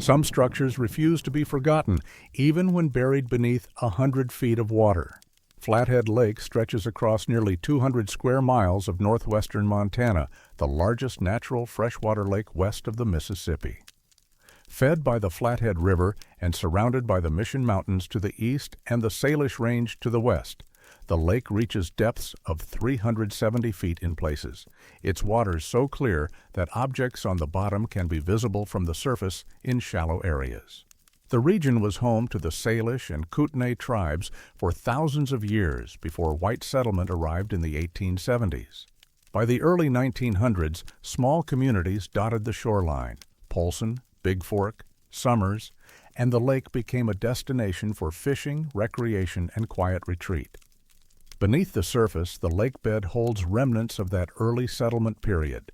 Some structures refuse to be forgotten, even when buried beneath 100 feet of water. Flathead Lake stretches across nearly 200 square miles of northwestern Montana, the largest natural freshwater lake west of the Mississippi. Fed by the Flathead River and surrounded by the Mission Mountains to the east and the Salish Range to the west, the lake reaches depths of 370 feet in places, its waters so clear that objects on the bottom can be visible from the surface in shallow areas. The region was home to the Salish and Kootenai tribes for thousands of years before white settlement arrived in the 1870s. By the early 1900s, small communities dotted the shoreline: Polson, Big Fork, Summers, and the lake became a destination for fishing, recreation, and quiet retreat. Beneath the surface, the lake bed holds remnants of that early settlement period.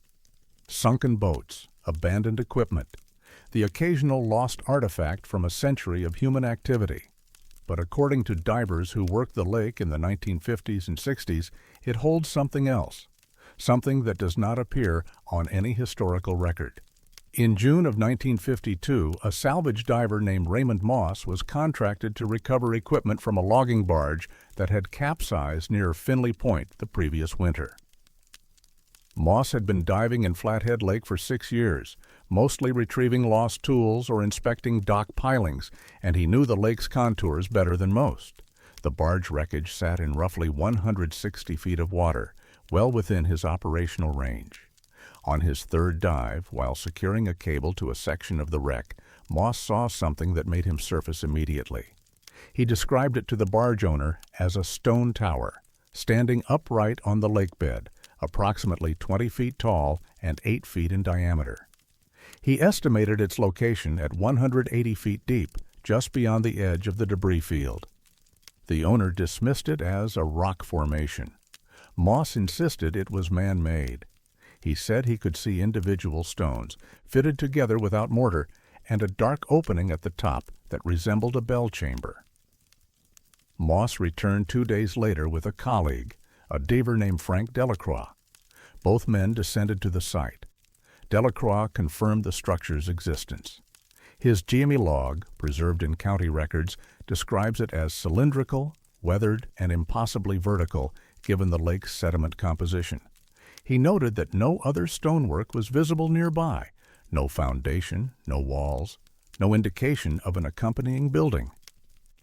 Sunken boats, abandoned equipment, the occasional lost artifact from a century of human activity. But according to divers who worked the lake in the 1950s and 60s, it holds something else, something that does not appear on any historical record. In June of 1952, a salvage diver named Raymond Moss was contracted to recover equipment from a logging barge that had capsized near Finley Point the previous winter. Moss had been diving in Flathead Lake for 6 years, mostly retrieving lost tools or inspecting dock pilings, and he knew the lake's contours better than most. The barge wreckage sat in roughly 160 feet of water, well within his operational range. On his third dive, while securing a cable to a section of the wreck, Moss saw something that made him surface immediately. He described it to the barge owner as a stone tower, standing upright on the lake bed, approximately 20 feet tall and 8 feet in diameter. He estimated its location at 180 feet deep, just beyond the edge of the debris field. The owner dismissed it as a rock formation. Moss insisted it was man-made. He said he could see individual stones, fitted together without mortar, and a dark opening at the top that resembled a bell chamber. Moss returned 2 days later with a colleague, a diver named Frank Delacroix. Both men descended to the site. Delacroix confirmed the structure's existence. His GME log, preserved in county records, describes it as cylindrical, weathered, and impossibly vertical, given the lake's sediment composition. He noted that no other stonework was visible nearby, no foundation, no walls, no indication of an accompanying building.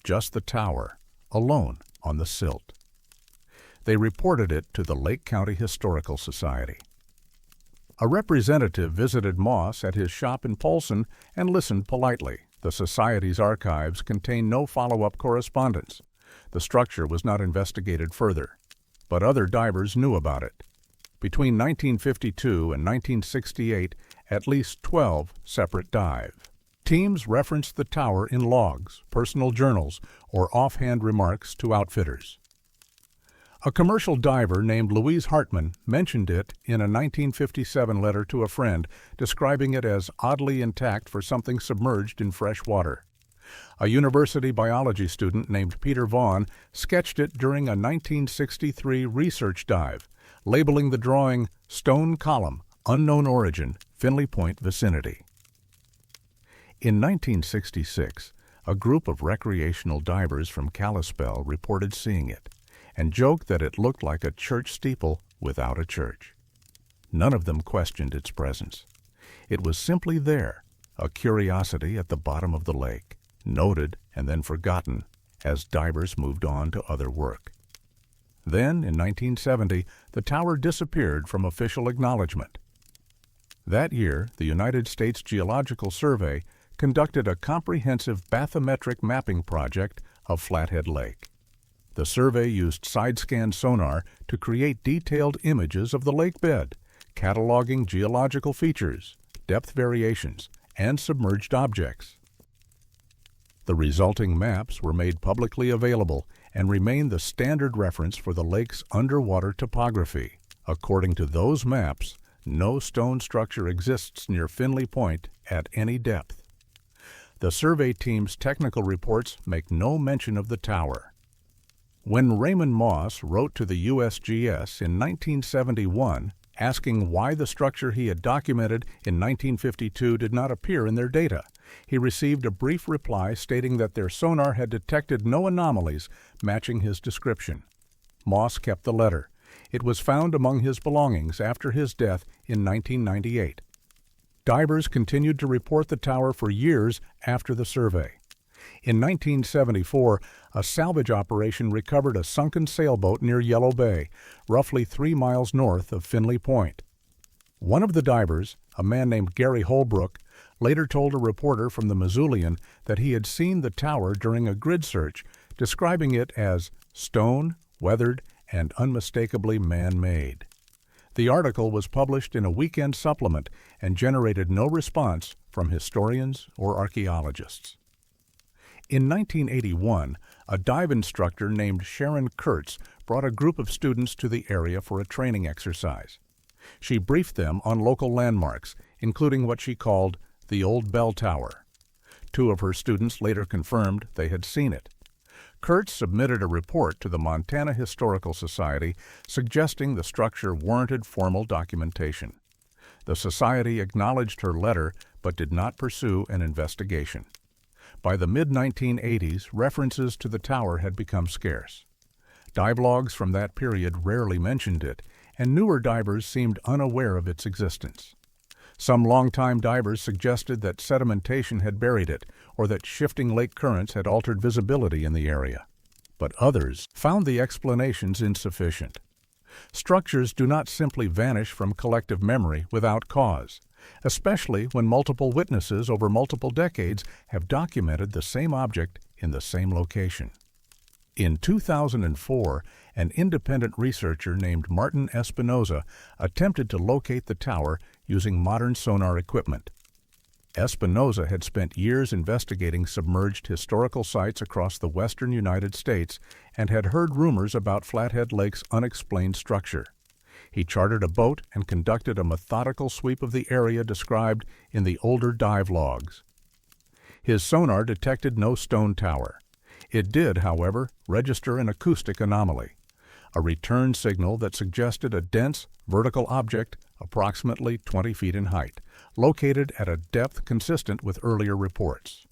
Just the tower, alone on the silt. They reported it to the Lake County Historical Society. A representative visited Moss at his shop in Polson and listened politely. The Society's archives contain no follow-up correspondence. The structure was not investigated further, but other divers knew about it. Between 1952 and 1968, at least 12 separate dive teams referenced the tower in logs, personal journals, or offhand remarks to outfitters. A commercial diver named Louise Hartman mentioned it in a 1957 letter to a friend, describing it as oddly intact for something submerged in fresh water. A university biology student named Peter Vaughn sketched it during a 1963 research dive, labeling the drawing "Stone Column, Unknown Origin, Finley Point Vicinity." In 1966, a group of recreational divers from Kalispell reported seeing it, and joked that it looked like a church steeple without a church. None of them questioned its presence. It was simply there, a curiosity at the bottom of the lake, noted and then forgotten as divers moved on to other work. Then, in 1970, the tower disappeared from official acknowledgement. That year, the United States Geological Survey conducted a comprehensive bathymetric mapping project of Flathead Lake. The survey used side-scan sonar to create detailed images of the lake bed, cataloging geological features, depth variations, and submerged objects. The resulting maps were made publicly available and remain the standard reference for the lake's underwater topography. According to those maps, no stone structure exists near Finley Point at any depth. The survey team's technical reports make no mention of the tower. When Raymond Moss wrote to the USGS in 1971, asking why the structure he had documented in 1952 did not appear in their data. He received a brief reply stating that their sonar had detected no anomalies matching his description. Moss kept the letter. It was found among his belongings after his death in 1998. Divers continued to report the tower for years after the survey. In 1974, a salvage operation recovered a sunken sailboat near Yellow Bay, roughly 3 miles north of Finley Point. One of the divers, a man named Gary Holbrook, later told a reporter from the Missoulian that he had seen the tower during a grid search, describing it as stone, weathered, and unmistakably man-made. The article was published in a weekend supplement and generated no response from historians or archaeologists. In 1981, a dive instructor named Sharon Kurtz brought a group of students to the area for a training exercise. She briefed them on local landmarks, including what she called the Old Bell Tower. 2 of her students later confirmed they had seen it. Kurtz submitted a report to the Montana Historical Society suggesting the structure warranted formal documentation. The society acknowledged her letter but did not pursue an investigation. By the mid-1980s, references to the tower had become scarce. Dive logs from that period rarely mentioned it, and newer divers seemed unaware of its existence. Some longtime divers suggested that sedimentation had buried it, or that shifting lake currents had altered visibility in the area. But others found the explanations insufficient. Structures do not simply vanish from collective memory without cause, especially when multiple witnesses over multiple decades have documented the same object in the same location. In 2004, an independent researcher named Martin Espinoza attempted to locate the tower using modern sonar equipment. Espinoza had spent years investigating submerged historical sites across the western United States and had heard rumors about Flathead Lake's unexplained structure. He chartered a boat and conducted a methodical sweep of the area described in the older dive logs. His sonar detected no stone tower. It did, however, register an acoustic anomaly, a return signal that suggested a dense, vertical object approximately 20 feet in height, located at a depth consistent with earlier reports.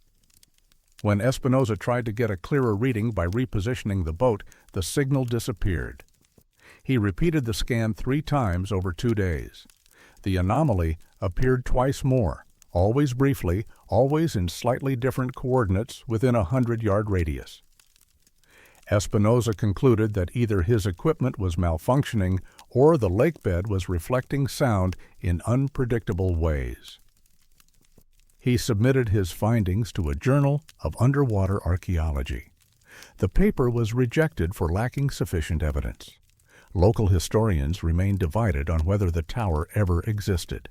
When Espinoza tried to get a clearer reading by repositioning the boat, the signal disappeared. He repeated the scan 3 times over 2 days. The anomaly appeared twice more, always briefly, always in slightly different coordinates within a 100-yard radius. Espinoza concluded that either his equipment was malfunctioning or the lakebed was reflecting sound in unpredictable ways. He submitted his findings to a journal of underwater archaeology. The paper was rejected for lacking sufficient evidence. Local historians remain divided on whether the tower ever existed.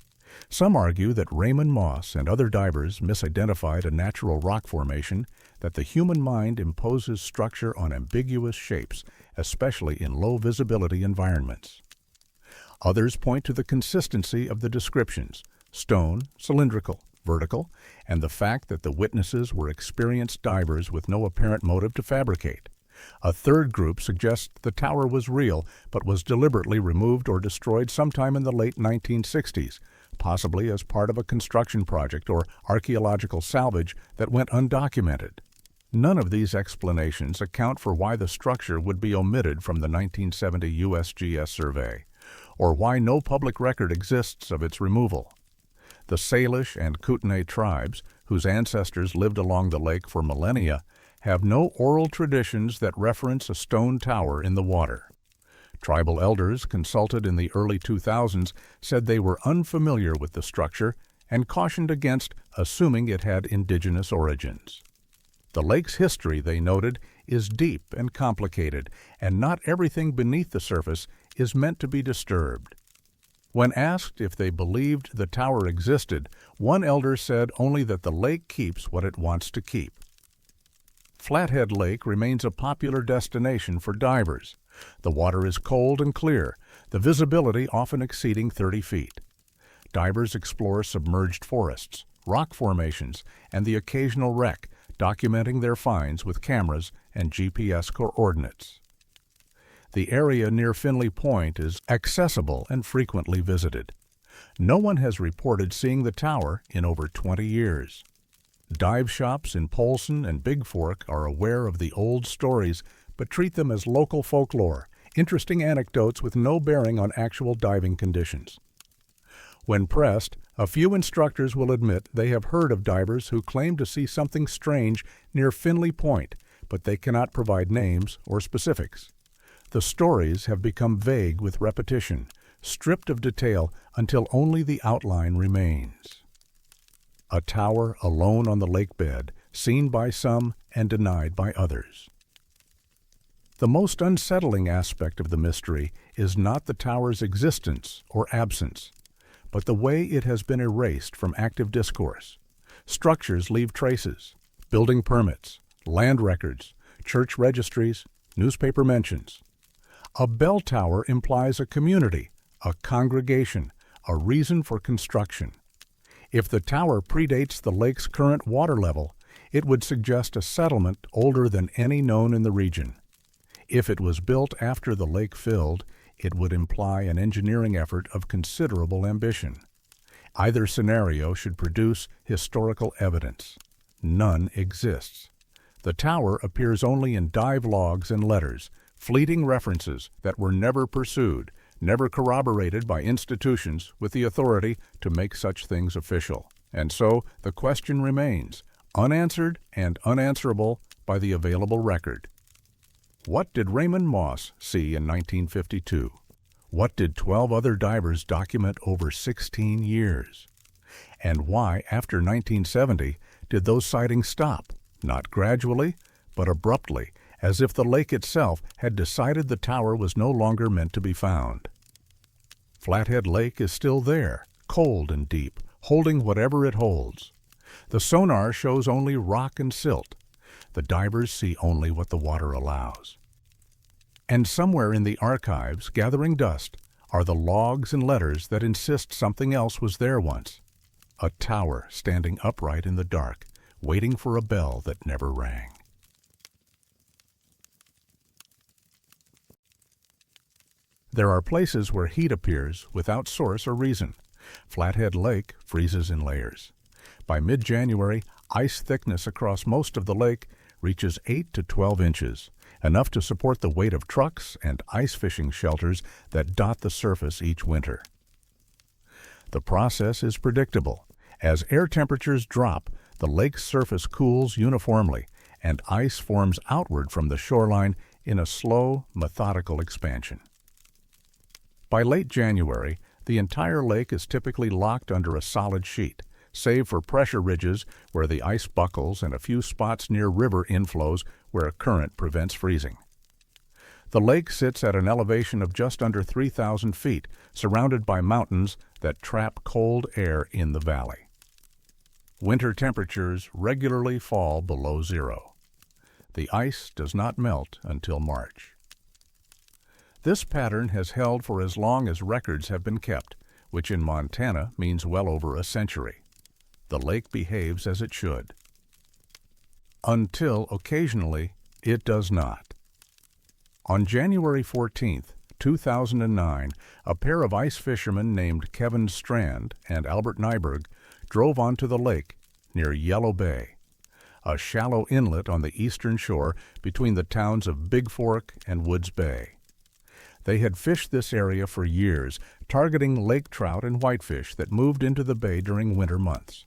Some argue that Raymond Moss and other divers misidentified a natural rock formation, that the human mind imposes structure on ambiguous shapes, especially in low-visibility environments. Others point to the consistency of the descriptions, stone, cylindrical, vertical, and the fact that the witnesses were experienced divers with no apparent motive to fabricate. A third group suggests the tower was real, but was deliberately removed or destroyed sometime in the late 1960s, possibly as part of a construction project or archaeological salvage that went undocumented. None of these explanations account for why the structure would be omitted from the 1970 USGS survey, or why no public record exists of its removal. The Salish and Kootenai tribes, whose ancestors lived along the lake for millennia, have no oral traditions that reference a stone tower in the water. Tribal elders consulted in the early 2000s said they were unfamiliar with the structure and cautioned against assuming it had indigenous origins. The lake's history, they noted, is deep and complicated, and not everything beneath the surface is meant to be disturbed. When asked if they believed the tower existed, one elder said only that the lake keeps what it wants to keep. Flathead Lake remains a popular destination for divers. The water is cold and clear, the visibility often exceeding 30 feet. Divers explore submerged forests, rock formations, and the occasional wreck, documenting their finds with cameras and GPS coordinates. The area near Finley Point is accessible and frequently visited. No one has reported seeing the tower in over 20 years. Dive shops in Polson and Big Fork are aware of the old stories, but treat them as local folklore, interesting anecdotes with no bearing on actual diving conditions. When pressed, a few instructors will admit they have heard of divers who claim to see something strange near Finley Point, but they cannot provide names or specifics. The stories have become vague with repetition, stripped of detail until only the outline remains. A tower alone on the lake bed, seen by some and denied by others. The most unsettling aspect of the mystery is not the tower's existence or absence, but the way it has been erased from active discourse. Structures leave traces, building permits, land records, church registries, newspaper mentions. A bell tower implies a community, a congregation, a reason for construction. If the tower predates the lake's current water level, it would suggest a settlement older than any known in the region. If it was built after the lake filled, it would imply an engineering effort of considerable ambition. Either scenario should produce historical evidence. None exists. The tower appears only in dive logs and letters, fleeting references that were never pursued, never corroborated by institutions with the authority to make such things official. And so the question remains, unanswered and unanswerable by the available record. What did Raymond Moss see in 1952? What did 12 other divers document over 16 years? And why, after 1970, did those sightings stop, not gradually, but abruptly, as if the lake itself had decided the tower was no longer meant to be found? Flathead Lake is still there, cold and deep, holding whatever it holds. The sonar shows only rock and silt. The divers see only what the water allows. And somewhere in the archives, gathering dust, are the logs and letters that insist something else was there once. A tower standing upright in the dark, waiting for a bell that never rang. There are places where heat appears without source or reason. Flathead Lake freezes in layers. By mid-January, ice thickness across most of the lake reaches 8 to 12 inches, enough to support the weight of trucks and ice fishing shelters that dot the surface each winter. The process is predictable. As air temperatures drop, the lake's surface cools uniformly, and ice forms outward from the shoreline in a slow, methodical expansion. By late January, the entire lake is typically locked under a solid sheet, save for pressure ridges where the ice buckles and a few spots near river inflows where a current prevents freezing. The lake sits at an elevation of just under 3,000 feet, surrounded by mountains that trap cold air in the valley. Winter temperatures regularly fall below zero. The ice does not melt until March. This pattern has held for as long as records have been kept, which in Montana means well over a century. The lake behaves as it should. Until occasionally it does not. On January 14, 2009, a pair of ice fishermen named Kevin Strand and Albert Nyberg drove onto the lake near Yellow Bay, a shallow inlet on the eastern shore between the towns of Big Fork and Woods Bay. They had fished this area for years, targeting lake trout and whitefish that moved into the bay during winter months.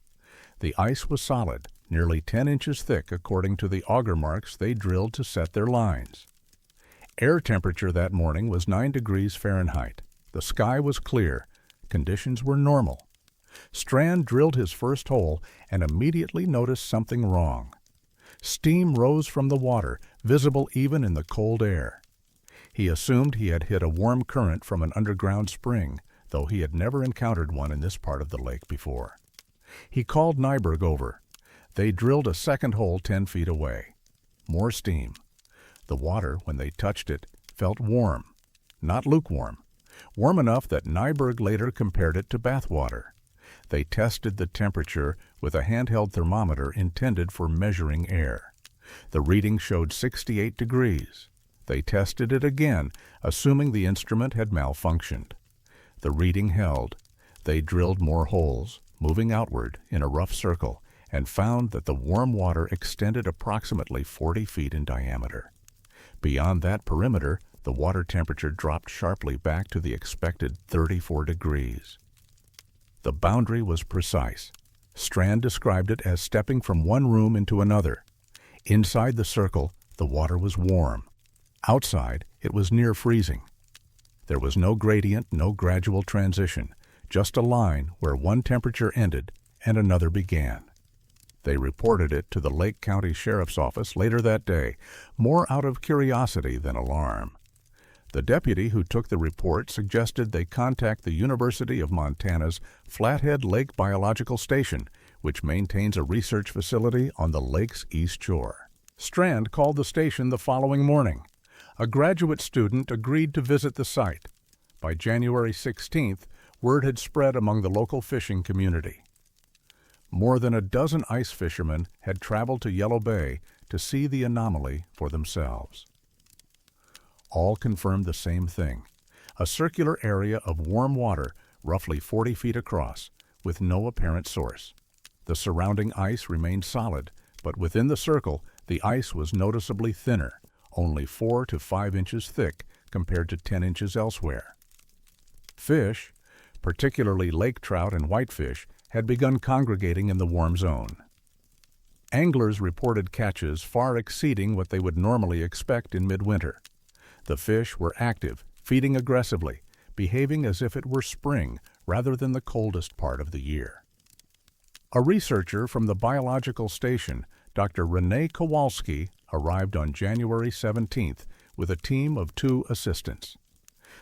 The ice was solid, nearly 10 inches thick according to the auger marks they drilled to set their lines. Air temperature that morning was 9 degrees Fahrenheit. The sky was clear. Conditions were normal. Strand drilled his first hole and immediately noticed something wrong. Steam rose from the water, visible even in the cold air. He assumed he had hit a warm current from an underground spring, though he had never encountered one in this part of the lake before. He called Nyberg over. They drilled a second hole 10 feet away. More steam. The water, when they touched it, felt warm, not lukewarm, warm enough that Nyberg later compared it to bath water. They tested the temperature with a handheld thermometer intended for measuring air. The reading showed 68 degrees. They tested it again, assuming the instrument had malfunctioned. The reading held. They drilled more holes, moving outward in a rough circle, and found that the warm water extended approximately 40 feet in diameter. Beyond that perimeter, the water temperature dropped sharply back to the expected 34 degrees. The boundary was precise. Strand described it as stepping from one room into another. Inside the circle, the water was warm. Outside, it was near freezing. There was no gradient, no gradual transition, just a line where one temperature ended and another began. They reported it to the Lake County Sheriff's Office later that day, more out of curiosity than alarm. The deputy who took the report suggested they contact the University of Montana's Flathead Lake Biological Station, which maintains a research facility on the lake's east shore. Strand called the station the following morning. A graduate student agreed to visit the site. By January 16th, word had spread among the local fishing community. More than a dozen ice fishermen had traveled to Yellow Bay to see the anomaly for themselves. All confirmed the same thing: a circular area of warm water roughly 40 feet across, with no apparent source. The surrounding ice remained solid, but within the circle, the ice was noticeably thinner, only 4 to 5 inches thick compared to 10 inches elsewhere. Fish, particularly lake trout and whitefish, had begun congregating in the warm zone. Anglers reported catches far exceeding what they would normally expect in midwinter. The fish were active, feeding aggressively, behaving as if it were spring rather than the coldest part of the year. A researcher from the biological station, Dr. Renee Kowalski, arrived on January 17th with a team of 2 assistants.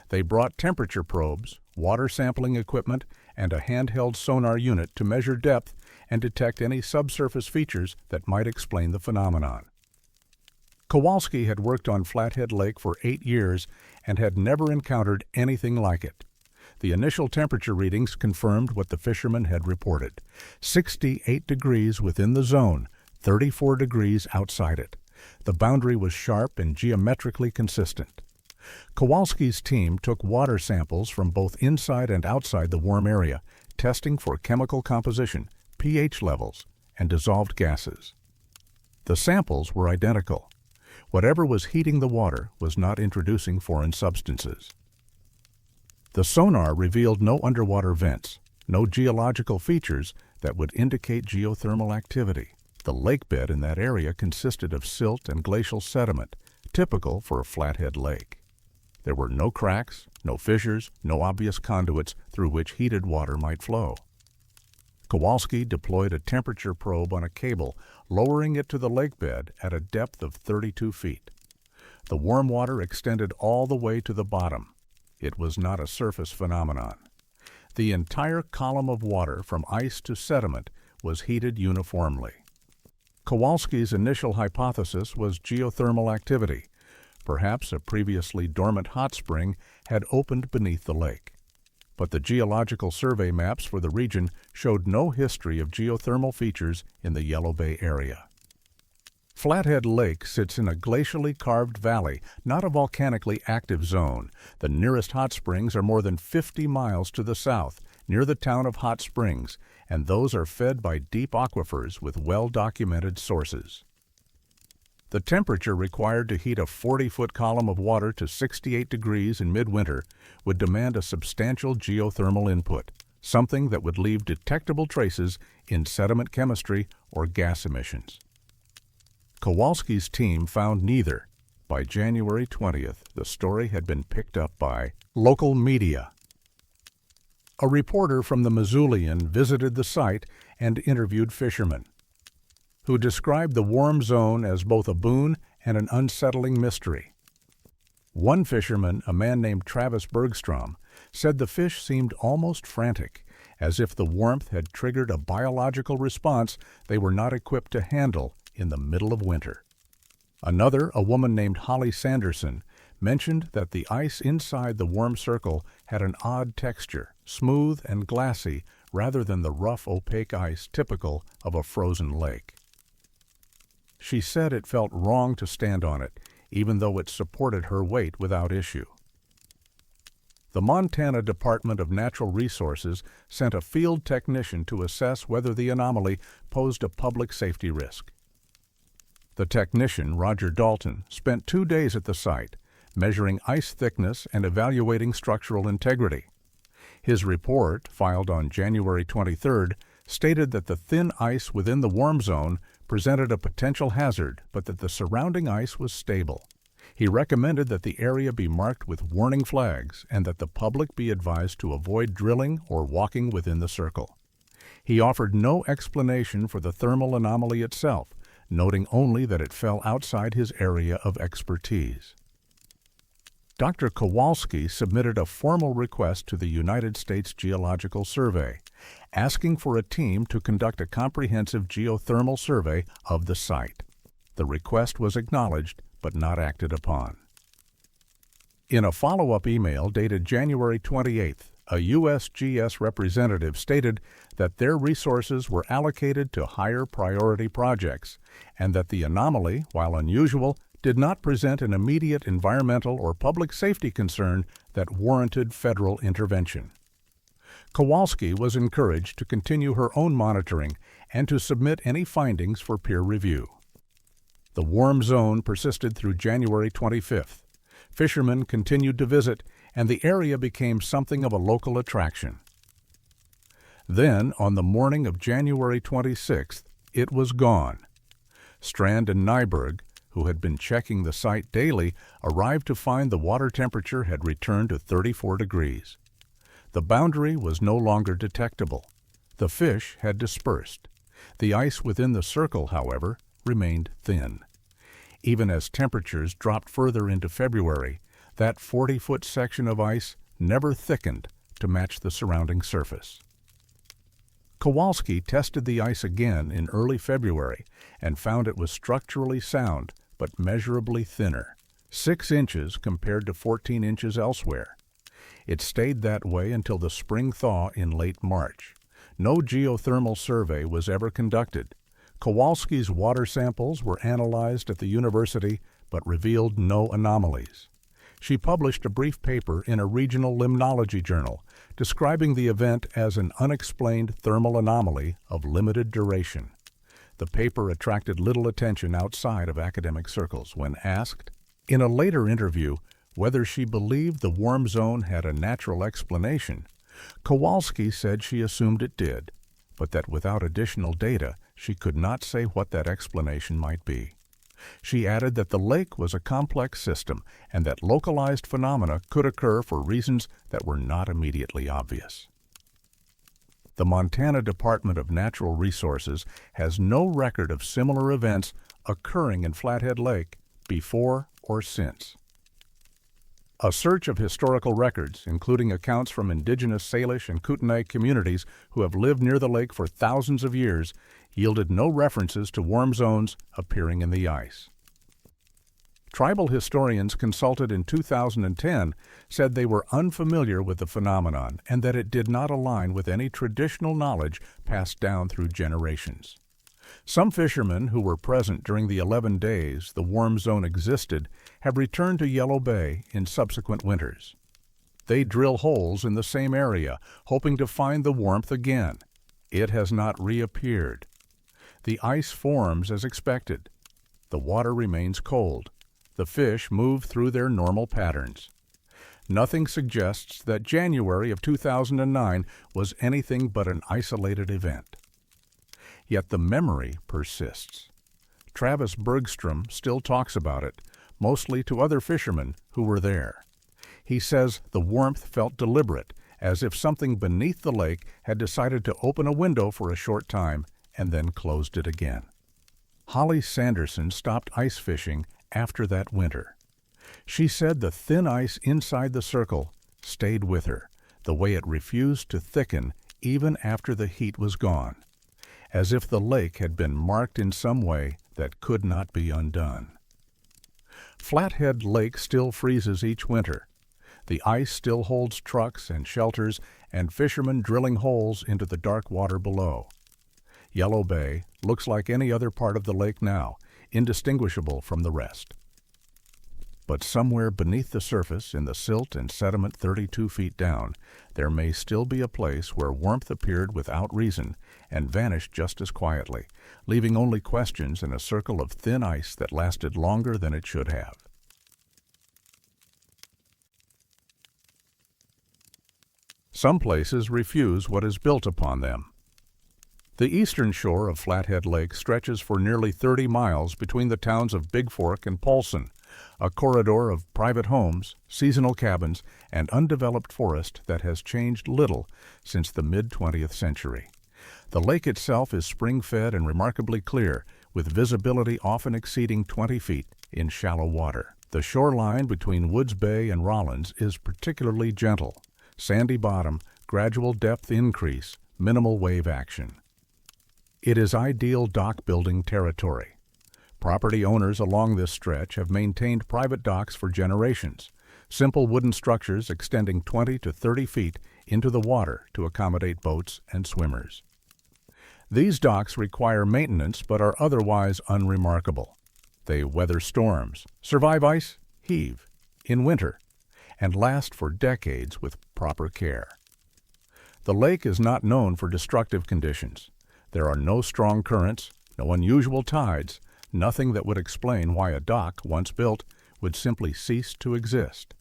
They brought temperature probes, water sampling equipment, and a handheld sonar unit to measure depth and detect any subsurface features that might explain the phenomenon. Kowalski had worked on Flathead Lake for 8 years and had never encountered anything like it. The initial temperature readings confirmed what the fishermen had reported: 68 degrees within the zone, 34 degrees outside it. The boundary was sharp and geometrically consistent. Kowalski's team took water samples from both inside and outside the warm area, testing for chemical composition, pH levels, and dissolved gases. The samples were identical. Whatever was heating the water was not introducing foreign substances. The sonar revealed no underwater vents, no geological features that would indicate geothermal activity. The lakebed in that area consisted of silt and glacial sediment, typical for a flathead lake. There were no cracks, no fissures, no obvious conduits through which heated water might flow. Kowalski deployed a temperature probe on a cable, lowering it to the lakebed at a depth of 32 feet. The warm water extended all the way to the bottom. It was not a surface phenomenon. The entire column of water from ice to sediment was heated uniformly. Kowalski's initial hypothesis was geothermal activity. Perhaps a previously dormant hot spring had opened beneath the lake. But the geological survey maps for the region showed no history of geothermal features in the Yellow Bay area. Flathead Lake sits in a glacially carved valley, not a volcanically active zone. The nearest hot springs are more than 50 miles to the south, near the town of Hot Springs, and those are fed by deep aquifers with well-documented sources. The temperature required to heat a 40-foot column of water to 68 degrees in midwinter would demand a substantial geothermal input, something that would leave detectable traces in sediment chemistry or gas emissions. Kowalski's team found neither. By January 20th, the story had been picked up by local media. A reporter from the Missoulian visited the site and interviewed fishermen, who described the warm zone as both a boon and an unsettling mystery. One fisherman, a man named Travis Bergstrom, said the fish seemed almost frantic, as if the warmth had triggered a biological response they were not equipped to handle in the middle of winter. Another, a woman named Holly Sanderson, mentioned that the ice inside the warm circle had an odd texture, smooth and glassy rather than the rough, opaque ice typical of a frozen lake. She said it felt wrong to stand on it, even though it supported her weight without issue. The Montana Department of Natural Resources sent a field technician to assess whether the anomaly posed a public safety risk. The technician, Roger Dalton, spent 2 days at the site, measuring ice thickness and evaluating structural integrity. His report, filed on January 23rd, stated that the thin ice within the warm zone presented a potential hazard, but that the surrounding ice was stable. He recommended that the area be marked with warning flags and that the public be advised to avoid drilling or walking within the circle. He offered no explanation for the thermal anomaly itself, noting only that it fell outside his area of expertise. Dr. Kowalski submitted a formal request to the United States Geological Survey, asking for a team to conduct a comprehensive geothermal survey of the site. The request was acknowledged but not acted upon. In a follow-up email dated January 28th, a USGS representative stated that their resources were allocated to higher priority projects and that the anomaly, while unusual, did not present an immediate environmental or public safety concern that warranted federal intervention. Kowalski was encouraged to continue her own monitoring and to submit any findings for peer review. The warm zone persisted through January 25th. Fishermen continued to visit, and the area became something of a local attraction. Then, on the morning of January 26th, it was gone. Strand and Nyberg, who had been checking the site daily, arrived to find the water temperature had returned to 34 degrees. The boundary was no longer detectable. The fish had dispersed. The ice within the circle, however, remained thin. Even as temperatures dropped further into February, that 40-foot section of ice never thickened to match the surrounding surface. Kowalski tested the ice again in early February and found it was structurally sound but measurably thinner, 6 inches compared to 14 inches elsewhere. It stayed that way until the spring thaw in late March. No geothermal survey was ever conducted. Kowalski's water samples were analyzed at the university but revealed no anomalies. She published a brief paper in a regional limnology journal describing the event as an unexplained thermal anomaly of limited duration. The paper attracted little attention outside of academic circles when asked, in a later interview, whether she believed the warm zone had a natural explanation. Kowalski said she assumed it did, but that without additional data, she could not say what that explanation might be. She added that the lake was a complex system and that localized phenomena could occur for reasons that were not immediately obvious. The Montana Department of Natural Resources has no record of similar events occurring in Flathead Lake before or since. A search of historical records, including accounts from indigenous Salish and Kootenai communities who have lived near the lake for thousands of years, yielded no references to warm zones appearing in the ice. Tribal historians consulted in 2010 said they were unfamiliar with the phenomenon and that it did not align with any traditional knowledge passed down through generations. Some fishermen who were present during the 11 days the warm zone existed have returned to Yellow Bay in subsequent winters. They drill holes in the same area, hoping to find the warmth again. It has not reappeared. The ice forms as expected. The water remains cold. The fish move through their normal patterns. Nothing suggests that January of 2009 was anything but an isolated event. Yet the memory persists. Travis Bergstrom still talks about it, mostly to other fishermen who were there. He says the warmth felt deliberate, as if something beneath the lake had decided to open a window for a short time and then closed it again. Holly Sanderson stopped ice fishing after that winter. She said the thin ice inside the circle stayed with her, the way it refused to thicken even after the heat was gone, as if the lake had been marked in some way that could not be undone. Flathead Lake still freezes each winter. The ice still holds trucks and shelters and fishermen drilling holes into the dark water below. Yellow Bay looks like any other part of the lake now, indistinguishable from the rest. But somewhere beneath the surface, in the silt and sediment 32 feet down, there may still be a place where warmth appeared without reason and vanished just as quietly, leaving only questions in a circle of thin ice that lasted longer than it should have. Some places refuse what is built upon them. The eastern shore of Flathead Lake stretches for nearly 30 miles between the towns of Big Fork and Polson, a corridor of private homes, seasonal cabins, and undeveloped forest that has changed little since the mid-20th century. The lake itself is spring-fed and remarkably clear, with visibility often exceeding 20 feet in shallow water. The shoreline between Woods Bay and Rollins is particularly gentle. Sandy bottom, gradual depth increase, minimal wave action. It is ideal dock building territory. Property owners along this stretch have maintained private docks for generations, simple wooden structures extending 20 to 30 feet into the water to accommodate boats and swimmers. These docks require maintenance but are otherwise unremarkable. They weather storms, survive ice, heave, in winter, and last for decades with proper care. The lake is not known for destructive conditions. There are no strong currents, no unusual tides, nothing that would explain why a dock, once built, would simply cease to exist.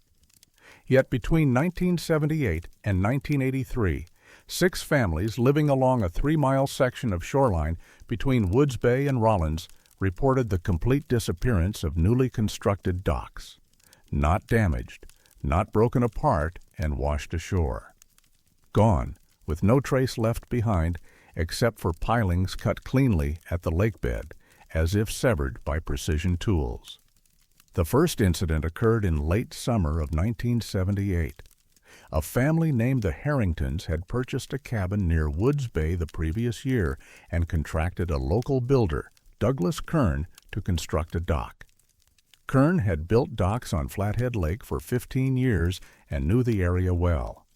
Yet between 1978 and 1983, 6 families living along a 3-mile section of shoreline between Woods Bay and Rollins reported the complete disappearance of newly constructed docks. Not damaged, not broken apart and washed ashore. Gone, with no trace left behind except for pilings cut cleanly at the lake bed, as if severed by precision tools. The first incident occurred in late summer of 1978. A family named the Harringtons had purchased a cabin near Woods Bay the previous year and contracted a local builder, Douglas Kern, to construct a dock. Kern had built docks on Flathead Lake for 15 years and knew the area well.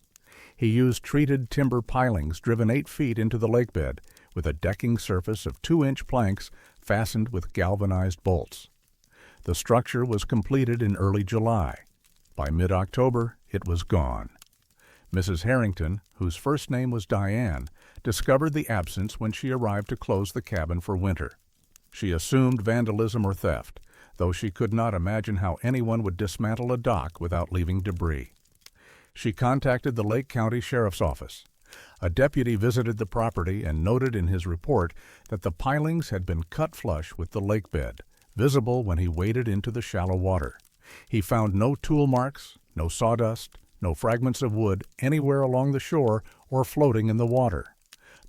He used treated timber pilings driven 8 feet into the lake bed with a decking surface of 2-inch planks fastened with galvanized bolts. The structure was completed in early July. By mid-October, it was gone. Mrs. Harrington, whose first name was Diane, discovered the absence when she arrived to close the cabin for winter. She assumed vandalism or theft, though she could not imagine how anyone would dismantle a dock without leaving debris. She contacted the Lake County Sheriff's Office. A deputy visited the property and noted in his report that the pilings had been cut flush with the lake bed, visible when he waded into the shallow water. He found no tool marks, no sawdust, no fragments of wood anywhere along the shore or floating in the water.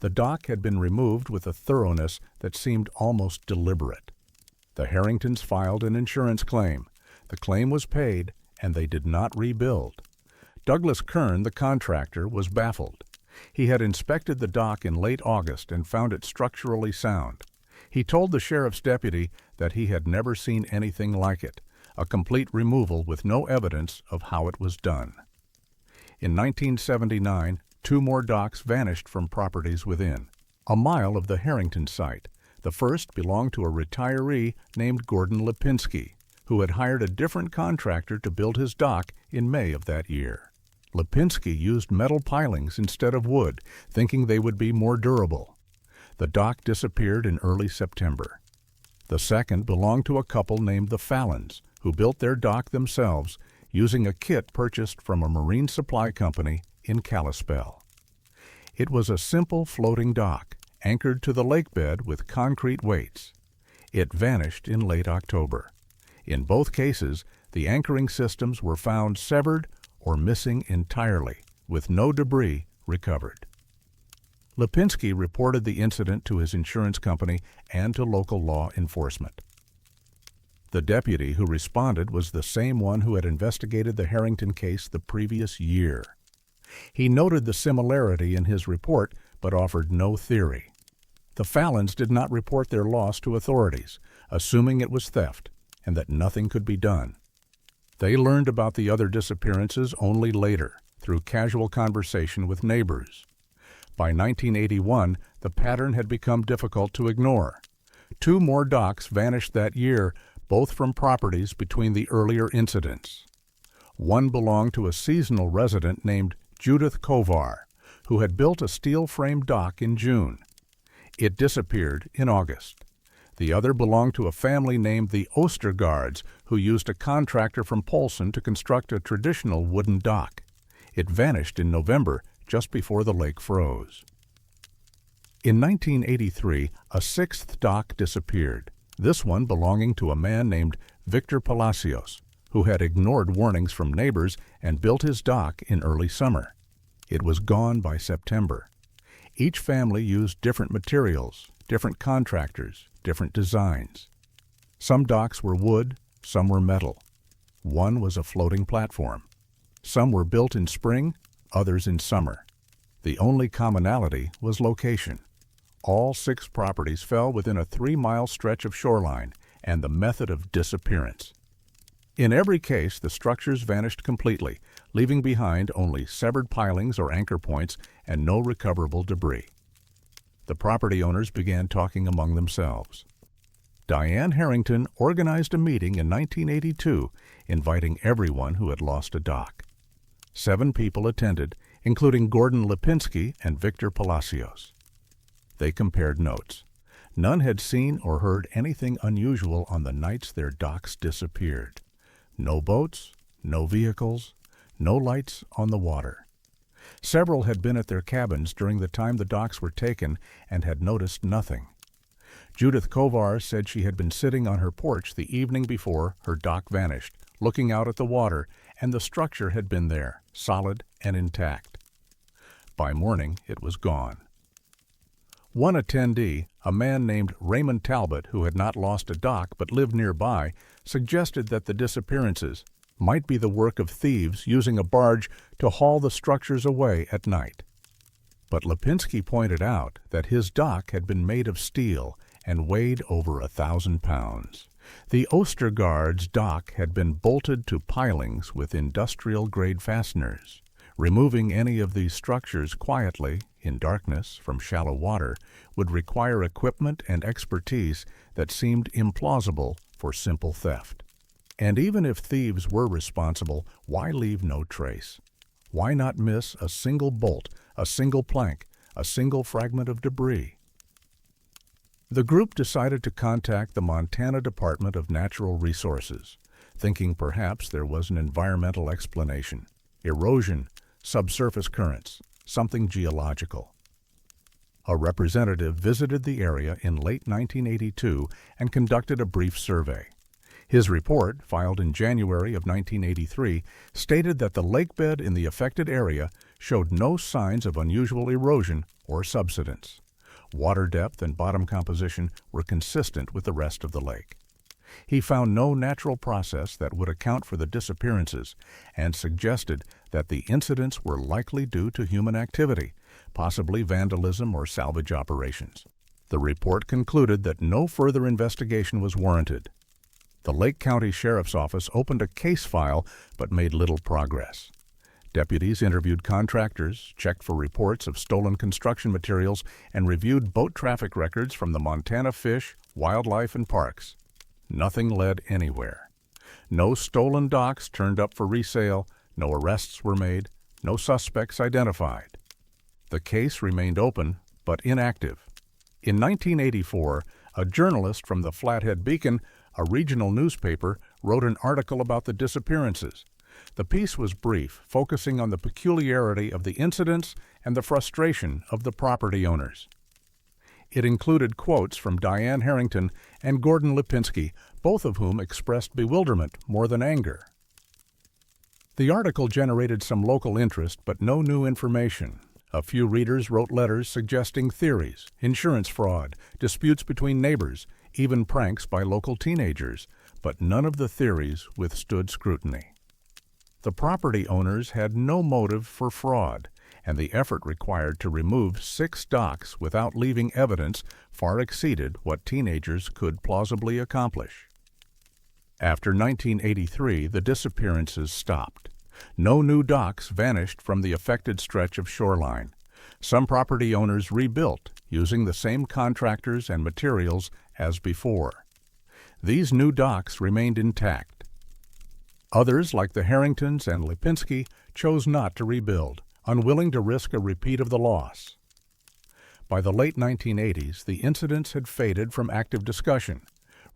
The dock had been removed with a thoroughness that seemed almost deliberate. The Harringtons filed an insurance claim. The claim was paid, and they did not rebuild. Douglas Kern, the contractor, was baffled. He had inspected the dock in late August and found it structurally sound. He told the sheriff's deputy that he had never seen anything like it, a complete removal with no evidence of how it was done. In 1979, 2 more docks vanished from properties within, a mile of the Harrington site. The first belonged to a retiree named Gordon Lipinski, who had hired a different contractor to build his dock in May of that year. Lipinski used metal pilings instead of wood, thinking they would be more durable. The dock disappeared in early September. The second belonged to a couple named the Fallons, who built their dock themselves using a kit purchased from a marine supply company in Kalispell. It was a simple floating dock, anchored to the lake bed with concrete weights. It vanished in late October. In both cases, the anchoring systems were found severed or missing entirely, with no debris recovered. Lipinski reported the incident to his insurance company and to local law enforcement. The deputy who responded was the same one who had investigated the Harrington case the previous year. He noted the similarity in his report, but offered no theory. The Fallons did not report their loss to authorities, assuming it was theft and that nothing could be done. They learned about the other disappearances only later, through casual conversation with neighbors. By 1981, the pattern had become difficult to ignore. 2 more docks vanished that year, both from properties between the earlier incidents. One belonged to a seasonal resident named Judith Kovar, who had built a steel-framed dock in June. It disappeared in August. The other belonged to a family named the Ostergaards, who used a contractor from Polson to construct a traditional wooden dock. It vanished in November, just before the lake froze. In 1983, a sixth dock disappeared, this one belonging to a man named Victor Palacios, who had ignored warnings from neighbors and built his dock in early summer. It was gone by September. Each family used different materials, different contractors, different designs. Some docks were wood, some were metal. One was a floating platform. Some were built in spring, others in summer. The only commonality was location. All 6 properties fell within a 3-mile stretch of shoreline and the method of disappearance. In every case, the structures vanished completely, leaving behind only severed pilings or anchor points and no recoverable debris. The property owners began talking among themselves. Diane Harrington organized a meeting in 1982, inviting everyone who had lost a dock. 7 people attended, including Gordon Lipinski and Victor Palacios. They compared notes. None had seen or heard anything unusual on the nights their docks disappeared. No boats, no vehicles, no lights on the water. Several had been at their cabins during the time the docks were taken and had noticed nothing. Judith Kovar said she had been sitting on her porch the evening before her dock vanished, looking out at the water, and the structure had been there, solid and intact. By morning, it was gone. One attendee, a man named Raymond Talbot, who had not lost a dock but lived nearby, suggested that the disappearances might be the work of thieves using a barge to haul the structures away at night. But Lipinski pointed out that his dock had been made of steel and weighed over 1,000 pounds. The Ostergaard's dock had been bolted to pilings with industrial-grade fasteners. Removing any of these structures quietly, in darkness, from shallow water, would require equipment and expertise that seemed implausible for simple theft. And even if thieves were responsible, why leave no trace? Why not miss a single bolt, a single plank, a single fragment of debris? The group decided to contact the Montana Department of Natural Resources, thinking perhaps there was an environmental explanation: erosion, subsurface currents, something geological. A representative visited the area in late 1982 and conducted a brief survey. His report, filed in January of 1983, stated that the lakebed in the affected area showed no signs of unusual erosion or subsidence. Water depth and bottom composition were consistent with the rest of the lake. He found no natural process that would account for the disappearances and suggested that the incidents were likely due to human activity, possibly vandalism or salvage operations. The report concluded that no further investigation was warranted. The Lake County Sheriff's Office opened a case file but made little progress. Deputies interviewed contractors, checked for reports of stolen construction materials, and reviewed boat traffic records from the Montana Fish, Wildlife, and Parks. Nothing led anywhere. No stolen docks turned up for resale, no arrests were made, no suspects identified. The case remained open but inactive. In 1984, a journalist from the Flathead Beacon, a regional newspaper, wrote an article about the disappearances. The piece was brief, focusing on the peculiarity of the incidents and the frustration of the property owners. It included quotes from Diane Harrington and Gordon Lipinski, both of whom expressed bewilderment more than anger. The article generated some local interest but no new information. A few readers wrote letters suggesting theories, insurance fraud, disputes between neighbors, even pranks by local teenagers, but none of the theories withstood scrutiny. The property owners had no motive for fraud, and the effort required to remove 6 docks without leaving evidence far exceeded what teenagers could plausibly accomplish. After 1983, the disappearances stopped. No new docks vanished from the affected stretch of shoreline. Some property owners rebuilt, using the same contractors and materials as before. These new docks remained intact. Others, like the Harringtons and Lipinski, chose not to rebuild, unwilling to risk a repeat of the loss. By the late 1980s, the incidents had faded from active discussion,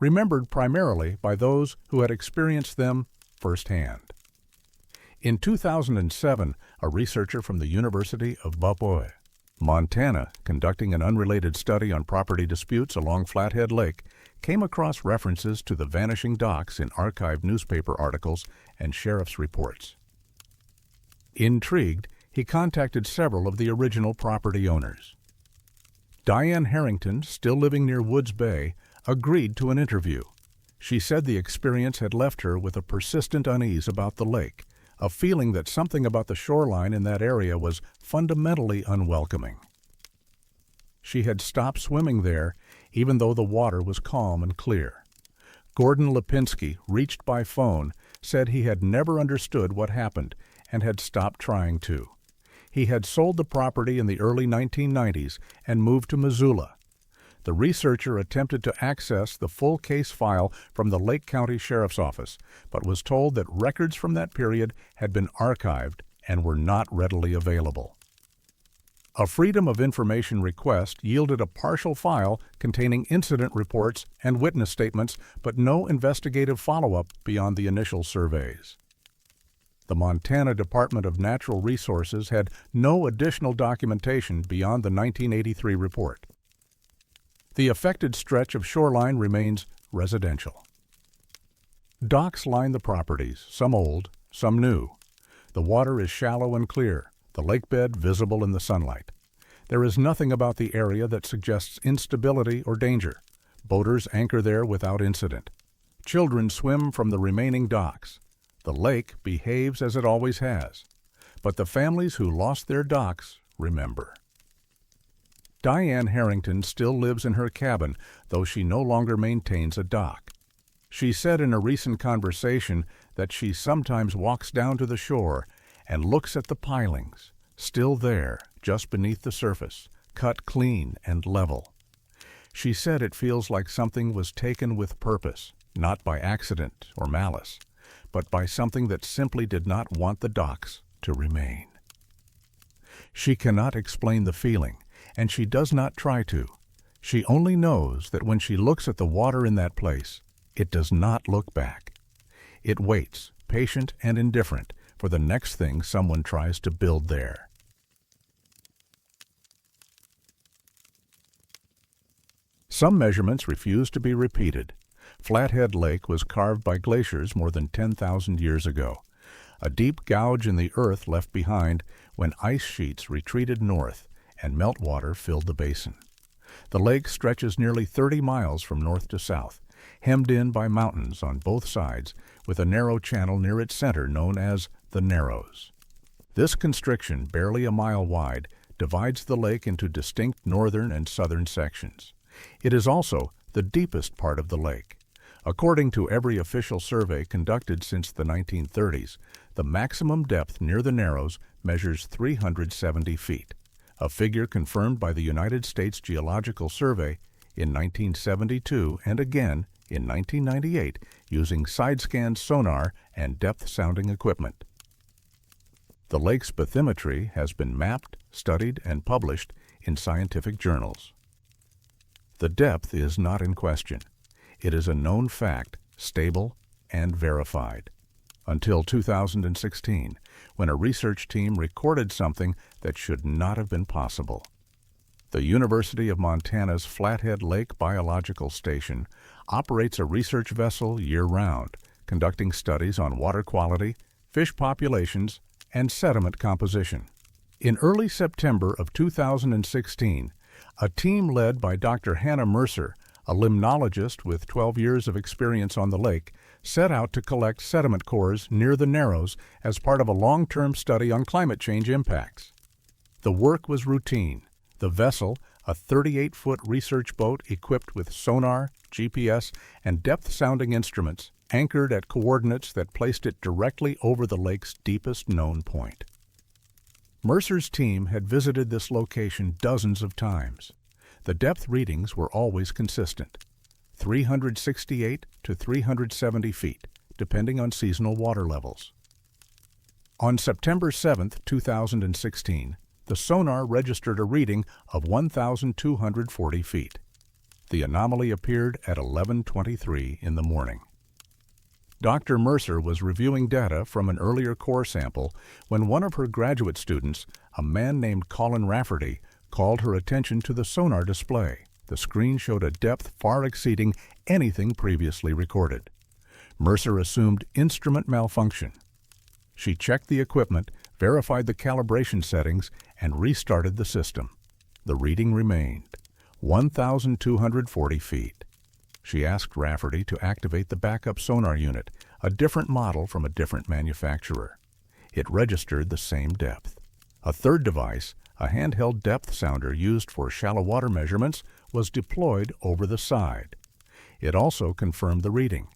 remembered primarily by those who had experienced them firsthand. In 2007, a researcher from the University of Bapaué, Montana, conducting an unrelated study on property disputes along Flathead Lake, came across references to the vanishing docks in archived newspaper articles and sheriff's reports. Intrigued, he contacted several of the original property owners. Diane Harrington, still living near Woods Bay, agreed to an interview. She said the experience had left her with a persistent unease about the lake, a feeling that something about the shoreline in that area was fundamentally unwelcoming. She had stopped swimming there, even though the water was calm and clear. Gordon Lipinski, reached by phone, said he had never understood what happened and had stopped trying to. He had sold the property in the early 1990s and moved to Missoula. The researcher attempted to access the full case file from the Lake County Sheriff's Office, but was told that records from that period had been archived and were not readily available. A Freedom of Information request yielded a partial file containing incident reports and witness statements, but no investigative follow-up beyond the initial surveys. The Montana Department of Natural Resources had no additional documentation beyond the 1983 report. The affected stretch of shoreline remains residential. Docks line the properties, some old, some new. The water is shallow and clear, the lakebed visible in the sunlight. There is nothing about the area that suggests instability or danger. Boaters anchor there without incident. Children swim from the remaining docks. The lake behaves as it always has. But the families who lost their docks remember. Diane Harrington still lives in her cabin, though she no longer maintains a dock. She said in a recent conversation that she sometimes walks down to the shore and looks at the pilings, still there, just beneath the surface, cut clean and level. She said it feels like something was taken with purpose, not by accident or malice, but by something that simply did not want the docks to remain. She cannot explain the feeling, and she does not try to. She only knows that when she looks at the water in that place, it does not look back. It waits, patient and indifferent, for the next thing someone tries to build there. Some measurements refuse to be repeated. Flathead Lake was carved by glaciers more than 10,000 years ago, a deep gouge in the earth left behind when ice sheets retreated north and meltwater filled the basin. The lake stretches nearly 30 miles from north to south, hemmed in by mountains on both sides, with a narrow channel near its center known as the Narrows. This constriction, barely a mile wide, divides the lake into distinct northern and southern sections. It is also the deepest part of the lake. According to every official survey conducted since the 1930s, the maximum depth near the Narrows measures 370 feet, a figure confirmed by the United States Geological Survey in 1972 and again in 1998 using side-scan sonar and depth-sounding equipment. The lake's bathymetry has been mapped, studied, and published in scientific journals. The depth is not in question. It is a known fact, stable and verified. Until 2016, when a research team recorded something that should not have been possible. The University of Montana's Flathead Lake Biological Station operates a research vessel year-round, conducting studies on water quality, fish populations, and sediment composition. In early September of 2016, a team led by Dr. Hannah Mercer, a limnologist with 12 years of experience on the lake, set out to collect sediment cores near the Narrows as part of a long-term study on climate change impacts. The work was routine. The vessel, a 38-foot research boat equipped with sonar, GPS, and depth-sounding instruments, anchored at coordinates that placed it directly over the lake's deepest known point. Mercer's team had visited this location dozens of times. The depth readings were always consistent. 368 to 370 feet, depending on seasonal water levels. On September 7, 2016, the sonar registered a reading of 1,240 feet. The anomaly appeared at 11:23 in the morning. Dr. Mercer was reviewing data from an earlier core sample when one of her graduate students, a man named Colin Rafferty, called her attention to the sonar display. The screen showed a depth far exceeding anything previously recorded. Mercer assumed instrument malfunction. She checked the equipment, verified the calibration settings, and restarted the system. The reading remained 1,240 feet. She asked Rafferty to activate the backup sonar unit, a different model from a different manufacturer. It registered the same depth. A third device, a handheld depth sounder used for shallow water measurements, was deployed over the side. It also confirmed the reading.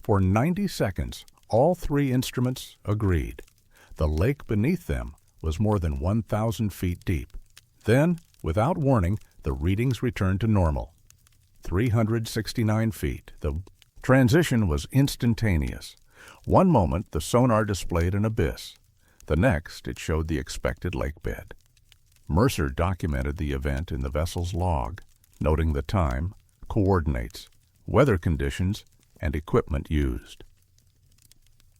For 90 seconds, all three instruments agreed. The lake beneath them was more than 1,000 feet deep. Then, without warning, the readings returned to normal. 369 feet. The transition was instantaneous. One moment, the sonar displayed an abyss. The next, it showed the expected lake bed. Mercer documented the event in the vessel's log, noting the time, coordinates, weather conditions, and equipment used.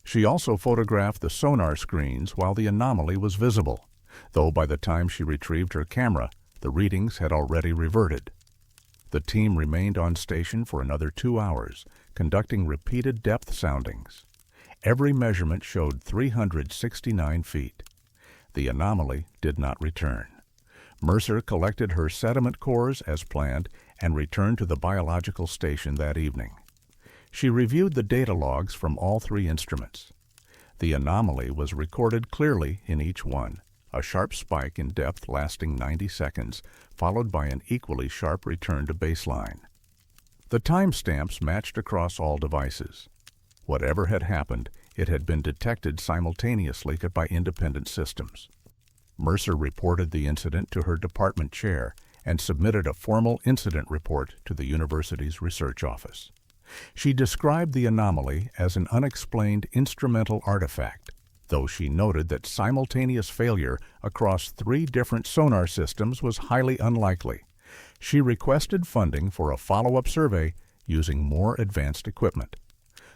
She also photographed the sonar screens while the anomaly was visible, though by the time she retrieved her camera, the readings had already reverted. The team remained on station for another 2 hours, conducting repeated depth soundings. Every measurement showed 369 feet. The anomaly did not return. Mercer collected her sediment cores as planned and returned to the biological station that evening. She reviewed the data logs from all three instruments. The anomaly was recorded clearly in each one, a sharp spike in depth lasting 90 seconds, followed by an equally sharp return to baseline. The timestamps matched across all devices. Whatever had happened, it had been detected simultaneously by independent systems. Mercer reported the incident to her department chair and submitted a formal incident report to the university's research office. She described the anomaly as an unexplained instrumental artifact, though she noted that simultaneous failure across 3 different sonar systems was highly unlikely. She requested funding for a follow-up survey using more advanced equipment.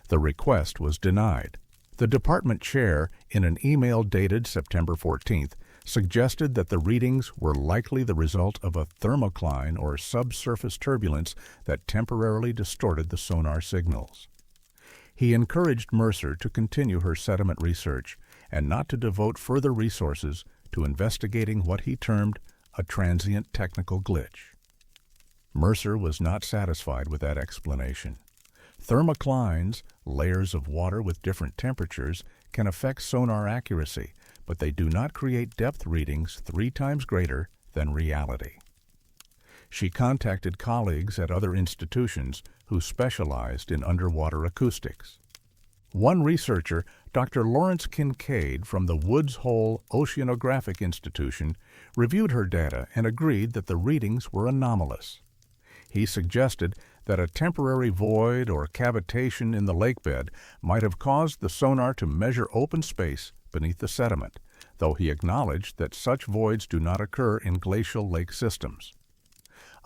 The request was denied. The department chair, in an email dated September 14th, suggested that the readings were likely the result of a thermocline or subsurface turbulence that temporarily distorted the sonar signals. He encouraged Mercer to continue her sediment research and not to devote further resources to investigating what he termed a transient technical glitch. Mercer was not satisfied with that explanation. Thermoclines, layers of water with different temperatures, can affect sonar accuracy, but they do not create depth readings 3 times greater than reality. She contacted colleagues at other institutions who specialized in underwater acoustics. One researcher, Dr. Lawrence Kincaid from the Woods Hole Oceanographic Institution, reviewed her data and agreed that the readings were anomalous. He suggested that a temporary void or cavitation in the lakebed might have caused the sonar to measure open space beneath the sediment, though he acknowledged that such voids do not occur in glacial lake systems.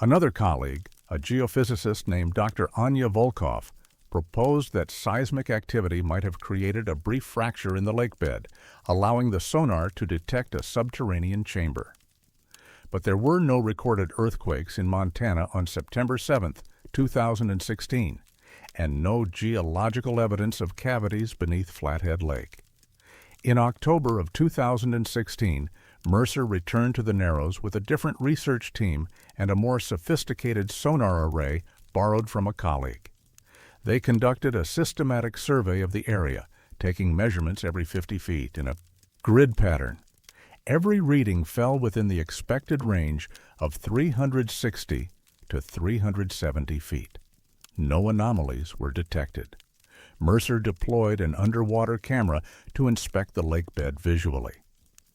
Another colleague, a geophysicist named Dr. Anya Volkov, proposed that seismic activity might have created a brief fracture in the lakebed, allowing the sonar to detect a subterranean chamber. But there were no recorded earthquakes in Montana on September 7, 2016, and no geological evidence of cavities beneath Flathead Lake. In October of 2016, Mercer returned to the Narrows with a different research team and a more sophisticated sonar array borrowed from a colleague. They conducted a systematic survey of the area, taking measurements every 50 feet in a grid pattern. Every reading fell within the expected range of 360 to 370 feet. No anomalies were detected. Mercer deployed an underwater camera to inspect the lakebed visually.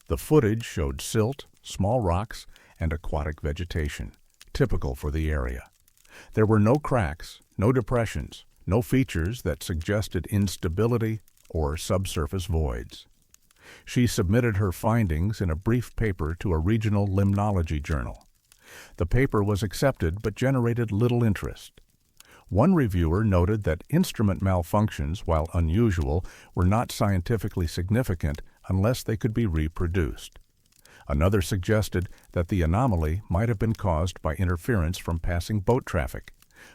The footage showed silt, small rocks, and aquatic vegetation, typical for the area. There were no cracks, no depressions, no features that suggested instability or subsurface voids. She submitted her findings in a brief paper to a regional limnology journal. The paper was accepted but generated little interest. One reviewer noted that instrument malfunctions, while unusual, were not scientifically significant unless they could be reproduced. Another suggested that the anomaly might have been caused by interference from passing boat traffic,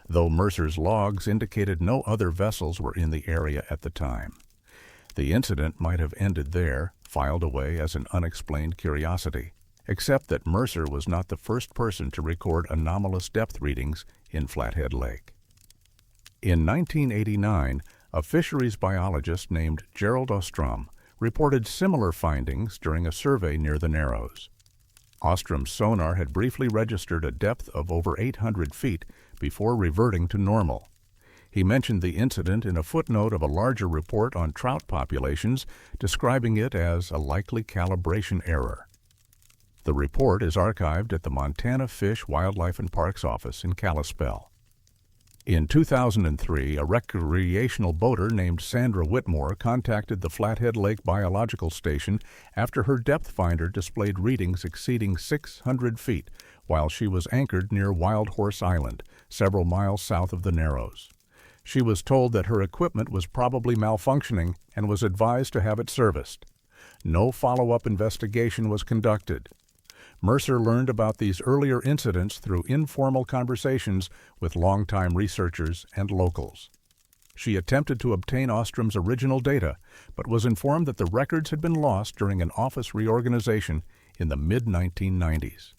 though Mercer's logs indicated no other vessels were in the area at the time. The incident might have ended there, filed away as an unexplained curiosity, except that Mercer was not the first person to record anomalous depth readings in Flathead Lake. In 1989, a fisheries biologist named Gerald Ostrom reported similar findings during a survey near the Narrows. Ostrom's sonar had briefly registered a depth of over 800 feet before reverting to normal. He mentioned the incident in a footnote of a larger report on trout populations, describing it as a likely calibration error. The report is archived at the Montana Fish, Wildlife and Parks Office in Kalispell. In 2003, a recreational boater named Sandra Whitmore contacted the Flathead Lake Biological Station after her depth finder displayed readings exceeding 600 feet while she was anchored near Wild Horse Island, several miles south of the Narrows. She was told that her equipment was probably malfunctioning and was advised to have it serviced. No follow-up investigation was conducted. Mercer learned about these earlier incidents through informal conversations with longtime researchers and locals. She attempted to obtain Ostrom's original data, but was informed that the records had been lost during an office reorganization in the mid-1990s.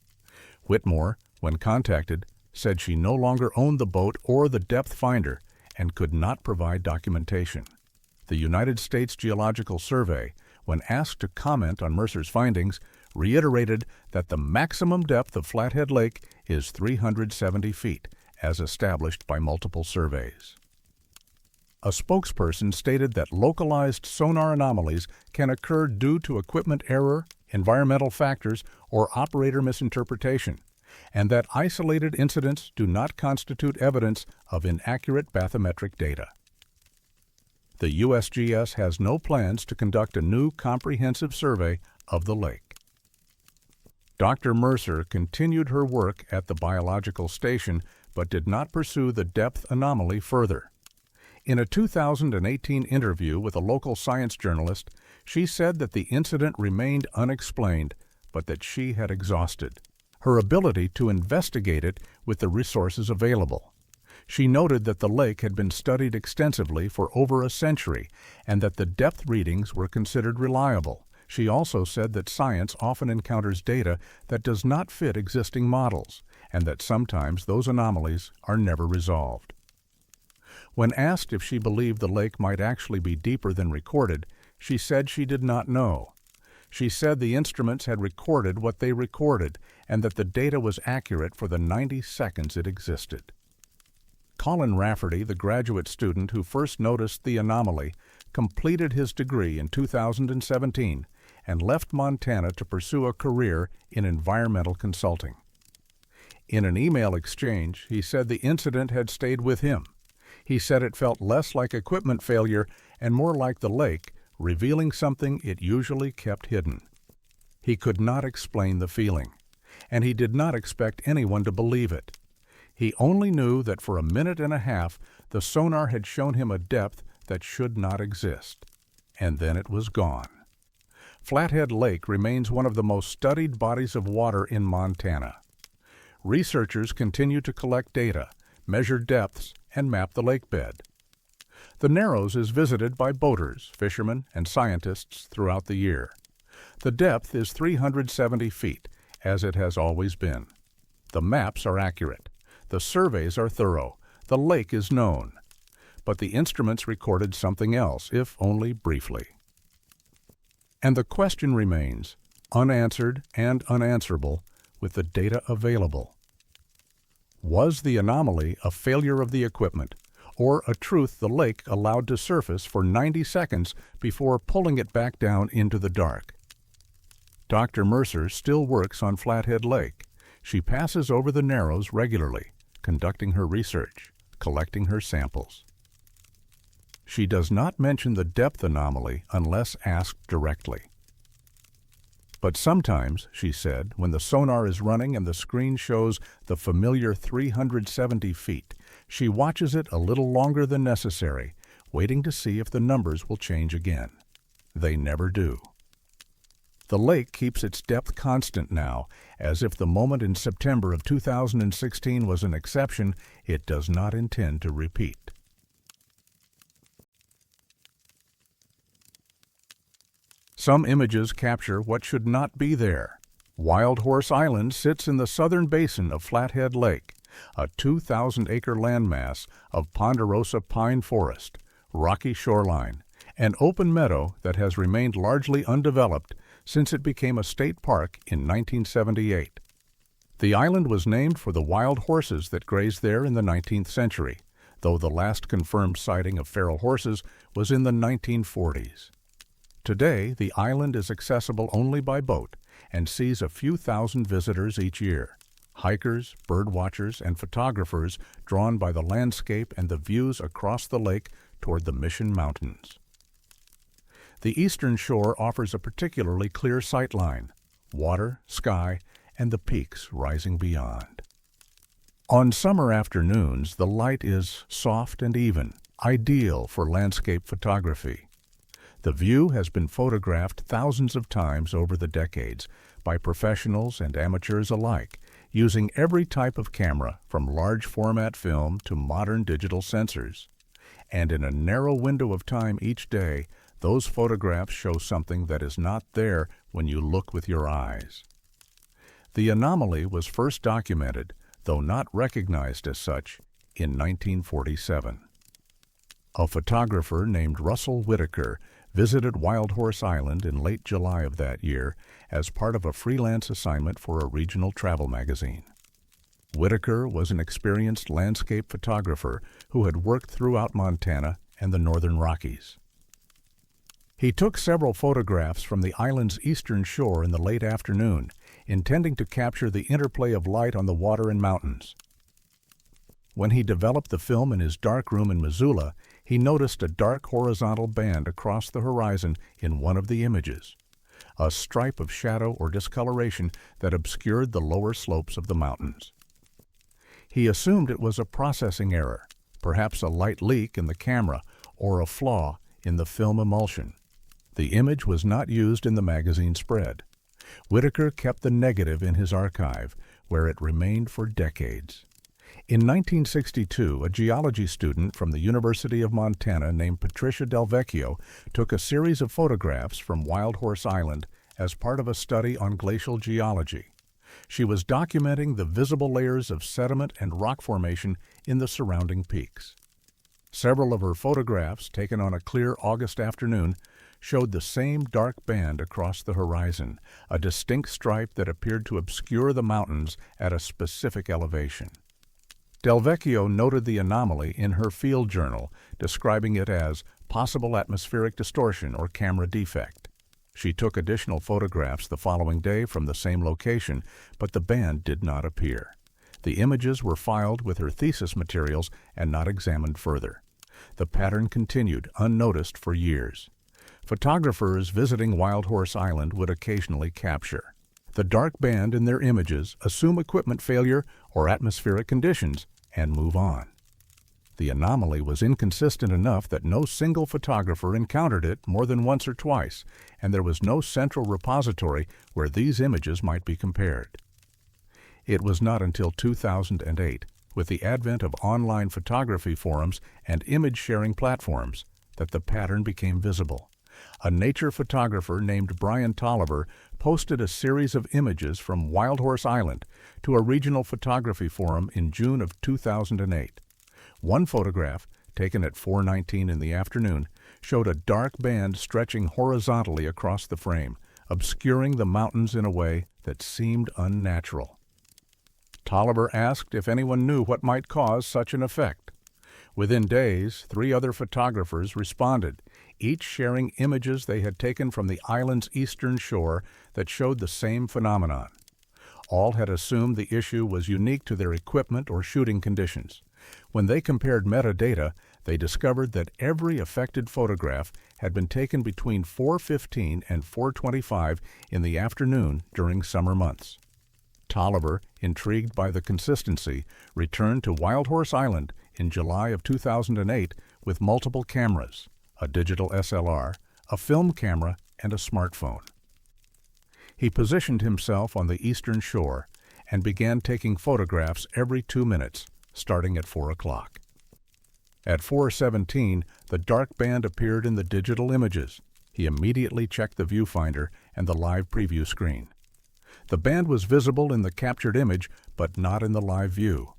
Whitmore, when contacted, said she no longer owned the boat or the depth finder and could not provide documentation. The United States Geological Survey, when asked to comment on Mercer's findings, reiterated that the maximum depth of Flathead Lake is 370 feet, as established by multiple surveys. A spokesperson stated that localized sonar anomalies can occur due to equipment error, environmental factors, or operator misinterpretation, and that isolated incidents do not constitute evidence of inaccurate bathymetric data. The USGS has no plans to conduct a new comprehensive survey of the lake. Dr. Mercer continued her work at the biological station but did not pursue the depth anomaly further. In a 2018 interview with a local science journalist, she said that the incident remained unexplained, but that she had exhausted her ability to investigate it with the resources available. She noted that the lake had been studied extensively for over a century and that the depth readings were considered reliable. She also said that science often encounters data that does not fit existing models, and that sometimes those anomalies are never resolved. When asked if she believed the lake might actually be deeper than recorded, she said she did not know. She said the instruments had recorded what they recorded and that the data was accurate for the 90 seconds it existed. Colin Rafferty, the graduate student who first noticed the anomaly, completed his degree in 2017 and left Montana to pursue a career in environmental consulting. In an email exchange, he said the incident had stayed with him. He said it felt less like equipment failure and more like the lake revealing something it usually kept hidden. He could not explain the feeling, and he did not expect anyone to believe it. He only knew that for a minute and a half the sonar had shown him a depth that should not exist, and then it was gone. Flathead Lake remains one of the most studied bodies of water in Montana. Researchers continue to collect data, measure depths, and map the lake bed. The Narrows is visited by boaters, fishermen, and scientists throughout the year. The depth is 370 feet, as it has always been. The maps are accurate. The surveys are thorough. The lake is known. But the instruments recorded something else, if only briefly. And the question remains, unanswered and unanswerable, with the data available. Was the anomaly a failure of the equipment, or a truth the lake allowed to surface for 90 seconds before pulling it back down into the dark? Dr. Mercer still works on Flathead Lake. She passes over the Narrows regularly, conducting her research, collecting her samples. She does not mention the depth anomaly unless asked directly. But sometimes, she said, when the sonar is running and the screen shows the familiar 370 feet, she watches it a little longer than necessary, waiting to see if the numbers will change again. They never do. The lake keeps its depth constant now, as if the moment in September of 2016 was an exception it does not intend to repeat. Some images capture what should not be there. Wild Horse Island sits in the southern basin of Flathead Lake, a 2,000-acre landmass of ponderosa pine forest, rocky shoreline, and open meadow that has remained largely undeveloped since it became a state park in 1978. The island was named for the wild horses that grazed there in the 19th century, though the last confirmed sighting of feral horses was in the 1940s. Today, the island is accessible only by boat and sees a few thousand visitors each year. Hikers, birdwatchers, and photographers drawn by the landscape and the views across the lake toward the Mission Mountains. The eastern shore offers a particularly clear sightline, water, sky, and the peaks rising beyond. On summer afternoons, the light is soft and even, ideal for landscape photography. The view has been photographed thousands of times over the decades by professionals and amateurs alike, using every type of camera from large format film to modern digital sensors. And in a narrow window of time each day, those photographs show something that is not there when you look with your eyes. The anomaly was first documented, though not recognized as such, in 1947. A photographer named Russell Whitaker visited Wild Horse Island in late July of that year as part of a freelance assignment for a regional travel magazine. Whitaker was an experienced landscape photographer who had worked throughout Montana and the northern Rockies. He took several photographs from the island's eastern shore in the late afternoon, intending to capture the interplay of light on the water and mountains. When he developed the film in his darkroom in Missoula, he noticed a dark horizontal band across the horizon in one of the images, a stripe of shadow or discoloration that obscured the lower slopes of the mountains. He assumed it was a processing error, perhaps a light leak in the camera or a flaw in the film emulsion. The image was not used in the magazine spread. Whitaker kept the negative in his archive, where it remained for decades. In 1962, a geology student from the University of Montana named Patricia Delvecchio took a series of photographs from Wild Horse Island as part of a study on glacial geology. She was documenting the visible layers of sediment and rock formation in the surrounding peaks. Several of her photographs, taken on a clear August afternoon, showed the same dark band across the horizon, a distinct stripe that appeared to obscure the mountains at a specific elevation. Delvecchio noted the anomaly in her field journal, describing it as possible atmospheric distortion or camera defect. She took additional photographs the following day from the same location, but the band did not appear. The images were filed with her thesis materials and not examined further. The pattern continued unnoticed for years. Photographers visiting Wild Horse Island would occasionally capture the dark band in their images, assume equipment failure or atmospheric conditions, and move on. The anomaly was inconsistent enough that no single photographer encountered it more than once or twice, and there was no central repository where these images might be compared. It was not until 2008, with the advent of online photography forums and image-sharing platforms, that the pattern became visible. A nature photographer named Brian Tolliver posted a series of images from Wild Horse Island to a regional photography forum in June of 2008. One photograph, taken at 4:19 in the afternoon, showed a dark band stretching horizontally across the frame, obscuring the mountains in a way that seemed unnatural. Tolliver asked if anyone knew what might cause such an effect. Within days, 3 other photographers responded, each sharing images they had taken from the island's eastern shore that showed the same phenomenon. All had assumed the issue was unique to their equipment or shooting conditions. When they compared metadata, they discovered that every affected photograph had been taken between 4:15 and 4:25 in the afternoon during summer months. Tolliver, intrigued by the consistency, returned to Wild Horse Island in July of 2008 with multiple cameras, a digital SLR, a film camera, and a smartphone. He positioned himself on the eastern shore and began taking photographs every 2 minutes, starting at 4 o'clock. At 4:17, the dark band appeared in the digital images. He immediately checked the viewfinder and the live preview screen. The band was visible in the captured image, but not in the live view.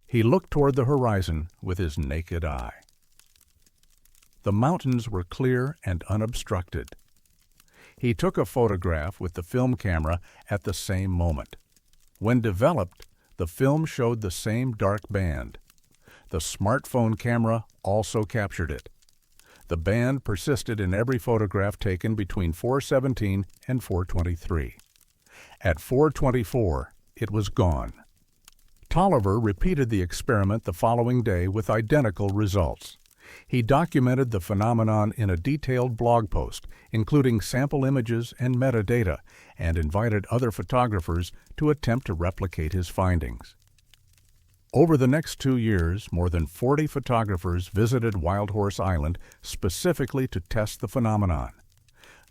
He looked toward the horizon with his naked eye. The mountains were clear and unobstructed. He took a photograph with the film camera at the same moment. When developed, the film showed the same dark band. The smartphone camera also captured it. The band persisted in every photograph taken between 4:17 and 4:23. At 4:24, it was gone. Tolliver repeated the experiment the following day with identical results. He documented the phenomenon in a detailed blog post, including sample images and metadata, and invited other photographers to attempt to replicate his findings. Over the next 2 years, more than 40 photographers visited Wild Horse Island specifically to test the phenomenon.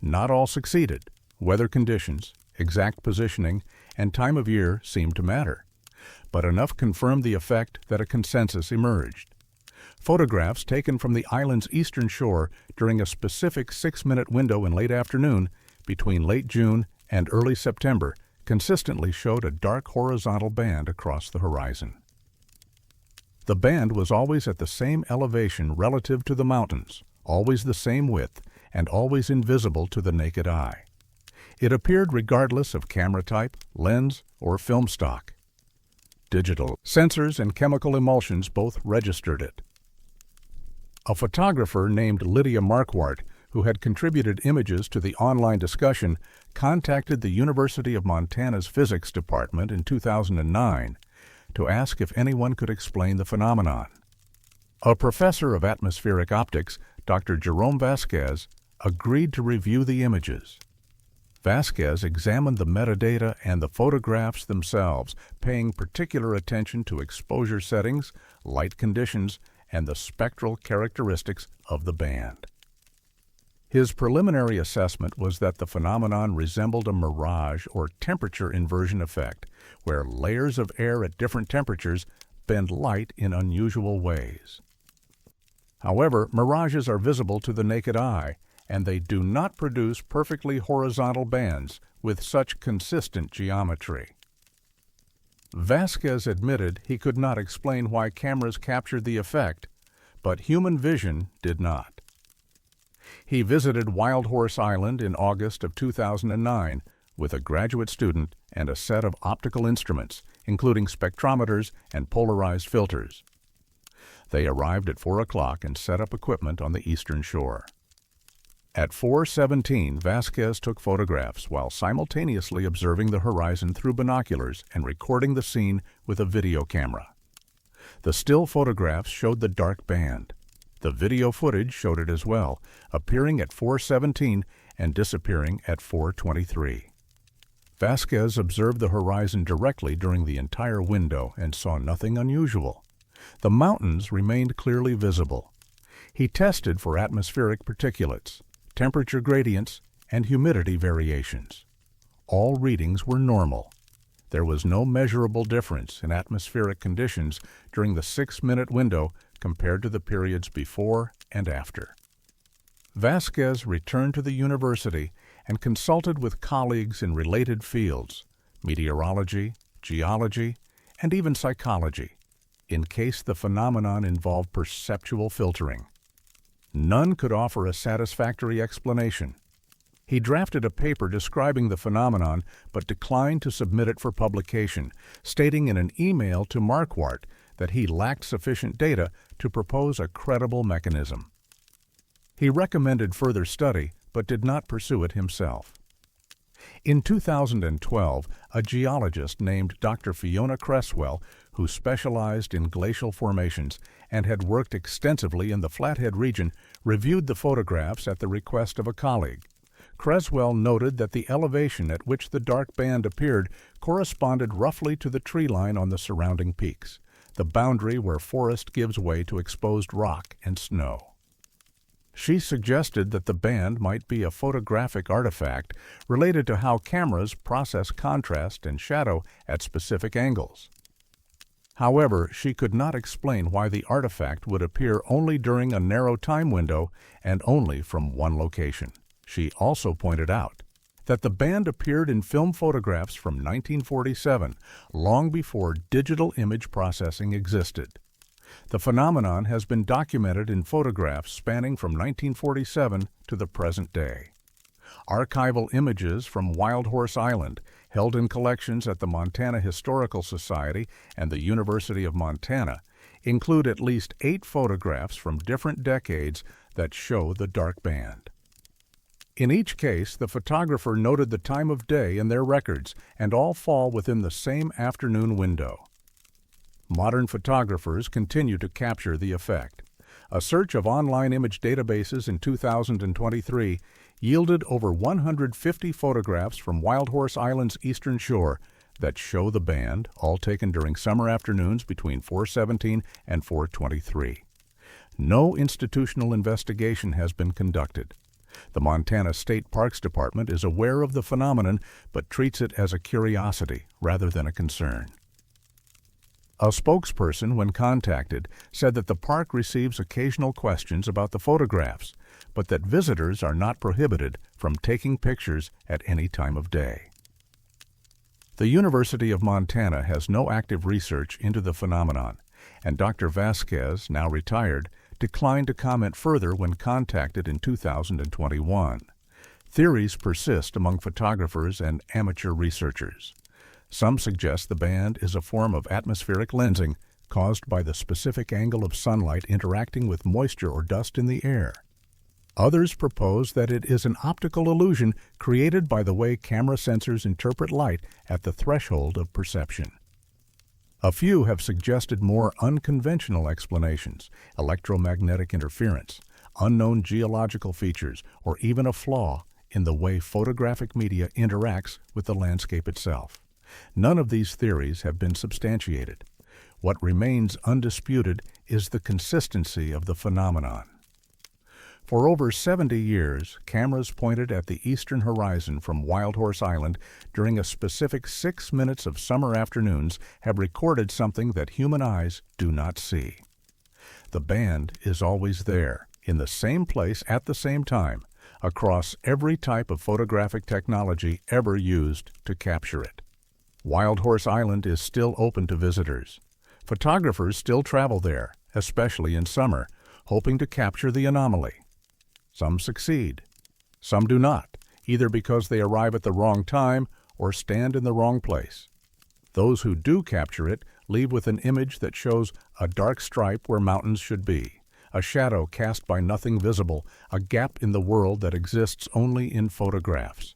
Not all succeeded. Weather conditions, exact positioning, and time of year seemed to matter. But enough confirmed the effect that a consensus emerged. Photographs taken from the island's eastern shore during a specific 6-minute window in late afternoon between late June and early September consistently showed a dark horizontal band across the horizon. The band was always at the same elevation relative to the mountains, always the same width, and always invisible to the naked eye. It appeared regardless of camera type, lens, or film stock. Digital sensors and chemical emulsions both registered it. A photographer named Lydia Marquardt, who had contributed images to the online discussion, contacted the University of Montana's Physics Department in 2009 to ask if anyone could explain the phenomenon. A professor of atmospheric optics, Dr. Jerome Vasquez, agreed to review the images. Vasquez examined the metadata and the photographs themselves, paying particular attention to exposure settings, light conditions, and the spectral characteristics of the band. His preliminary assessment was that the phenomenon resembled a mirage or temperature inversion effect, where layers of air at different temperatures bend light in unusual ways. However, mirages are visible to the naked eye, and they do not produce perfectly horizontal bands with such consistent geometry. Vasquez admitted he could not explain why cameras captured the effect, but human vision did not. He visited Wild Horse Island in August of 2009 with a graduate student and a set of optical instruments, including spectrometers and polarized filters. They arrived at 4 o'clock and set up equipment on the eastern shore. At 4:17, Vasquez took photographs while simultaneously observing the horizon through binoculars and recording the scene with a video camera. The still photographs showed the dark band. The video footage showed it as well, appearing at 4:17 and disappearing at 4:23. Vasquez observed the horizon directly during the entire window and saw nothing unusual. The mountains remained clearly visible. He tested for atmospheric particulates, temperature gradients, and humidity variations. All readings were normal. There was no measurable difference in atmospheric conditions during the 6-minute window compared to the periods before and after. Vasquez returned to the university and consulted with colleagues in related fields, meteorology, geology, and even psychology, in case the phenomenon involved perceptual filtering. None could offer a satisfactory explanation. He drafted a paper describing the phenomenon but declined to submit it for publication, stating in an email to Marquardt that he lacked sufficient data to propose a credible mechanism. He recommended further study but did not pursue it himself. In 2012, a geologist named Dr. Fiona Cresswell, who specialized in glacial formations and had worked extensively in the Flathead region, reviewed the photographs at the request of a colleague. Cresswell noted that the elevation at which the dark band appeared corresponded roughly to the tree line on the surrounding peaks, the boundary where forest gives way to exposed rock and snow. She suggested that the band might be a photographic artifact related to how cameras process contrast and shadow at specific angles. However, she could not explain why the artifact would appear only during a narrow time window and only from one location. She also pointed out that the band appeared in film photographs from 1947, long before digital image processing existed. The phenomenon has been documented in photographs spanning from 1947 to the present day. Archival images from Wild Horse Island, held in collections at the Montana Historical Society and the University of Montana, include at least 8 photographs from different decades that show the dark band. In each case, the photographer noted the time of day in their records, and all fall within the same afternoon window. Modern photographers continue to capture the effect. A search of online image databases in 2023 yielded over 150 photographs from Wild Horse Island's eastern shore that show the band, all taken during summer afternoons between 4:17 and 4:23. No institutional investigation has been conducted. The Montana State Parks Department is aware of the phenomenon but treats it as a curiosity rather than a concern. A spokesperson, when contacted, said that the park receives occasional questions about the photographs, but that visitors are not prohibited from taking pictures at any time of day. The University of Montana has no active research into the phenomenon, and Dr. Vasquez, now retired, declined to comment further when contacted in 2021. Theories persist among photographers and amateur researchers. Some suggest the band is a form of atmospheric lensing caused by the specific angle of sunlight interacting with moisture or dust in the air. Others propose that it is an optical illusion created by the way camera sensors interpret light at the threshold of perception. A few have suggested more unconventional explanations: electromagnetic interference, unknown geological features, or even a flaw in the way photographic media interacts with the landscape itself. None of these theories have been substantiated. What remains undisputed is the consistency of the phenomenon. For over 70 years, cameras pointed at the eastern horizon from Wild Horse Island during a specific 6 minutes of summer afternoons have recorded something that human eyes do not see. The band is always there, in the same place at the same time, across every type of photographic technology ever used to capture it. Wild Horse Island is still open to visitors. Photographers still travel there, especially in summer, hoping to capture the anomaly. Some succeed. Some do not, either because they arrive at the wrong time or stand in the wrong place. Those who do capture it leave with an image that shows a dark stripe where mountains should be, a shadow cast by nothing visible, a gap in the world that exists only in photographs.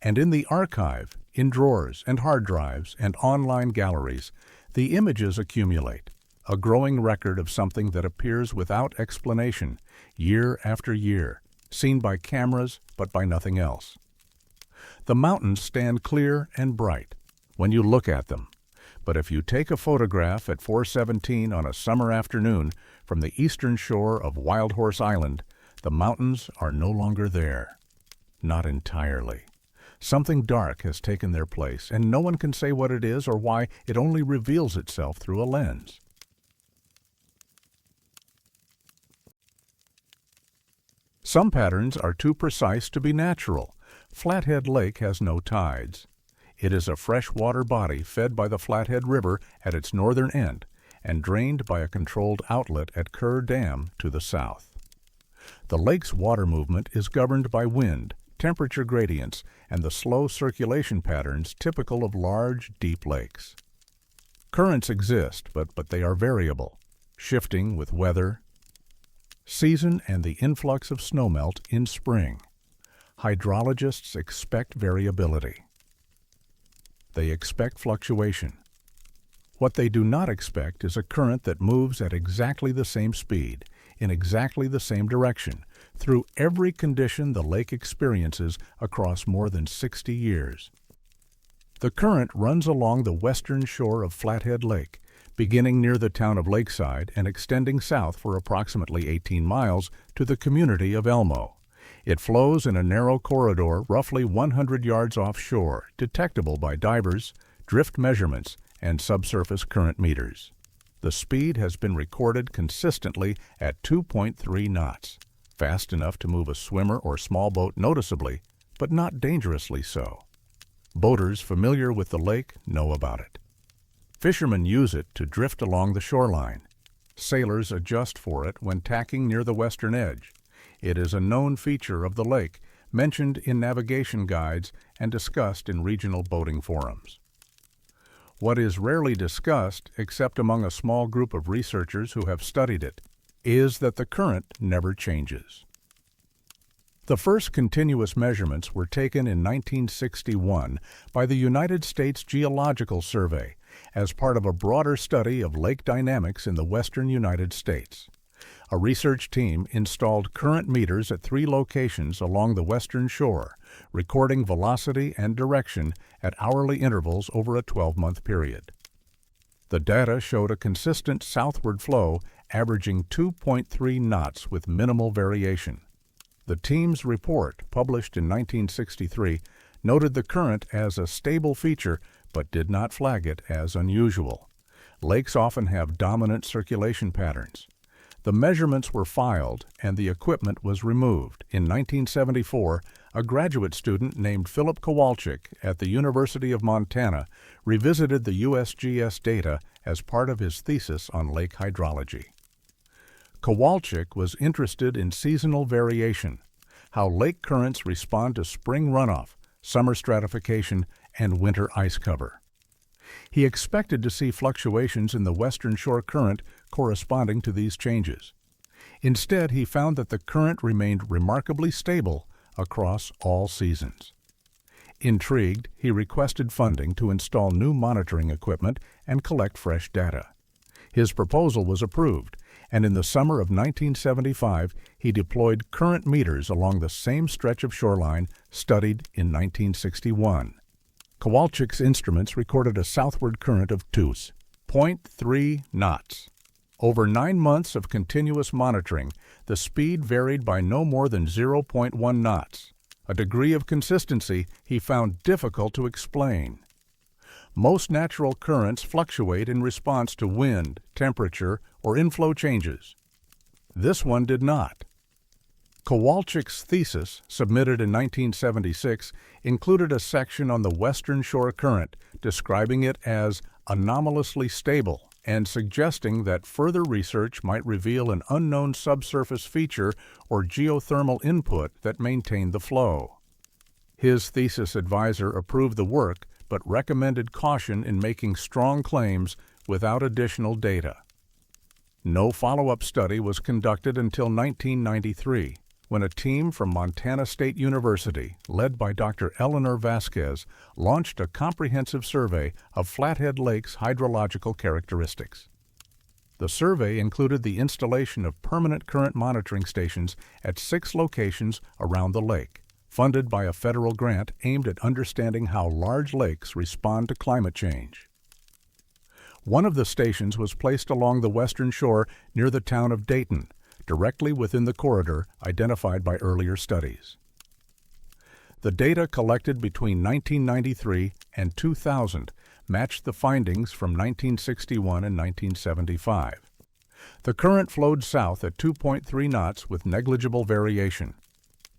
And in the archive, in drawers and hard drives and online galleries, the images accumulate, a growing record of something that appears without explanation, year after year, seen by cameras but by nothing else. The mountains stand clear and bright when you look at them, but if you take a photograph at 4:17 on a summer afternoon from the eastern shore of Wild Horse Island, the mountains are no longer there. Not entirely. Something dark has taken their place, and no one can say what it is or why it only reveals itself through a lens. Some patterns are too precise to be natural. Flathead Lake has no tides. It is a freshwater body fed by the Flathead River at its northern end and drained by a controlled outlet at Kerr Dam to the south. The lake's water movement is governed by wind, temperature gradients, and the slow circulation patterns typical of large, deep lakes. Currents exist, but they are variable, shifting with weather, season, and the influx of snowmelt in spring. Hydrologists expect variability. They expect fluctuation. What they do not expect is a current that moves at exactly the same speed, in exactly the same direction, through every condition the lake experiences across more than 60 years. The current runs along the western shore of Flathead Lake, beginning near the town of Lakeside and extending south for approximately 18 miles to the community of Elmo. It flows in a narrow corridor roughly 100 yards offshore, detectable by divers, drift measurements, and subsurface current meters. The speed has been recorded consistently at 2.3 knots, fast enough to move a swimmer or small boat noticeably, but not dangerously so. Boaters familiar with the lake know about it. Fishermen use it to drift along the shoreline. Sailors adjust for it when tacking near the western edge. It is a known feature of the lake, mentioned in navigation guides and discussed in regional boating forums. What is rarely discussed, except among a small group of researchers who have studied it, is that the current never changes. The first continuous measurements were taken in 1961 by the United States Geological Survey as part of a broader study of lake dynamics in the western United States. A research team installed current meters at 3 locations along the western shore, recording velocity and direction at hourly intervals over a 12-month period. The data showed a consistent southward flow averaging 2.3 knots with minimal variation. The team's report, published in 1963, noted the current as a stable feature but did not flag it as unusual. Lakes often have dominant circulation patterns. The measurements were filed and the equipment was removed. In 1974, a graduate student named Philip Kowalczyk at the University of Montana revisited the USGS data as part of his thesis on lake hydrology. Kowalczyk was interested in seasonal variation, how lake currents respond to spring runoff, summer stratification, and winter ice cover. He expected to see fluctuations in the western shore current corresponding to these changes. Instead, he found that the current remained remarkably stable across all seasons. Intrigued, he requested funding to install new monitoring equipment and collect fresh data. His proposal was approved, and in the summer of 1975, he deployed current meters along the same stretch of shoreline studied in 1961. Kowalczyk's instruments recorded a southward current of 2.3 knots. Over 9 months of continuous monitoring, the speed varied by no more than 0.1 knots, a degree of consistency he found difficult to explain. Most natural currents fluctuate in response to wind, temperature, or inflow changes. This one did not. Kowalczyk's thesis, submitted in 1976, included a section on the western shore current, describing it as anomalously stable and suggesting that further research might reveal an unknown subsurface feature or geothermal input that maintained the flow. His thesis advisor approved the work but recommended caution in making strong claims without additional data. No follow-up study was conducted until 1993, when a team from Montana State University, led by Dr. Eleanor Vasquez, launched a comprehensive survey of Flathead Lake's hydrological characteristics. The survey included the installation of permanent current monitoring stations at 6 locations around the lake, funded by a federal grant aimed at understanding how large lakes respond to climate change. One of the stations was placed along the western shore near the town of Dayton, directly within the corridor identified by earlier studies. The data collected between 1993 and 2000 matched the findings from 1961 and 1975. The current flowed south at 2.3 knots with negligible variation.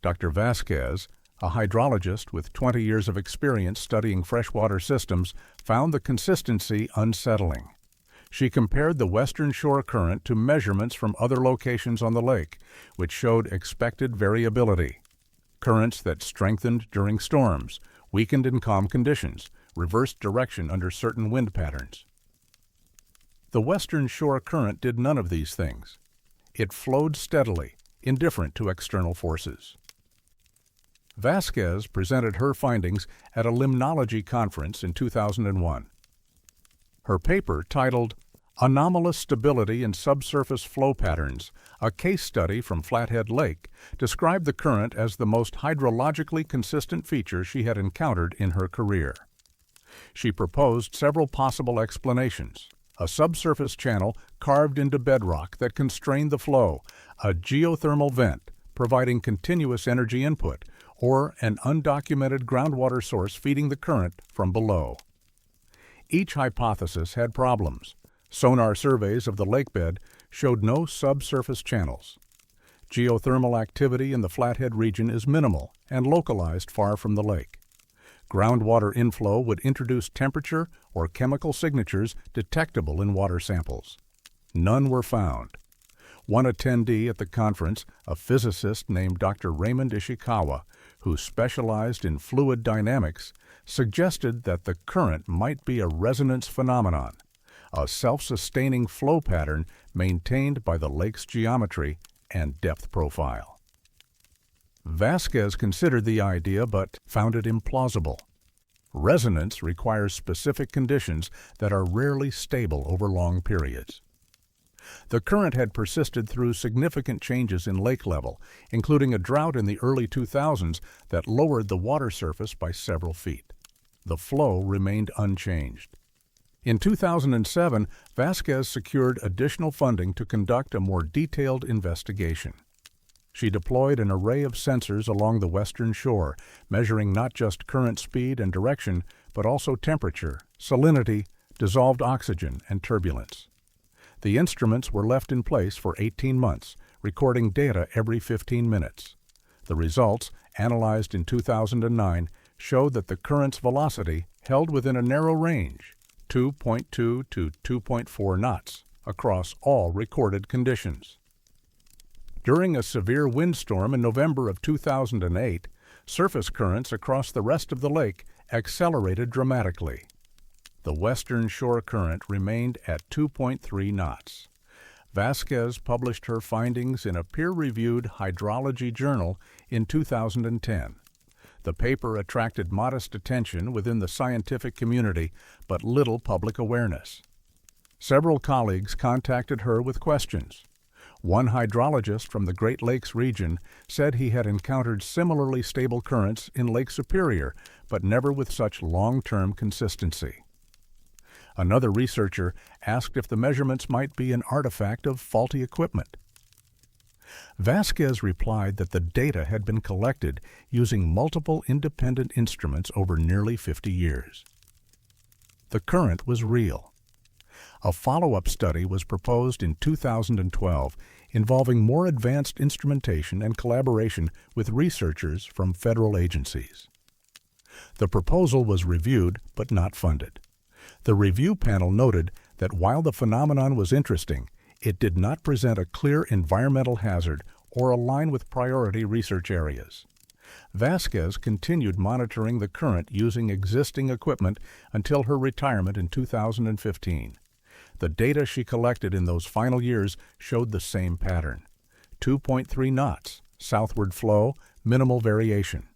Dr. Vasquez, a hydrologist with 20 years of experience studying freshwater systems, found the consistency unsettling. She compared the western shore current to measurements from other locations on the lake, which showed expected variability. Currents that strengthened during storms, weakened in calm conditions, reversed direction under certain wind patterns. The western shore current did none of these things. It flowed steadily, indifferent to external forces. Vasquez presented her findings at a limnology conference in 2001. Her paper, titled Anomalous Stability in Subsurface Flow Patterns, a case study from Flathead Lake, described the current as the most hydrologically consistent feature she had encountered in her career. She proposed several possible explanations: a subsurface channel carved into bedrock that constrained the flow, a geothermal vent providing continuous energy input, or an undocumented groundwater source feeding the current from below. Each hypothesis had problems. Sonar surveys of the lakebed showed no subsurface channels. Geothermal activity in the Flathead region is minimal and localized far from the lake. Groundwater inflow would introduce temperature or chemical signatures detectable in water samples. None were found. One attendee at the conference, a physicist named Dr. Raymond Ishikawa, who specialized in fluid dynamics, suggested that the current might be a resonance phenomenon, a self-sustaining flow pattern maintained by the lake's geometry and depth profile. Vasquez considered the idea but found it implausible. Resonance requires specific conditions that are rarely stable over long periods. The current had persisted through significant changes in lake level, including a drought in the early 2000s that lowered the water surface by several feet. The flow remained unchanged. In 2007, Vasquez secured additional funding to conduct a more detailed investigation. She deployed an array of sensors along the western shore, measuring not just current speed and direction, but also temperature, salinity, dissolved oxygen, and turbulence. The instruments were left in place for 18 months, recording data every 15 minutes. The results, analyzed in 2009, showed that the current's velocity held within a narrow range, 2.2 to 2.4 knots, across all recorded conditions. During a severe windstorm in November of 2008, surface currents across the rest of the lake accelerated dramatically. The western shore current remained at 2.3 knots. Vasquez published her findings in a peer-reviewed hydrology journal in 2010. The paper attracted modest attention within the scientific community, but little public awareness. Several colleagues contacted her with questions. One hydrologist from the Great Lakes region said he had encountered similarly stable currents in Lake Superior, but never with such long-term consistency. Another researcher asked if the measurements might be an artifact of faulty equipment. Vasquez replied that the data had been collected using multiple independent instruments over nearly 50 years. The current was real. A follow-up study was proposed in 2012 involving more advanced instrumentation and collaboration with researchers from federal agencies. The proposal was reviewed but not funded. The review panel noted that while the phenomenon was interesting, it did not present a clear environmental hazard or align with priority research areas. Vasquez continued monitoring the current using existing equipment until her retirement in 2015. The data she collected in those final years showed the same pattern: 2.3 knots, southward flow, minimal variation.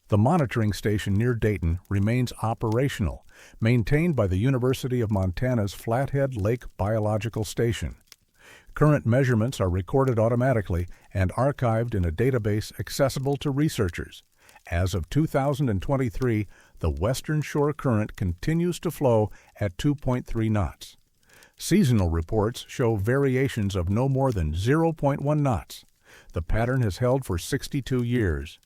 The monitoring station near Dayton remains operational, maintained by the University of Montana's Flathead Lake Biological Station. Current measurements are recorded automatically and archived in a database accessible to researchers. As of 2023, the western shore current continues to flow at 2.3 knots. Seasonal reports show variations of no more than 0.1 knots. The pattern has held for 62 years.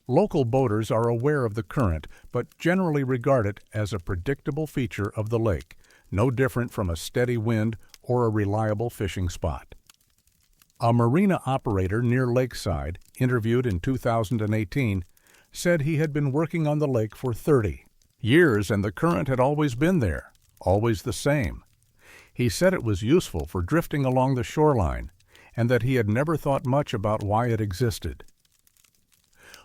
Local boaters are aware of the current, but generally regard it as a predictable feature of the lake, no different from a steady wind or a reliable fishing spot. A marina operator near Lakeside, interviewed in 2018, said he had been working on the lake for 30 years and the current had always been there, always the same. He said it was useful for drifting along the shoreline and that he had never thought much about why it existed.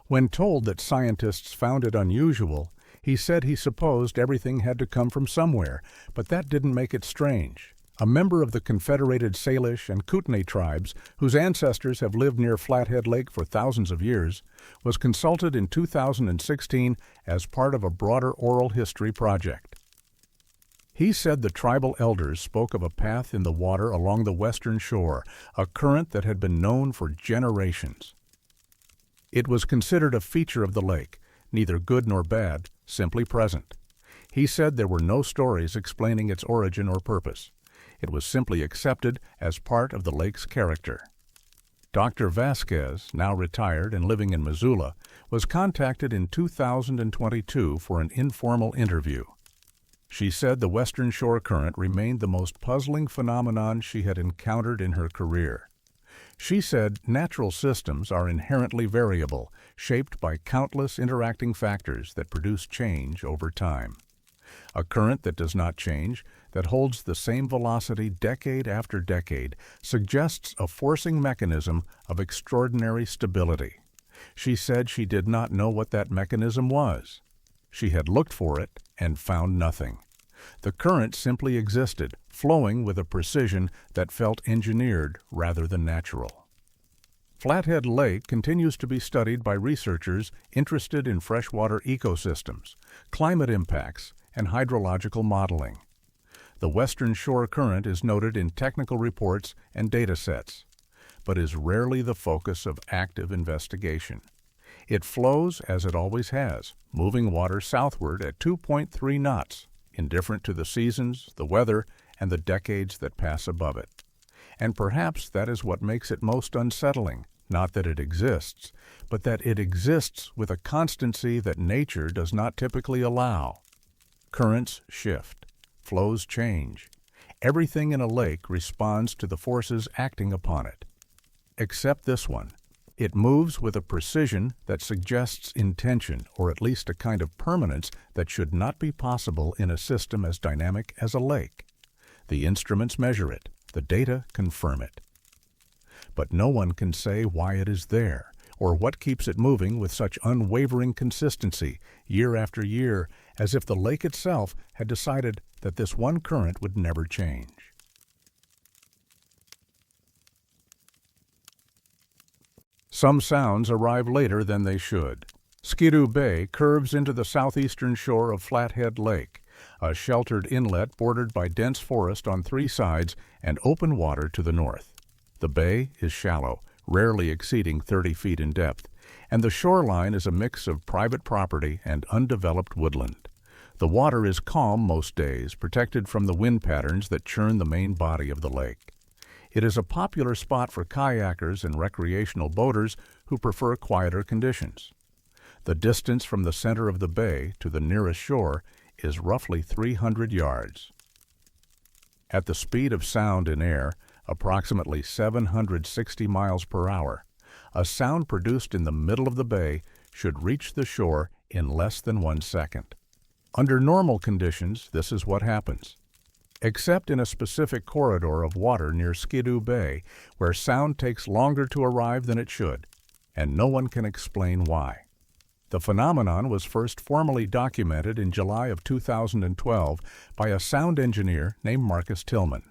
When told that scientists found it unusual, he said he supposed everything had to come from somewhere, but that didn't make it strange. a member of the Confederated Salish and Kootenai tribes, whose ancestors have lived near Flathead Lake for thousands of years, was consulted in 2016 as part of a broader oral history project. He said the tribal elders spoke of a path in the water along the western shore, a current that had been known for generations. It was considered a feature of the lake, neither good nor bad, simply present. He said there were no stories explaining its origin or purpose. It was simply accepted as part of the lake's character. Dr. Vasquez, now retired and living in Missoula, was contacted in 2022 for an informal interview. She said the Western Shore current remained the most puzzling phenomenon she had encountered in her career. She said natural systems are inherently variable, shaped by countless interacting factors that produce change over time. A current that does not change, that holds the same velocity decade after decade, suggests a forcing mechanism of extraordinary stability. She said she did not know what that mechanism was. She had looked for it and found nothing. The current simply existed, flowing with a precision that felt engineered rather than natural. Flathead Lake continues to be studied by researchers interested in freshwater ecosystems, climate impacts, and hydrological modeling. The Western Shore current is noted in technical reports and data sets, but is rarely the focus of active investigation. It flows as it always has, moving water southward at 2.3 knots, indifferent to the seasons, the weather, and the decades that pass above it. And perhaps that is what makes it most unsettling, not that it exists, but that it exists with a constancy that nature does not typically allow. Currents shift, flows change. Everything in a lake responds to the forces acting upon it. Except this one. It moves with a precision that suggests intention, or at least a kind of permanence that should not be possible in a system as dynamic as a lake. The instruments measure it, the data confirm it. But no one can say why it is there, or what keeps it moving with such unwavering consistency, year after year, as if the lake itself had decided that this one current would never change. Some sounds arrive later than they should. Skidoo Bay curves into the southeastern shore of Flathead Lake, a sheltered inlet bordered by dense forest on three sides and open water to the north. The bay is shallow, rarely exceeding 30 feet in depth, and the shoreline is a mix of private property and undeveloped woodland. The water is calm most days, protected from the wind patterns that churn the main body of the lake. It is a popular spot for kayakers and recreational boaters who prefer quieter conditions. The distance from the center of the bay to the nearest shore is roughly 300 yards. At the speed of sound in air, approximately 760 miles per hour, a sound produced in the middle of the bay should reach the shore in less than 1 second. Under normal conditions, this is what happens. Except in a specific corridor of water near Skidoo Bay, where sound takes longer to arrive than it should, and no one can explain why. The phenomenon was first formally documented in July of 2012 by a sound engineer named Marcus Tillman.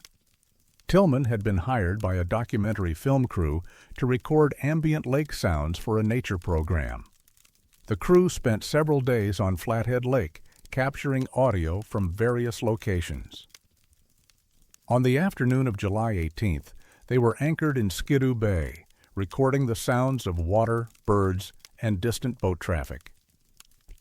Tillman had been hired by a documentary film crew to record ambient lake sounds for a nature program. The crew spent several days on Flathead Lake, capturing audio from various locations. On the afternoon of July 18th, they were anchored in Skidoo Bay, recording the sounds of water, birds, and distant boat traffic.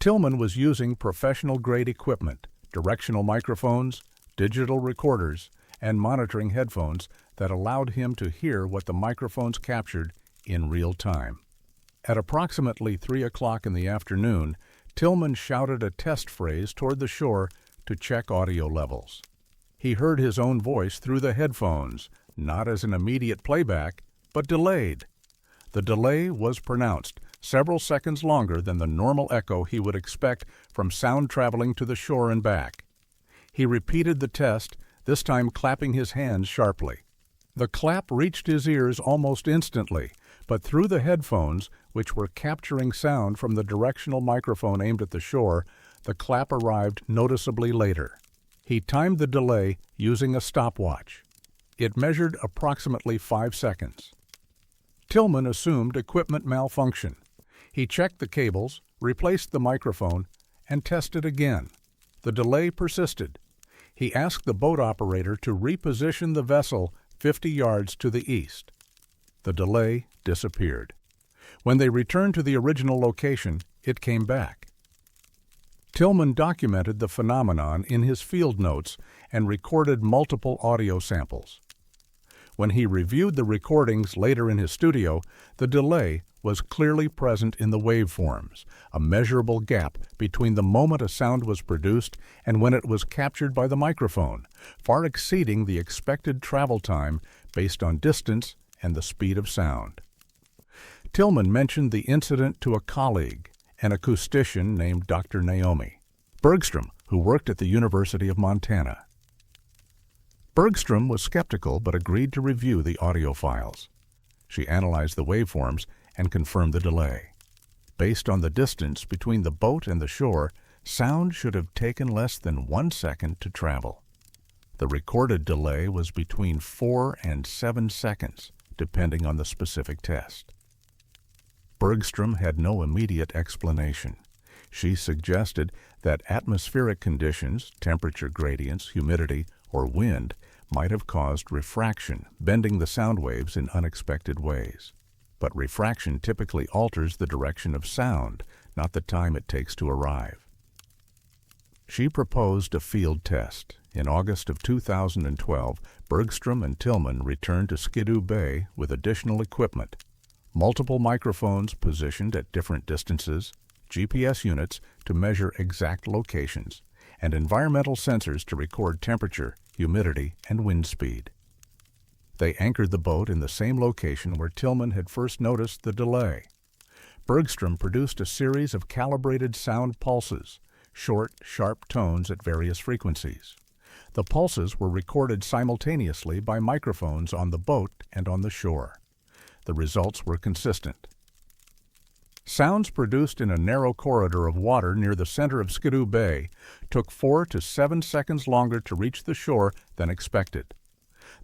Tillman was using professional-grade equipment, directional microphones, digital recorders, and monitoring headphones that allowed him to hear what the microphones captured in real time. At approximately 3 o'clock in the afternoon, Tillman shouted a test phrase toward the shore to check audio levels. He heard his own voice through the headphones, not as an immediate playback, but delayed. The delay was pronounced, several seconds longer than the normal echo he would expect from sound traveling to the shore and back. He repeated the test, this time clapping his hands sharply. The clap reached his ears almost instantly, but through the headphones, which were capturing sound from the directional microphone aimed at the shore, the clap arrived noticeably later. He timed the delay using a stopwatch. It measured approximately 5 seconds. Tillman assumed equipment malfunction. He checked the cables, replaced the microphone, and tested again. The delay persisted. He asked the boat operator to reposition the vessel 50 yards to the east. The delay disappeared. When they returned to the original location, it came back. Tillman documented the phenomenon in his field notes and recorded multiple audio samples. When he reviewed the recordings later in his studio, the delay was clearly present in the waveforms, a measurable gap between the moment a sound was produced and when it was captured by the microphone, far exceeding the expected travel time based on distance and the speed of sound. Tillman mentioned the incident to a colleague, an acoustician named Dr. Naomi Bergstrom, who worked at the University of Montana. Bergstrom was skeptical but agreed to review the audio files. She analyzed the waveforms and confirmed the delay. Based on the distance between the boat and the shore, sound should have taken less than 1 second to travel. The recorded delay was between 4 and 7 seconds, depending on the specific test. Bergstrom had no immediate explanation. She suggested that atmospheric conditions, temperature gradients, humidity, or wind might have caused refraction, bending the sound waves in unexpected ways. But refraction typically alters the direction of sound, not the time it takes to arrive. She proposed a field test. In August of 2012, Bergstrom and Tillman returned to Skidoo Bay with additional equipment, multiple microphones positioned at different distances, GPS units to measure exact locations, and environmental sensors to record temperature, humidity, and wind speed. They anchored the boat in the same location where Tillman had first noticed the delay. Bergstrom produced a series of calibrated sound pulses, short, sharp tones at various frequencies. The pulses were recorded simultaneously by microphones on the boat and on the shore. The results were consistent. Sounds produced in a narrow corridor of water near the center of Skidoo Bay took 4 to 7 seconds longer to reach the shore than expected.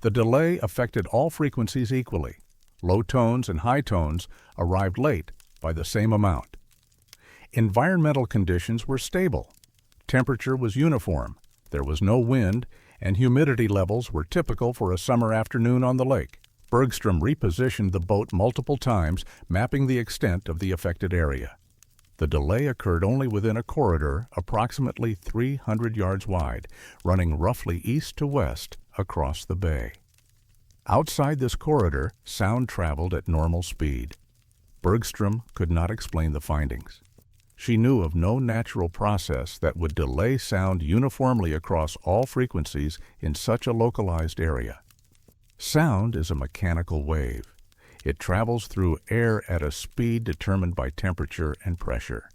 The delay affected all frequencies equally. Low tones and high tones arrived late by the same amount. Environmental conditions were stable. Temperature was uniform, there was no wind, and humidity levels were typical for a summer afternoon on the lake. Bergstrom repositioned the boat multiple times, mapping the extent of the affected area. The delay occurred only within a corridor approximately 300 yards wide, running roughly east to west across the bay. Outside this corridor, sound traveled at normal speed. Bergstrom could not explain the findings. She knew of no natural process that would delay sound uniformly across all frequencies in such a localized area. Sound is a mechanical wave. It travels through air at a speed determined by temperature and pressure.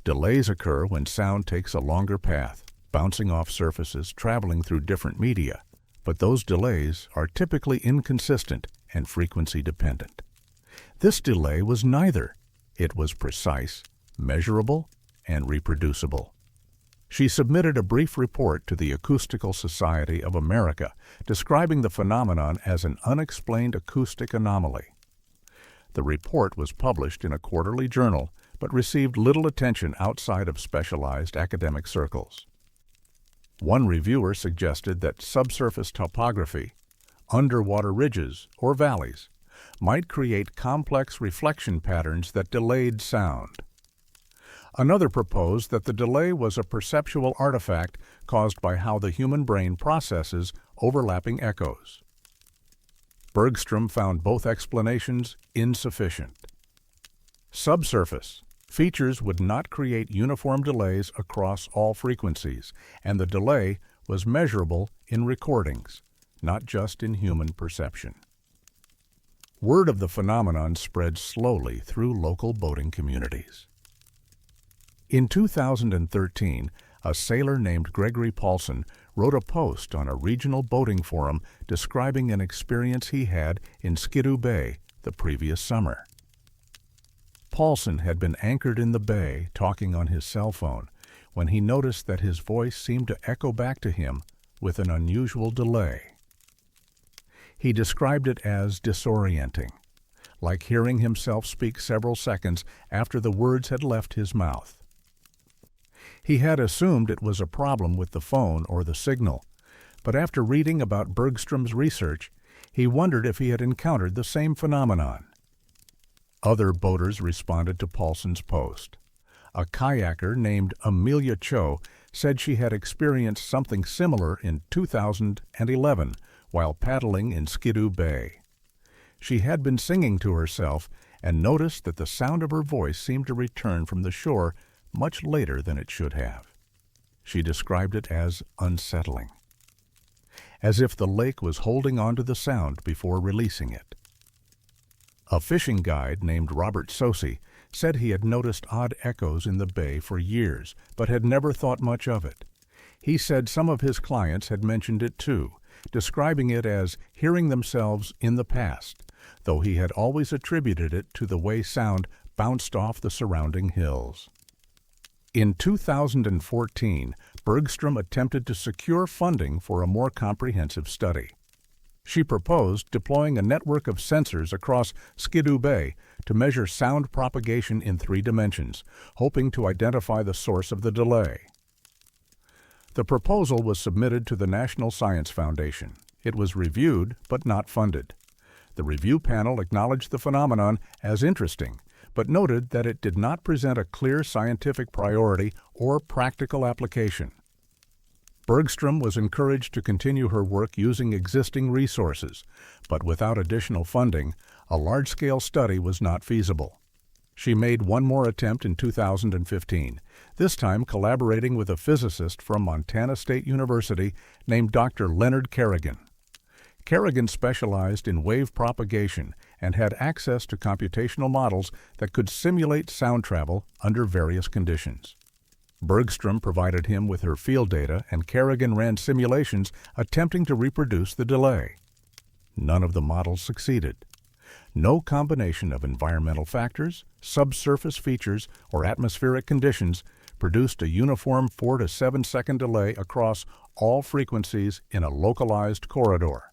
Delays occur when sound takes a longer path, bouncing off surfaces, traveling through different media, but those delays are typically inconsistent and frequency dependent. This delay was neither. It was precise, measurable, and reproducible. She submitted a brief report to the Acoustical Society of America, describing the phenomenon as an unexplained acoustic anomaly. The report was published in a quarterly journal, but received little attention outside of specialized academic circles. One reviewer suggested that subsurface topography, underwater ridges or valleys, might create complex reflection patterns that delayed sound. Another proposed that the delay was a perceptual artifact caused by how the human brain processes overlapping echoes. Bergstrom found both explanations insufficient. Subsurface features would not create uniform delays across all frequencies, and the delay was measurable in recordings, not just in human perception. Word of the phenomenon spread slowly through local boating communities. In 2013, a sailor named Gregory Paulson wrote a post on a regional boating forum describing an experience he had in Skidoo Bay the previous summer. Paulson had been anchored in the bay talking on his cell phone when he noticed that his voice seemed to echo back to him with an unusual delay. He described it as disorienting, like hearing himself speak several seconds after the words had left his mouth. He had assumed it was a problem with the phone or the signal, but after reading about Bergstrom's research, he wondered if he had encountered the same phenomenon. Other boaters responded to Paulson's post. A kayaker named Amelia Cho said she had experienced something similar in 2011 while paddling in Skidoo Bay. She had been singing to herself and noticed that the sound of her voice seemed to return from the shore much later than it should have. She described it as unsettling, as if the lake was holding on to the sound before releasing it. A fishing guide named Robert Sosi said he had noticed odd echoes in the bay for years, but had never thought much of it. He said some of his clients had mentioned it too, describing it as hearing themselves in the past, though he had always attributed it to the way sound bounced off the surrounding hills. In 2014, Bergstrom attempted to secure funding for a more comprehensive study. She proposed deploying a network of sensors across Skidoo Bay to measure sound propagation in 3 dimensions, hoping to identify the source of the delay. The proposal was submitted to the National Science Foundation. It was reviewed, but not funded. The review panel acknowledged the phenomenon as interesting, but noted that it did not present a clear scientific priority or practical application. Bergstrom was encouraged to continue her work using existing resources, but without additional funding, a large-scale study was not feasible. She made one more attempt in 2015, this time collaborating with a physicist from Montana State University named Dr. Leonard Kerrigan. Kerrigan specialized in wave propagation and had access to computational models that could simulate sound travel under various conditions. Bergstrom provided him with her field data, and Kerrigan ran simulations attempting to reproduce the delay. None of the models succeeded. No combination of environmental factors, subsurface features, or atmospheric conditions produced a uniform 4 to 7 second delay across all frequencies in a localized corridor.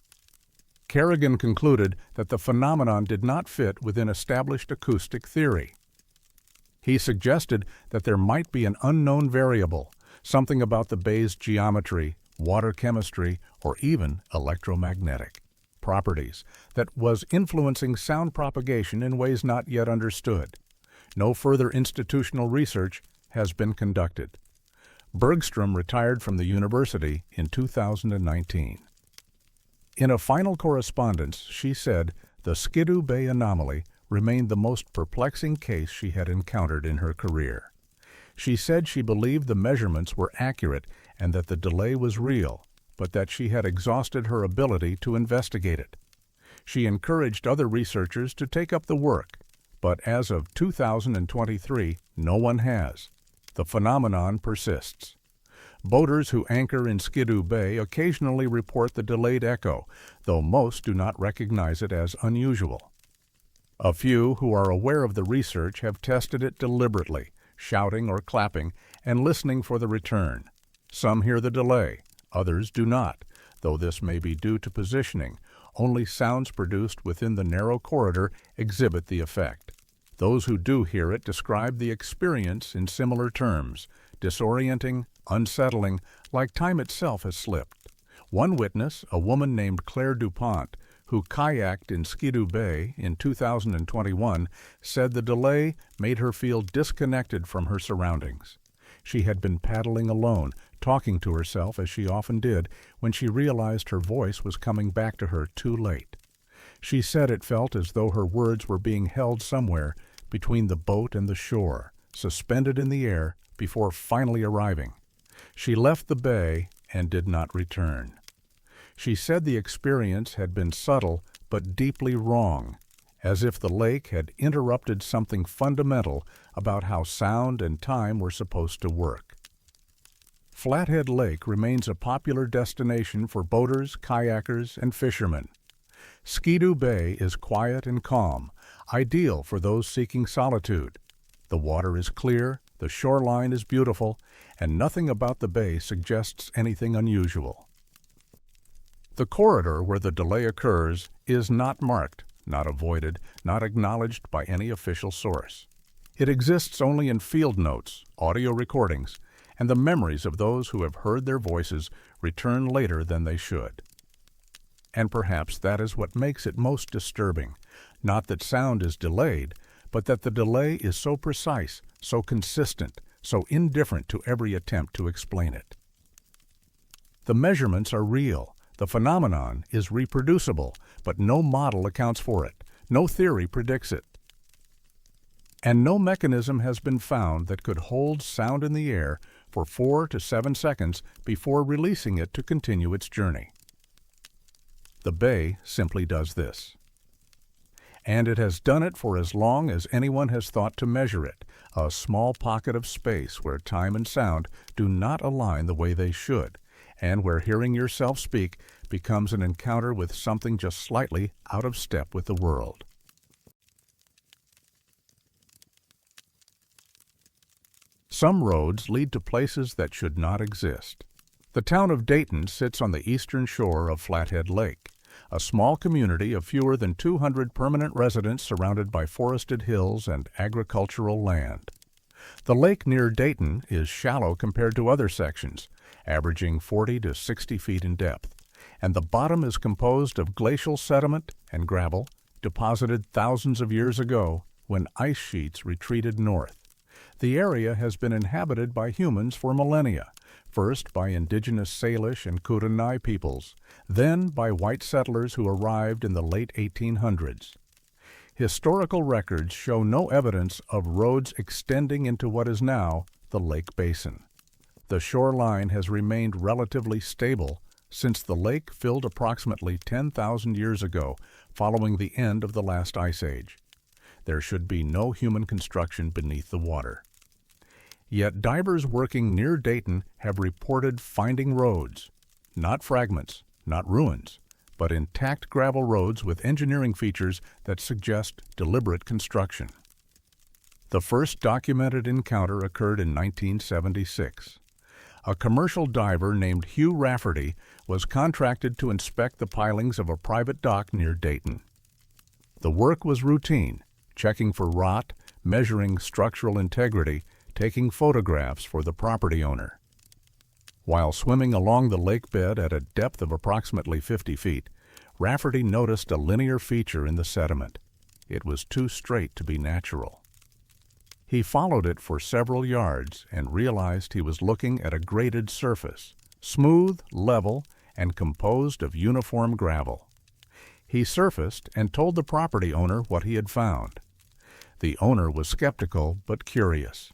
Kerrigan concluded that the phenomenon did not fit within established acoustic theory. He suggested that there might be an unknown variable, something about the bay's geometry, water chemistry, or even electromagnetic properties, that was influencing sound propagation in ways not yet understood. No further institutional research has been conducted. Bergstrom retired from the university in 2019. In a final correspondence, she said the Skidoo Bay anomaly remained the most perplexing case she had encountered in her career. She said she believed the measurements were accurate and that the delay was real, but that she had exhausted her ability to investigate it. She encouraged other researchers to take up the work, but as of 2023, no one has. The phenomenon persists. Boaters who anchor in Skidoo Bay occasionally report the delayed echo, though most do not recognize it as unusual. A few who are aware of the research have tested it deliberately, shouting or clapping, and listening for the return. Some hear the delay, others do not, though this may be due to positioning. Only sounds produced within the narrow corridor exhibit the effect. Those who do hear it describe the experience in similar terms: disorienting, unsettling, like time itself has slipped. One witness, a woman named Claire DuPont, who kayaked in Skidoo Bay in 2021, said the delay made her feel disconnected from her surroundings. She had been paddling alone, talking to herself as she often did, when she realized her voice was coming back to her too late. She said it felt as though her words were being held somewhere between the boat and the shore, suspended in the air before finally arriving. She left the bay and did not return. She said the experience had been subtle but deeply wrong, as if the lake had interrupted something fundamental about how sound and time were supposed to work. Flathead Lake remains a popular destination for boaters, kayakers, and fishermen. Skidoo Bay is quiet and calm, ideal for those seeking solitude. The water is clear, the shoreline is beautiful, and nothing about the bay suggests anything unusual. The corridor where the delay occurs is not marked, not avoided, not acknowledged by any official source. It exists only in field notes, audio recordings, and the memories of those who have heard their voices return later than they should. And perhaps that is what makes it most disturbing, not that sound is delayed, but that the delay is so precise, so consistent, so indifferent to every attempt to explain it. The measurements are real, the phenomenon is reproducible, but no model accounts for it, no theory predicts it. And no mechanism has been found that could hold sound in the air for 4 to 7 seconds before releasing it to continue its journey. The bay simply does this. And it has done it for as long as anyone has thought to measure it, a small pocket of space where time and sound do not align the way they should, and where hearing yourself speak becomes an encounter with something just slightly out of step with the world. Some roads lead to places that should not exist. The town of Dayton sits on the eastern shore of Flathead Lake, a small community of fewer than 200 permanent residents surrounded by forested hills and agricultural land. The lake near Dayton is shallow compared to other sections, averaging 40 to 60 feet in depth, and the bottom is composed of glacial sediment and gravel deposited thousands of years ago when ice sheets retreated north. The area has been inhabited by humans for millennia, first by indigenous Salish and Kootenai peoples, then by white settlers who arrived in the late 1800s. Historical records show no evidence of roads extending into what is now the lake basin. The shoreline has remained relatively stable since the lake filled approximately 10,000 years ago, following the end of the last ice age. There should be no human construction beneath the water. Yet divers working near Dayton have reported finding roads, not fragments, not ruins, but intact gravel roads with engineering features that suggest deliberate construction. The first documented encounter occurred in 1976. A commercial diver named Hugh Rafferty was contracted to inspect the pilings of a private dock near Dayton. The work was routine, checking for rot, measuring structural integrity, taking photographs for the property owner. While swimming along the lake bed at a depth of approximately 50 feet, Rafferty noticed a linear feature in the sediment. It was too straight to be natural. He followed it for several yards and realized he was looking at a graded surface, smooth, level, and composed of uniform gravel. He surfaced and told the property owner what he had found. The owner was skeptical but curious.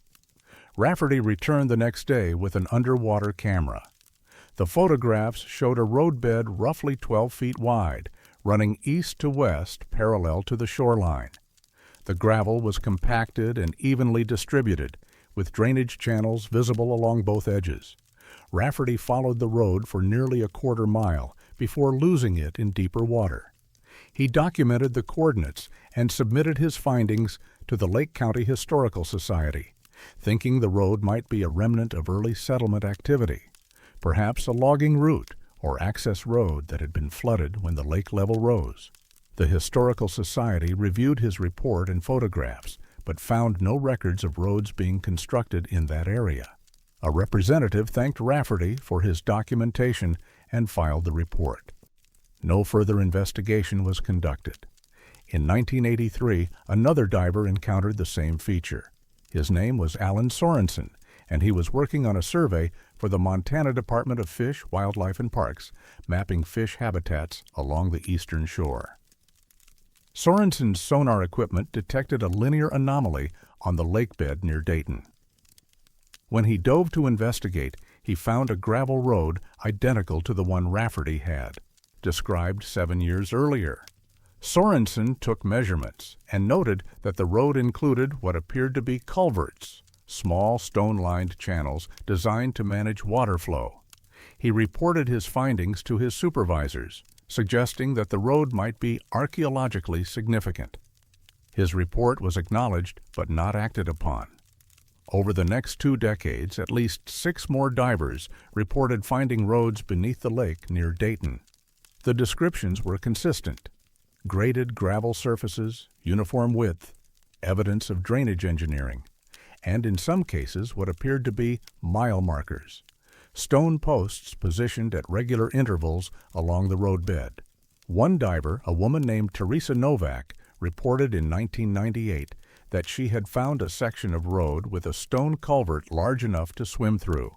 Rafferty returned the next day with an underwater camera. The photographs showed a roadbed roughly 12 feet wide, running east to west parallel to the shoreline. The gravel was compacted and evenly distributed, with drainage channels visible along both edges. Rafferty followed the road for nearly a quarter mile before losing it in deeper water. He documented the coordinates and submitted his findings to the Lake County Historical Society, thinking the road might be a remnant of early settlement activity, perhaps a logging route or access road that had been flooded when the lake level rose. The Historical Society reviewed his report and photographs, but found no records of roads being constructed in that area. A representative thanked Rafferty for his documentation and filed the report. No further investigation was conducted. In 1983, another diver encountered the same feature. His name was Alan Sorensen, and he was working on a survey for the Montana Department of Fish, Wildlife, and Parks, mapping fish habitats along the eastern shore. Sorensen's sonar equipment detected a linear anomaly on the lake bed near Dayton. When he dove to investigate, he found a gravel road identical to the one Rafferty had, described 7 years earlier. Sorensen took measurements and noted that the road included what appeared to be culverts, small stone-lined channels designed to manage water flow. He reported his findings to his supervisors, suggesting that the road might be archaeologically significant. His report was acknowledged but not acted upon. Over the next 2 decades, at least 6 more divers reported finding roads beneath the lake near Dayton. The descriptions were consistent: graded gravel surfaces, uniform width, evidence of drainage engineering, and in some cases what appeared to be mile markers, stone posts positioned at regular intervals along the roadbed. One diver, a woman named Teresa Novak, reported in 1998 that she had found a section of road with a stone culvert large enough to swim through.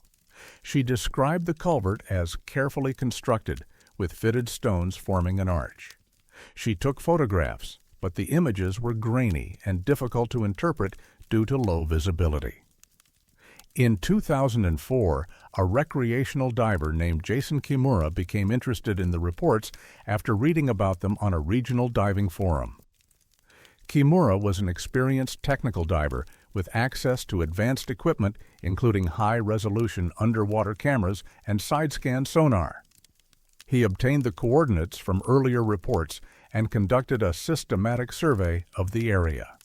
She described the culvert as carefully constructed, with fitted stones forming an arch. She took photographs, but the images were grainy and difficult to interpret due to low visibility. In 2004, a recreational diver named Jason Kimura became interested in the reports after reading about them on a regional diving forum. Kimura was an experienced technical diver with access to advanced equipment including high-resolution underwater cameras and side-scan sonar. He obtained the coordinates from earlier reports and conducted a systematic survey of the area.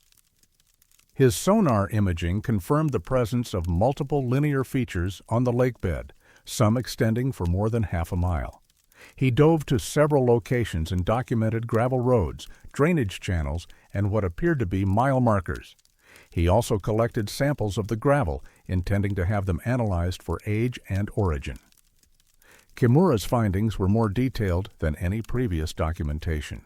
His sonar imaging confirmed the presence of multiple linear features on the lakebed, some extending for more than half a mile. He dove to several locations and documented gravel roads, drainage channels, and what appeared to be mile markers. He also collected samples of the gravel, intending to have them analyzed for age and origin. Kimura's findings were more detailed than any previous documentation.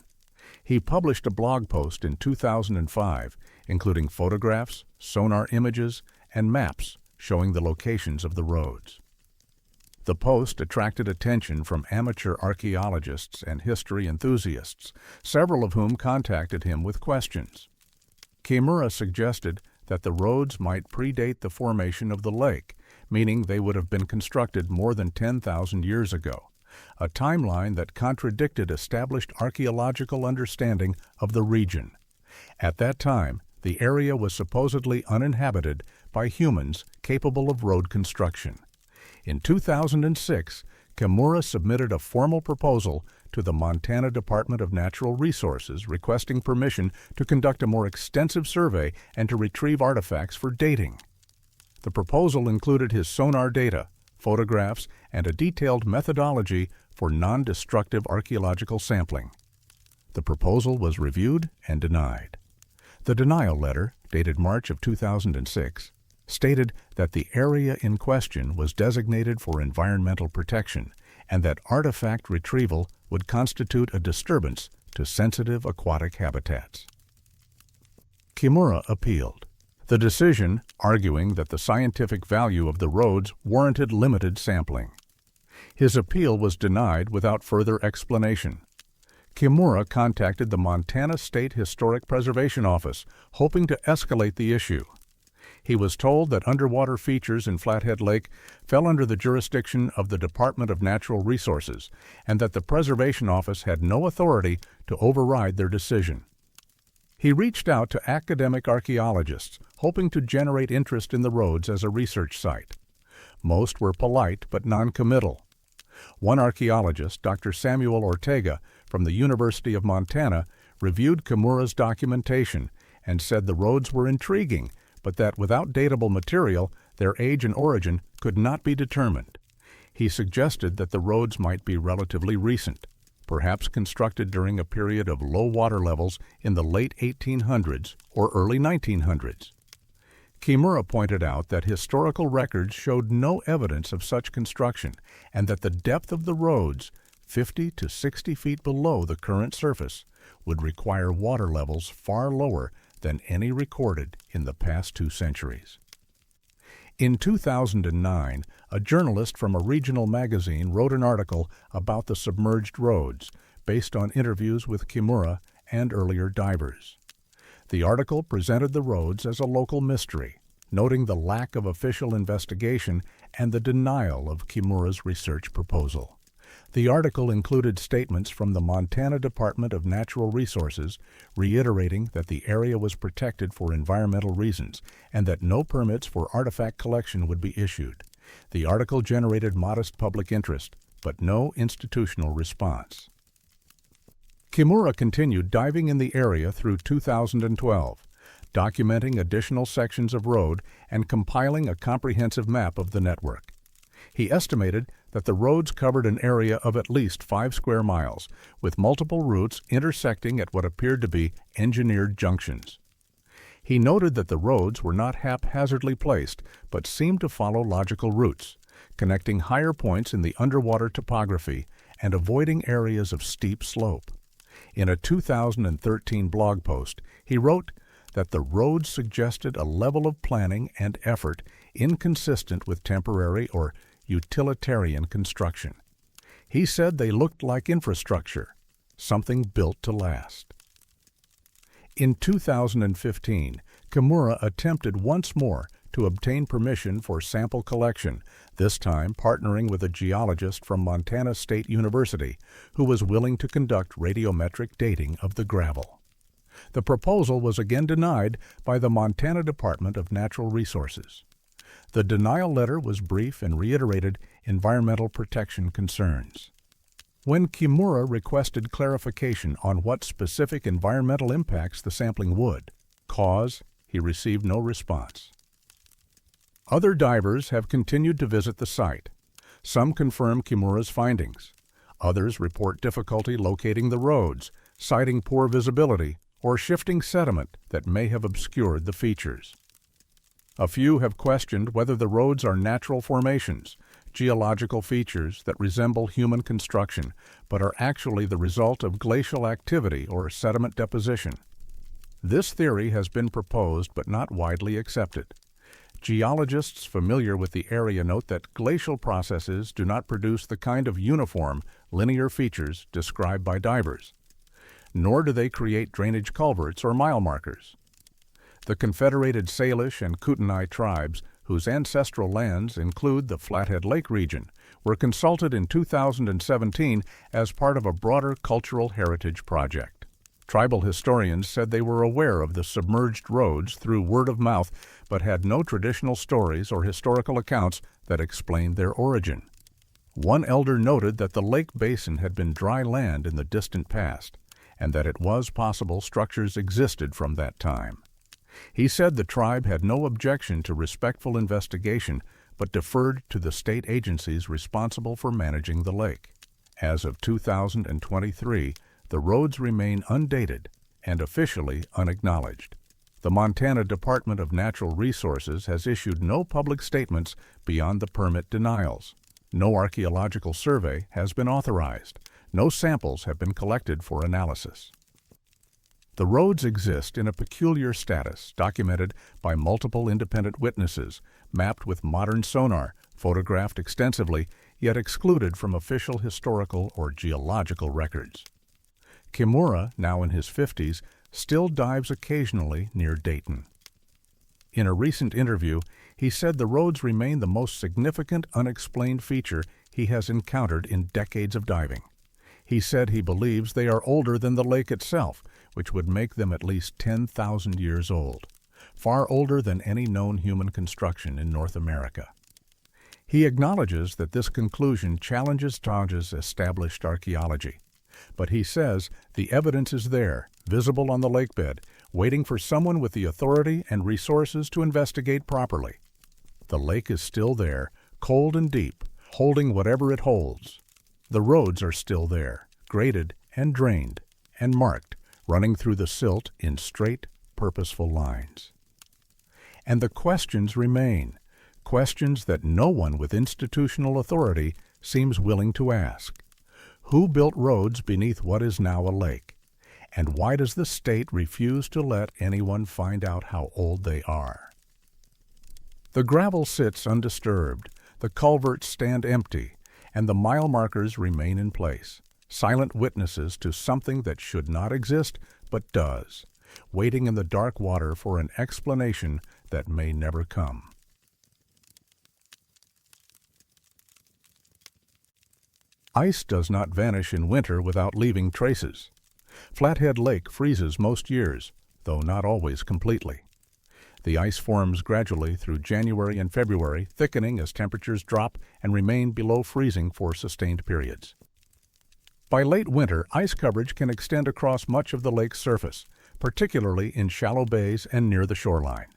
He published a blog post in 2005, including photographs, sonar images, and maps showing the locations of the roads. The post attracted attention from amateur archaeologists and history enthusiasts, several of whom contacted him with questions. Kimura suggested that the roads might predate the formation of the lake, meaning they would have been constructed more than 10,000 years ago, a timeline that contradicted established archaeological understanding of the region. At that time, the area was supposedly uninhabited by humans capable of road construction. In 2006, Kimura submitted a formal proposal to the Montana Department of Natural Resources requesting permission to conduct a more extensive survey and to retrieve artifacts for dating. The proposal included his sonar data, photographs, and a detailed methodology for non-destructive archaeological sampling. The proposal was reviewed and denied. The denial letter, dated March of 2006, stated that the area in question was designated for environmental protection and that artifact retrieval would constitute a disturbance to sensitive aquatic habitats. Kimura appealed. The decision, arguing that the scientific value of the roads warranted limited sampling. His appeal was denied without further explanation. Kimura contacted the Montana State Historic Preservation Office, hoping to escalate the issue. He was told that underwater features in Flathead Lake fell under the jurisdiction of the Department of Natural Resources and that the Preservation Office had no authority to override their decision. He reached out to academic archaeologists, hoping to generate interest in the roads as a research site. Most were polite but non-committal. One archaeologist, Dr. Samuel Ortega from the University of Montana, reviewed Kimura's documentation and said the roads were intriguing, but that without datable material, their age and origin could not be determined. He suggested that the roads might be relatively recent, perhaps constructed during a period of low water levels in the late 1800s or early 1900s. Kimura pointed out that historical records showed no evidence of such construction and that the depth of the roads, 50 to 60 feet below the current surface, would require water levels far lower than any recorded in the past 2 centuries. In 2009, a journalist from a regional magazine wrote an article about the submerged roads based on interviews with Kimura and earlier divers. The article presented the roads as a local mystery, noting the lack of official investigation and the denial of Kimura's research proposal. The article included statements from the Montana Department of Natural Resources reiterating that the area was protected for environmental reasons and that no permits for artifact collection would be issued. The article generated modest public interest, but no institutional response. Kimura continued diving in the area through 2012, documenting additional sections of road and compiling a comprehensive map of the network. He estimated that the roads covered an area of at least 5 square miles, with multiple routes intersecting at what appeared to be engineered junctions. He noted that the roads were not haphazardly placed, but seemed to follow logical routes, connecting higher points in the underwater topography and avoiding areas of steep slope. In a 2013 blog post, he wrote that the roads suggested a level of planning and effort inconsistent with temporary or utilitarian construction. He said they looked like infrastructure, something built to last. In 2015, Kimura attempted once more to obtain permission for sample collection, this time partnering with a geologist from Montana State University who was willing to conduct radiometric dating of the gravel. The proposal was again denied by the Montana Department of Natural Resources. The denial letter was brief and reiterated environmental protection concerns. When Kimura requested clarification on what specific environmental impacts the sampling would cause, he received no response. Other divers have continued to visit the site. Some confirm Kimura's findings. Others report difficulty locating the roads, citing poor visibility, or shifting sediment that may have obscured the features. A few have questioned whether the roads are natural formations, geological features that resemble human construction, but are actually the result of glacial activity or sediment deposition. This theory has been proposed but not widely accepted. Geologists familiar with the area note that glacial processes do not produce the kind of uniform, linear features described by divers, nor do they create drainage culverts or mile markers. The Confederated Salish and Kootenai tribes, whose ancestral lands include the Flathead Lake region, were consulted in 2017 as part of a broader cultural heritage project. Tribal historians said they were aware of the submerged roads through word of mouth, but had no traditional stories or historical accounts that explained their origin. One elder noted that the lake basin had been dry land in the distant past, and that it was possible structures existed from that time. He said the tribe had no objection to respectful investigation, but deferred to the state agencies responsible for managing the lake. As of 2023, the roads remain undated and officially unacknowledged. The Montana Department of Natural Resources has issued no public statements beyond the permit denials. No archaeological survey has been authorized. No samples have been collected for analysis. The roads exist in a peculiar status, documented by multiple independent witnesses, mapped with modern sonar, photographed extensively, yet excluded from official historical or geological records. Kimura, now in his 50s, still dives occasionally near Dayton. In a recent interview, he said the roads remain the most significant unexplained feature he has encountered in decades of diving. He said he believes they are older than the lake itself, which would make them at least 10,000 years old, far older than any known human construction in North America. He acknowledges that this conclusion challenges Taj's established archaeology, but he says the evidence is there, visible on the lakebed, waiting for someone with the authority and resources to investigate properly. The lake is still there, cold and deep, holding whatever it holds. The roads are still there, graded and drained and marked, running through the silt in straight, purposeful lines. And the questions remain, questions that no one with institutional authority seems willing to ask. Who built roads beneath what is now a lake? And why does the state refuse to let anyone find out how old they are? The gravel sits undisturbed, the culverts stand empty, and the mile markers remain in place, silent witnesses to something that should not exist but does, waiting in the dark water for an explanation that may never come. Ice does not vanish in winter without leaving traces. Flathead Lake freezes most years, though not always completely. The ice forms gradually through January and February, thickening as temperatures drop and remain below freezing for sustained periods. By late winter, ice coverage can extend across much of the lake's surface, particularly in shallow bays and near the shoreline.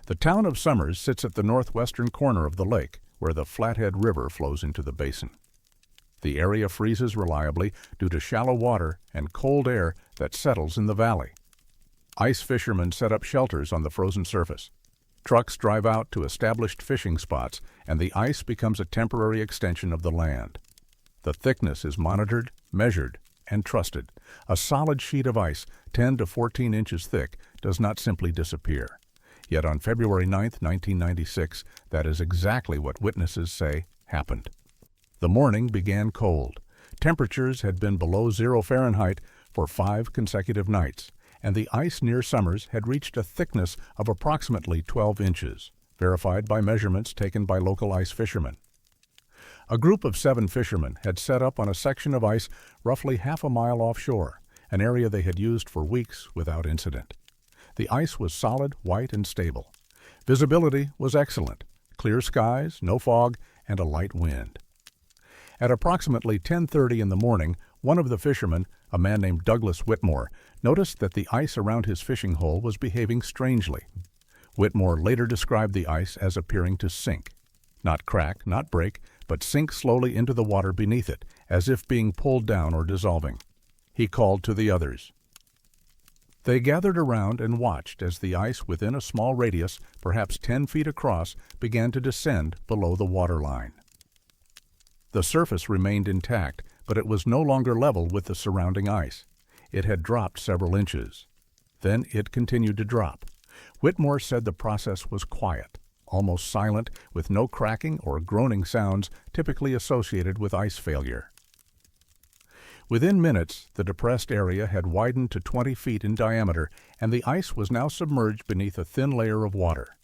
The town of Somers sits at the northwestern corner of the lake, where the Flathead River flows into the basin. The area freezes reliably due to shallow water and cold air that settles in the valley. Ice fishermen set up shelters on the frozen surface. Trucks drive out to established fishing spots, and the ice becomes a temporary extension of the land. The thickness is monitored, measured, and trusted. A solid sheet of ice, 10 to 14 inches thick, does not simply disappear. Yet on February 9, 1996, that is exactly what witnesses say happened. The morning began cold. Temperatures had been below 0 Fahrenheit for 5 consecutive nights, and the ice near Somers had reached a thickness of approximately 12 inches, verified by measurements taken by local ice fishermen. A group of 7 fishermen had set up on a section of ice roughly half a mile offshore, an area they had used for weeks without incident. The ice was solid, white, and stable. Visibility was excellent, clear skies, no fog, and a light wind. At approximately 10:30 in the morning, one of the fishermen, a man named Douglas Whitmore, noticed that the ice around his fishing hole was behaving strangely. Whitmore later described the ice as appearing to sink. Not crack, not break, but sink slowly into the water beneath it, as if being pulled down or dissolving. He called to the others. They gathered around and watched as the ice within a small radius, perhaps 10 feet across, began to descend below the waterline. The surface remained intact, but it was no longer level with the surrounding ice. It had dropped several inches. Then it continued to drop. Whitmore said the process was quiet, almost silent, with no cracking or groaning sounds typically associated with ice failure. Within minutes, the depressed area had widened to 20 feet in diameter, and the ice was now submerged beneath a thin layer of water.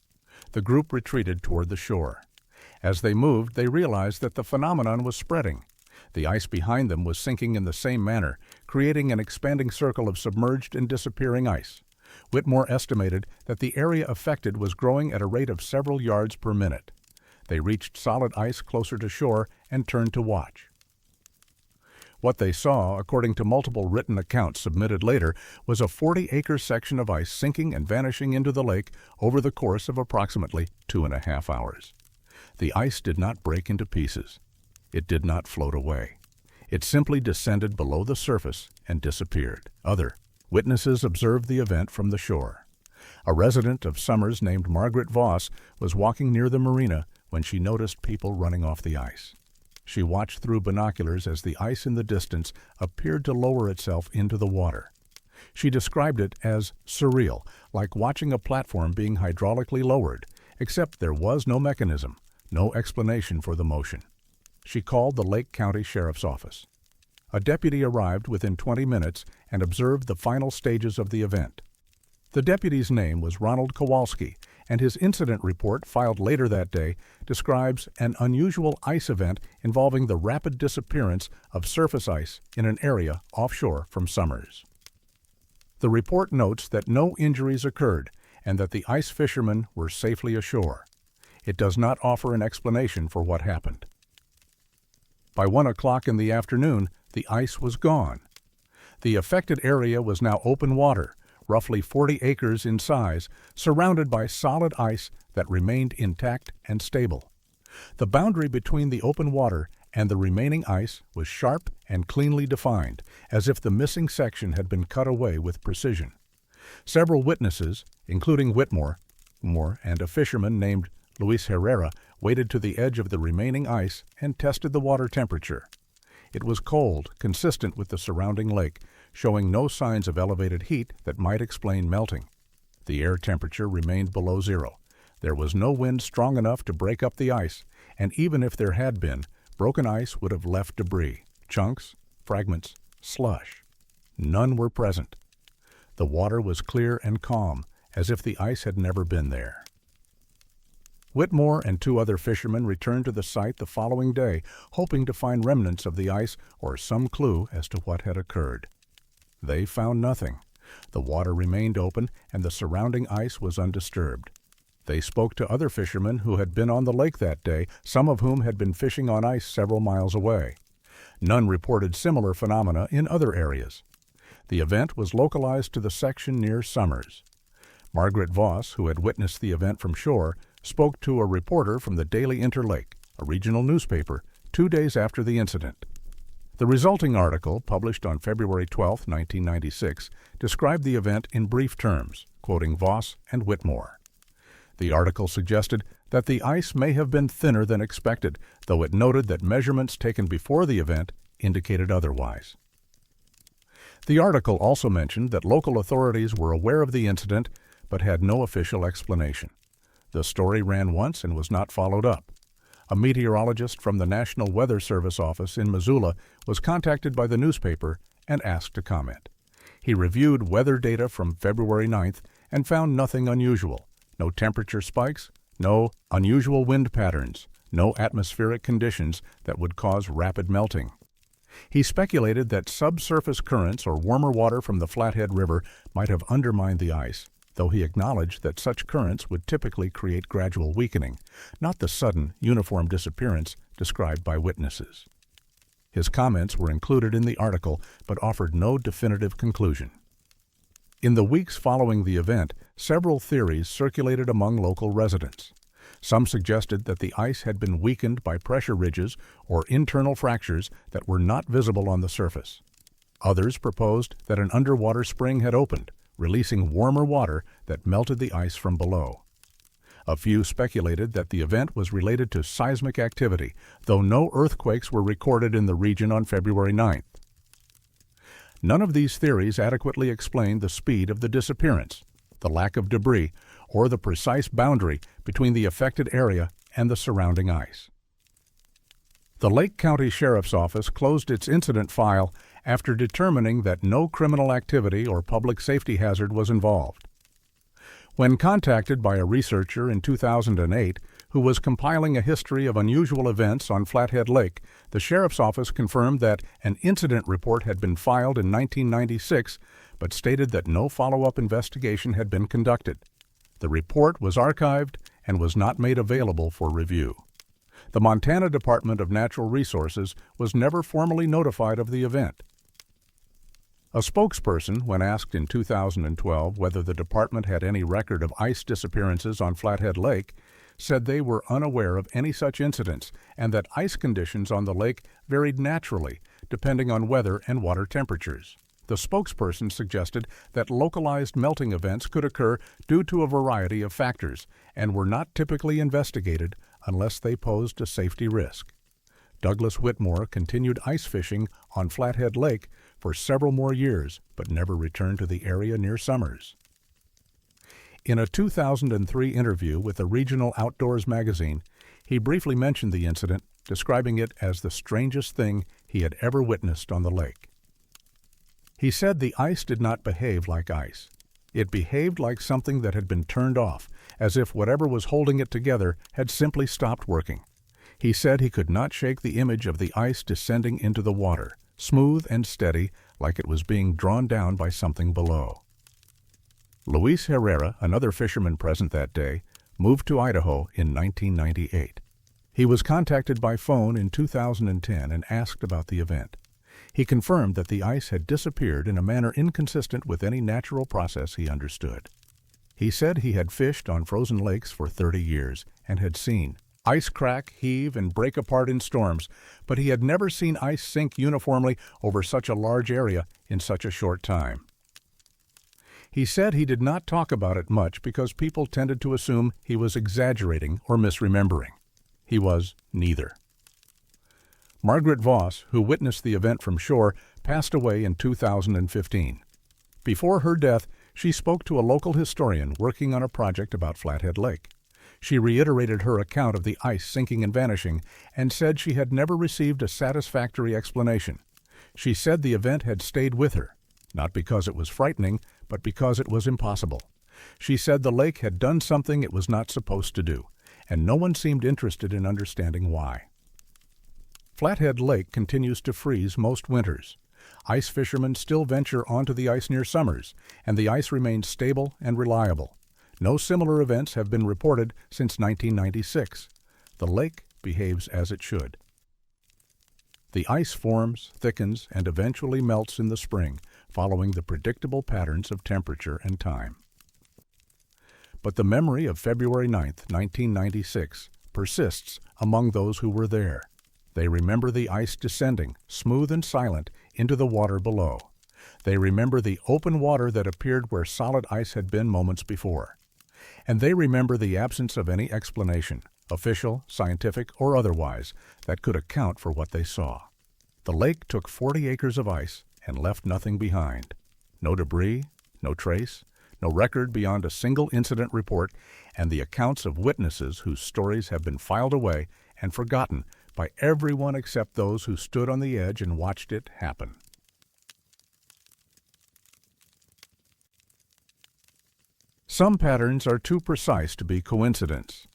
The group retreated toward the shore. As they moved, they realized that the phenomenon was spreading. The ice behind them was sinking in the same manner, creating an expanding circle of submerged and disappearing ice. Whitmore estimated that the area affected was growing at a rate of several yards per minute. They reached solid ice closer to shore and turned to watch. What they saw, according to multiple written accounts submitted later, was a 40-acre section of ice sinking and vanishing into the lake over the course of approximately 2.5 hours. The ice did not break into pieces. It did not float away. It simply descended below the surface and disappeared. Other witnesses observed the event from the shore. A resident of Somers named Margaret Voss was walking near the marina when she noticed people running off the ice. She watched through binoculars as the ice in the distance appeared to lower itself into the water. She described it as surreal, like watching a platform being hydraulically lowered, except there was no mechanism, no explanation for the motion. She called the Lake County Sheriff's Office. A deputy arrived within 20 minutes and observed the final stages of the event. The deputy's name was Ronald Kowalski, and his incident report, filed later that day, describes an unusual ice event involving the rapid disappearance of surface ice in an area offshore from Somers. The report notes that no injuries occurred and that the ice fishermen were safely ashore. It does not offer an explanation for what happened. By 1 o'clock in the afternoon, the ice was gone. The affected area was now open water, roughly 40 acres in size, surrounded by solid ice that remained intact and stable. The boundary between the open water and the remaining ice was sharp and cleanly defined, as if the missing section had been cut away with precision. Several witnesses, including Whitmore, and a fisherman named Luis Herrera, waded to the edge of the remaining ice and tested the water temperature. It was cold, consistent with the surrounding lake, showing no signs of elevated heat that might explain melting. The air temperature remained below 0. There was no wind strong enough to break up the ice, and even if there had been, broken ice would have left debris, chunks, fragments, slush. None were present. The water was clear and calm, as if the ice had never been there. Whitmore and 2 other fishermen returned to the site the following day, hoping to find remnants of the ice or some clue as to what had occurred. They found nothing. The water remained open and the surrounding ice was undisturbed. They spoke to other fishermen who had been on the lake that day, some of whom had been fishing on ice several miles away. None reported similar phenomena in other areas. The event was localized to the section near Summers. Margaret Voss, who had witnessed the event from shore, spoke to a reporter from the Daily Interlake, a regional newspaper, 2 days after the incident. The resulting article, published on February 12, 1996, described the event in brief terms, quoting Voss and Whitmore. The article suggested that the ice may have been thinner than expected, though it noted that measurements taken before the event indicated otherwise. The article also mentioned that local authorities were aware of the incident but had no official explanation. The story ran once and was not followed up. A meteorologist from the National Weather Service office in Missoula was contacted by the newspaper and asked to comment. He reviewed weather data from February 9th and found nothing unusual. No temperature spikes, no unusual wind patterns, no atmospheric conditions that would cause rapid melting. He speculated that subsurface currents or warmer water from the Flathead River might have undermined the ice, though he acknowledged that such currents would typically create gradual weakening, not the sudden, uniform disappearance described by witnesses. His comments were included in the article but offered no definitive conclusion. In the weeks following the event, several theories circulated among local residents. Some suggested that the ice had been weakened by pressure ridges or internal fractures that were not visible on the surface. Others proposed that an underwater spring had opened, releasing warmer water that melted the ice from below. A few speculated that the event was related to seismic activity, though no earthquakes were recorded in the region on February 9th. None of these theories adequately explained the speed of the disappearance, the lack of debris, or the precise boundary between the affected area and the surrounding ice. The Lake County Sheriff's Office closed its incident file after determining that no criminal activity or public safety hazard was involved. When contacted by a researcher in 2008 who was compiling a history of unusual events on Flathead Lake, the Sheriff's Office confirmed that an incident report had been filed in 1996, but stated that no follow-up investigation had been conducted. The report was archived and was not made available for review. The Montana Department of Natural Resources was never formally notified of the event. A spokesperson, when asked in 2012 whether the department had any record of ice disappearances on Flathead Lake, said they were unaware of any such incidents and that ice conditions on the lake varied naturally depending on weather and water temperatures. The spokesperson suggested that localized melting events could occur due to a variety of factors and were not typically investigated unless they posed a safety risk. Douglas Whitmore continued ice fishing on Flathead Lake for several more years, but never returned to the area near Summers. In a 2003 interview with the Regional Outdoors magazine, he briefly mentioned the incident, describing it as the strangest thing he had ever witnessed on the lake. He said the ice did not behave like ice. It behaved like something that had been turned off, as if whatever was holding it together had simply stopped working. He said he could not shake the image of the ice descending into the water, smooth and steady, like it was being drawn down by something below. Luis Herrera, another fisherman present that day, moved to Idaho in 1998. He was contacted by phone in 2010 and asked about the event. He confirmed that the ice had disappeared in a manner inconsistent with any natural process he understood. He said he had fished on frozen lakes for 30 years and had seen ice crack, heave, and break apart in storms, but he had never seen ice sink uniformly over such a large area in such a short time. He said he did not talk about it much because people tended to assume he was exaggerating or misremembering. He was neither. Margaret Voss, who witnessed the event from shore, passed away in 2015. Before her death, she spoke to a local historian working on a project about Flathead Lake. She reiterated her account of the ice sinking and vanishing and said she had never received a satisfactory explanation. She said the event had stayed with her, not because it was frightening, but because it was impossible. She said the lake had done something it was not supposed to do, and no one seemed interested in understanding why. Flathead Lake continues to freeze most winters. Ice fishermen still venture onto the ice near Summers, and the ice remains stable and reliable. No similar events have been reported since 1996. The lake behaves as it should. The ice forms, thickens, and eventually melts in the spring, following the predictable patterns of temperature and time. But the memory of February 9, 1996, persists among those who were there. They remember the ice descending, smooth and silent, into the water below. They remember the open water that appeared where solid ice had been moments before. And they remember the absence of any explanation, official, scientific, or otherwise, that could account for what they saw. The lake took 40 acres of ice and left nothing behind. No debris, no trace, no record beyond a single incident report and the accounts of witnesses whose stories have been filed away and forgotten by everyone except those who stood on the edge and watched it happen. Some patterns are too precise to be coincidence.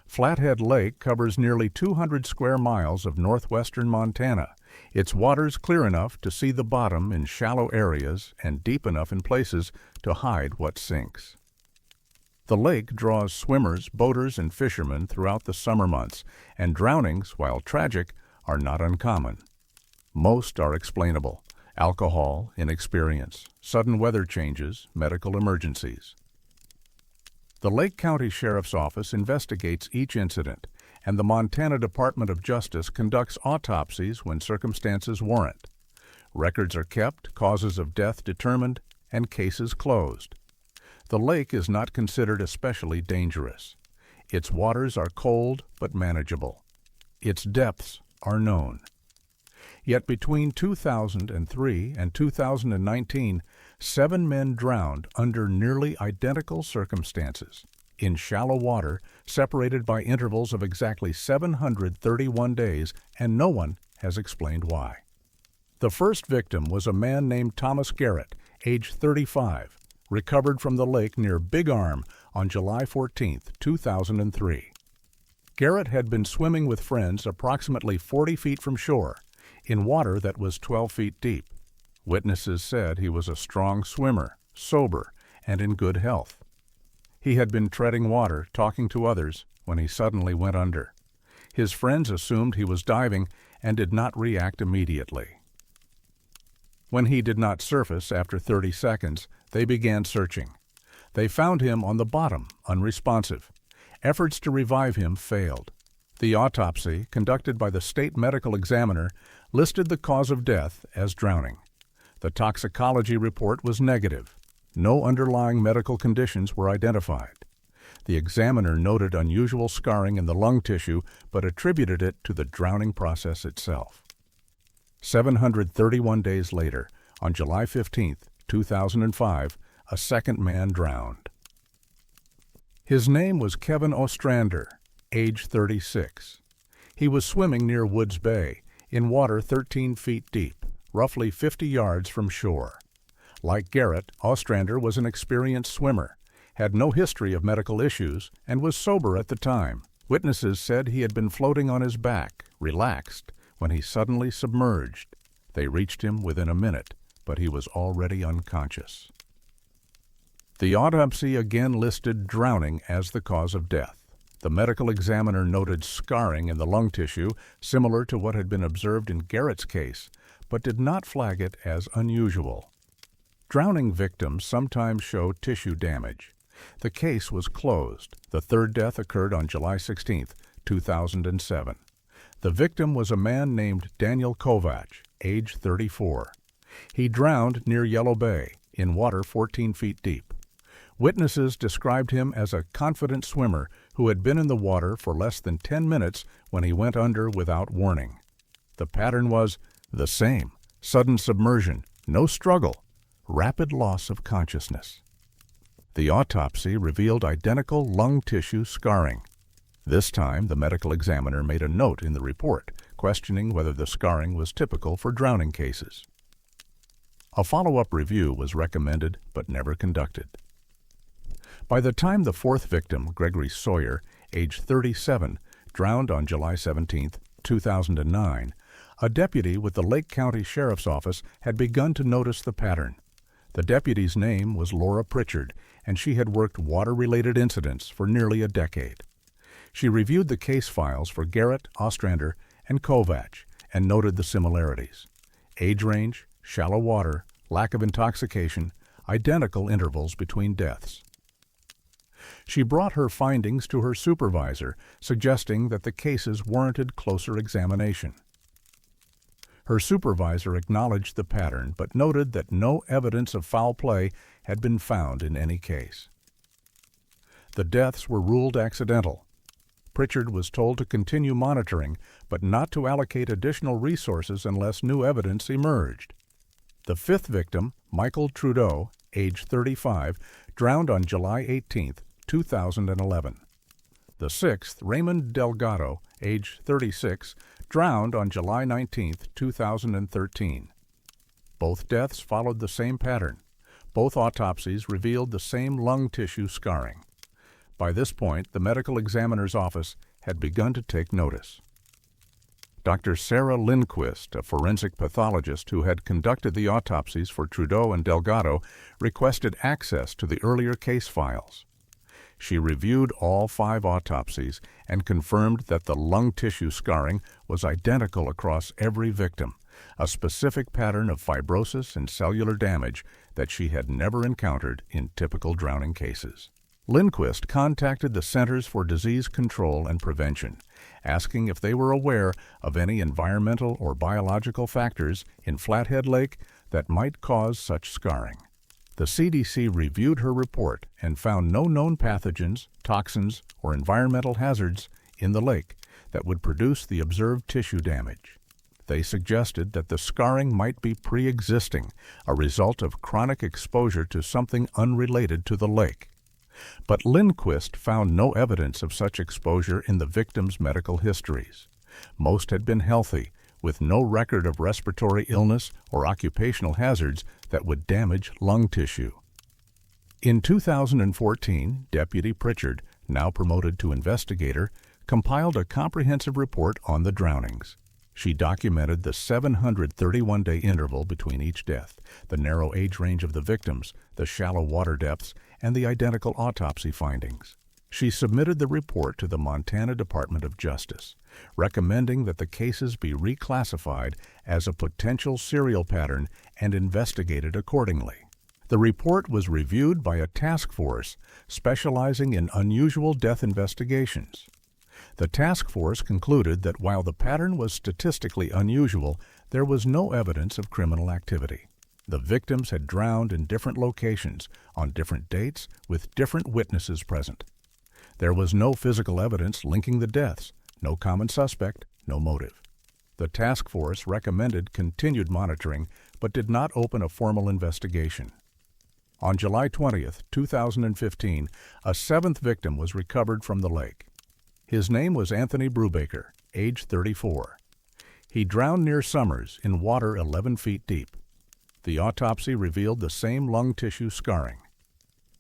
Flathead Lake covers nearly 200 square miles of northwestern Montana. Its waters clear enough to see the bottom in shallow areas and deep enough in places to hide what sinks. The lake draws swimmers, boaters, and fishermen throughout the summer months, and drownings, while tragic, are not uncommon. Most are explainable: alcohol, inexperience, sudden weather changes, medical emergencies. The Lake County Sheriff's Office investigates each incident, and the Montana Department of Justice conducts autopsies when circumstances warrant. Records are kept, causes of death determined, and cases closed. The lake is not considered especially dangerous. Its waters are cold but manageable. Its depths are known. Yet between 2003 and 2019, 7 men drowned under nearly identical circumstances, in shallow water, separated by intervals of exactly 731 days, and no one has explained why. The first victim was a man named Thomas Garrett, age 35, recovered from the lake near Big Arm on July 14, 2003. Garrett had been swimming with friends approximately 40 feet from shore, in water that was 12 feet deep. Witnesses said he was a strong swimmer, sober, and in good health. He had been treading water, talking to others, when he suddenly went under. His friends assumed he was diving and did not react immediately. When he did not surface after 30 seconds, they began searching. They found him on the bottom, unresponsive. Efforts to revive him failed. The autopsy, conducted by the state medical examiner, listed the cause of death as drowning. The toxicology report was negative. No underlying medical conditions were identified. The examiner noted unusual scarring in the lung tissue, but attributed it to the drowning process itself. 731 days later, on July 15, 2005, a second man drowned. His name was Kevin Ostrander, age 36. He was swimming near Woods Bay, in water 13 feet deep, roughly 50 yards from shore. Like Garrett, Ostrander was an experienced swimmer, had no history of medical issues, and was sober at the time. Witnesses said he had been floating on his back, relaxed, when he suddenly submerged. They reached him within a minute, but he was already unconscious. The autopsy again listed drowning as the cause of death. The medical examiner noted scarring in the lung tissue, similar to what had been observed in Garrett's case, but did not flag it as unusual. Drowning victims sometimes show tissue damage. The case was closed. The third death occurred on July 16, 2007. The victim was a man named Daniel Kovach, age 34. He drowned near Yellow Bay, in water 14 feet deep. Witnesses described him as a confident swimmer who had been in the water for less than 10 minutes when he went under without warning. The pattern was the same: sudden submersion, no struggle, rapid loss of consciousness. The autopsy revealed identical lung tissue scarring. This time, the medical examiner made a note in the report, questioning whether the scarring was typical for drowning cases. A follow-up review was recommended but never conducted. By the time the fourth victim, Gregory Sawyer, age 37, drowned on July 17, 2009, a deputy with the Lake County Sheriff's Office had begun to notice the pattern. The deputy's name was Laura Pritchard, and she had worked water-related incidents for nearly a decade. She reviewed the case files for Garrett, Ostrander, and Kovach, and noted the similarities: age range, shallow water, lack of intoxication, identical intervals between deaths. She brought her findings to her supervisor, suggesting that the cases warranted closer examination. Her supervisor acknowledged the pattern, but noted that no evidence of foul play had been found in any case. The deaths were ruled accidental. Pritchard was told to continue monitoring, but not to allocate additional resources unless new evidence emerged. The fifth victim, Michael Trudeau, age 35, drowned on July 18, 2011. The sixth, Raymond Delgado, age 36, drowned on July 19, 2013. Both deaths followed the same pattern. Both autopsies revealed the same lung tissue scarring. By this point, the medical examiner's office had begun to take notice. Dr. Sarah Lindquist, a forensic pathologist who had conducted the autopsies for Trudeau and Delgado, requested access to the earlier case files. She reviewed all 5 autopsies and confirmed that the lung tissue scarring was identical across every victim, a specific pattern of fibrosis and cellular damage that she had never encountered in typical drowning cases. Lindquist contacted the Centers for Disease Control and Prevention, asking if they were aware of any environmental or biological factors in Flathead Lake that might cause such scarring. The CDC reviewed her report and found no known pathogens, toxins, or environmental hazards in the lake that would produce the observed tissue damage. They suggested that the scarring might be pre-existing, a result of chronic exposure to something unrelated to the lake. But Lindquist found no evidence of such exposure in the victims' medical histories. Most had been healthy, with no record of respiratory illness or occupational hazards that would damage lung tissue. In 2014, Deputy Pritchard, now promoted to investigator, compiled a comprehensive report on the drownings. She documented the 731-day interval between each death, the narrow age range of the victims, the shallow water depths, and the identical autopsy findings. She submitted the report to the Montana Department of Justice, recommending that the cases be reclassified as a potential serial pattern and investigated accordingly. The report was reviewed by a task force specializing in unusual death investigations. The task force concluded that while the pattern was statistically unusual, there was no evidence of criminal activity. The victims had drowned in different locations, on different dates, with different witnesses present. There was no physical evidence linking the deaths, no common suspect, no motive. The task force recommended continued monitoring, but did not open a formal investigation. On July 20, 2015, a 7th victim was recovered from the lake. His name was Anthony Brubaker, age 34. He drowned near Summers in water 11 feet deep. The autopsy revealed the same lung tissue scarring.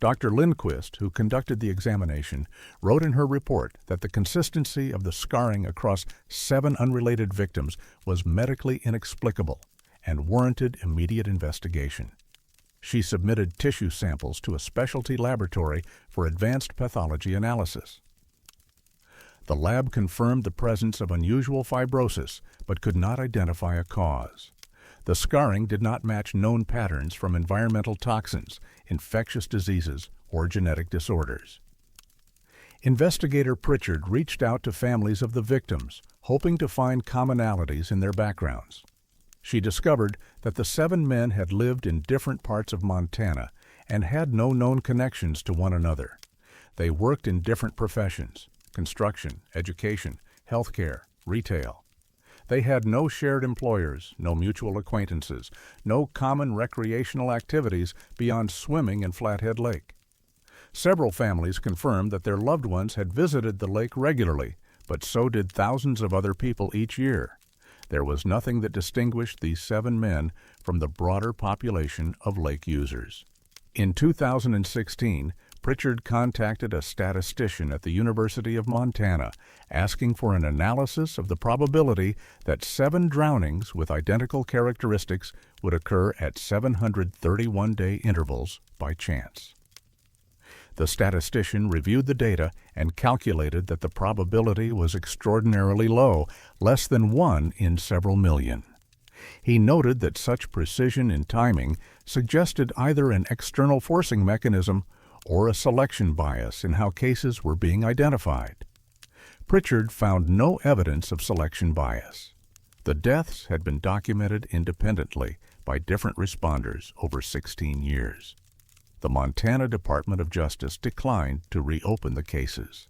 Dr. Lindquist, who conducted the examination, wrote in her report that the consistency of the scarring across 7 unrelated victims was medically inexplicable and warranted immediate investigation. She submitted tissue samples to a specialty laboratory for advanced pathology analysis. The lab confirmed the presence of unusual fibrosis, but could not identify a cause. The scarring did not match known patterns from environmental toxins, infectious diseases, or genetic disorders. Investigator Pritchard reached out to families of the victims, hoping to find commonalities in their backgrounds. She discovered that the 7 men had lived in different parts of Montana and had no known connections to one another. They worked in different professions: construction, education, healthcare, retail. They had no shared employers, no mutual acquaintances, no common recreational activities beyond swimming in Flathead Lake. Several families confirmed that their loved ones had visited the lake regularly, but so did thousands of other people each year. There was nothing that distinguished these 7 men from the broader population of lake users. In 2016, Pritchard contacted a statistician at the University of Montana, asking for an analysis of the probability that 7 drownings with identical characteristics would occur at 731-day intervals by chance. The statistician reviewed the data and calculated that the probability was extraordinarily low, less than 1 in several million. He noted that such precision in timing suggested either an external forcing mechanism or a selection bias in how cases were being identified. Pritchard found no evidence of selection bias. The deaths had been documented independently by different responders over 16 years. The Montana Department of Justice declined to reopen the cases.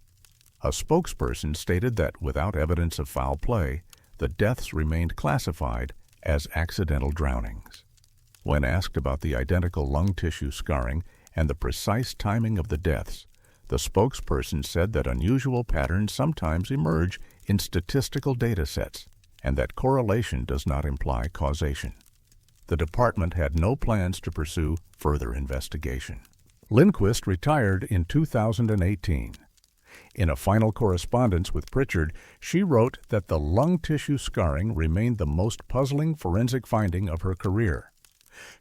A spokesperson stated that without evidence of foul play, the deaths remained classified as accidental drownings. When asked about the identical lung tissue scarring and the precise timing of the deaths, the spokesperson said that unusual patterns sometimes emerge in statistical data sets and that correlation does not imply causation. The department had no plans to pursue further investigation. Lindquist retired in 2018. In a final correspondence with Pritchard, she wrote that the lung tissue scarring remained the most puzzling forensic finding of her career.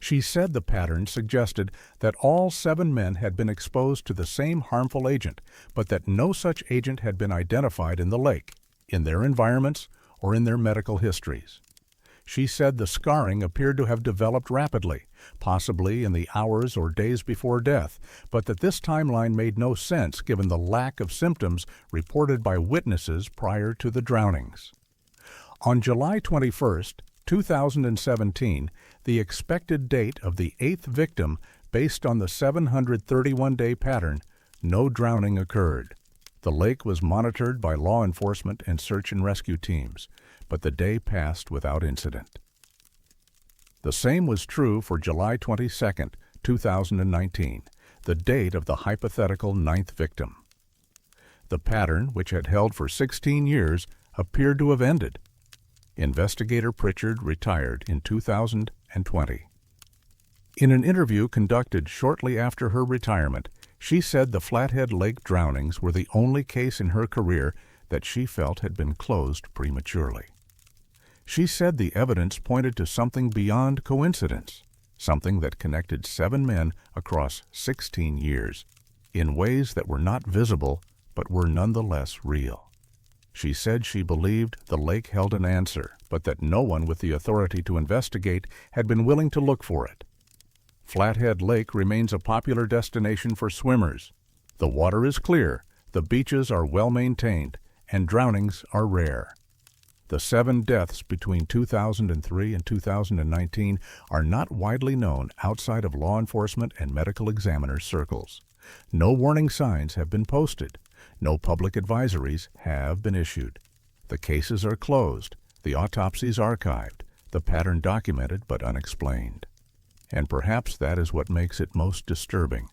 She said the pattern suggested that all 7 men had been exposed to the same harmful agent, but that no such agent had been identified in the lake, in their environments, or in their medical histories. She said the scarring appeared to have developed rapidly, possibly in the hours or days before death, but that this timeline made no sense given the lack of symptoms reported by witnesses prior to the drownings. On July 21, 2017, the expected date of the 8th victim based on the 731-day pattern, no drowning occurred. The lake was monitored by law enforcement and search and rescue teams, but the day passed without incident. The same was true for July 22, 2019, the date of the hypothetical 9th victim. The pattern, which had held for 16 years, appeared to have ended. Investigator Pritchard retired in 2020. In an interview conducted shortly after her retirement, she said the Flathead Lake drownings were the only case in her career that she felt had been closed prematurely. She said the evidence pointed to something beyond coincidence, something that connected 7 men across 16 years, in ways that were not visible but were nonetheless real. She said she believed the lake held an answer, but that no one with the authority to investigate had been willing to look for it. Flathead Lake remains a popular destination for swimmers. The water is clear, the beaches are well maintained, and drownings are rare. The 7 deaths between 2003 and 2019 are not widely known outside of law enforcement and medical examiner circles. No warning signs have been posted. No public advisories have been issued. The cases are closed, the autopsies archived, the pattern documented but unexplained. And perhaps that is what makes it most disturbing.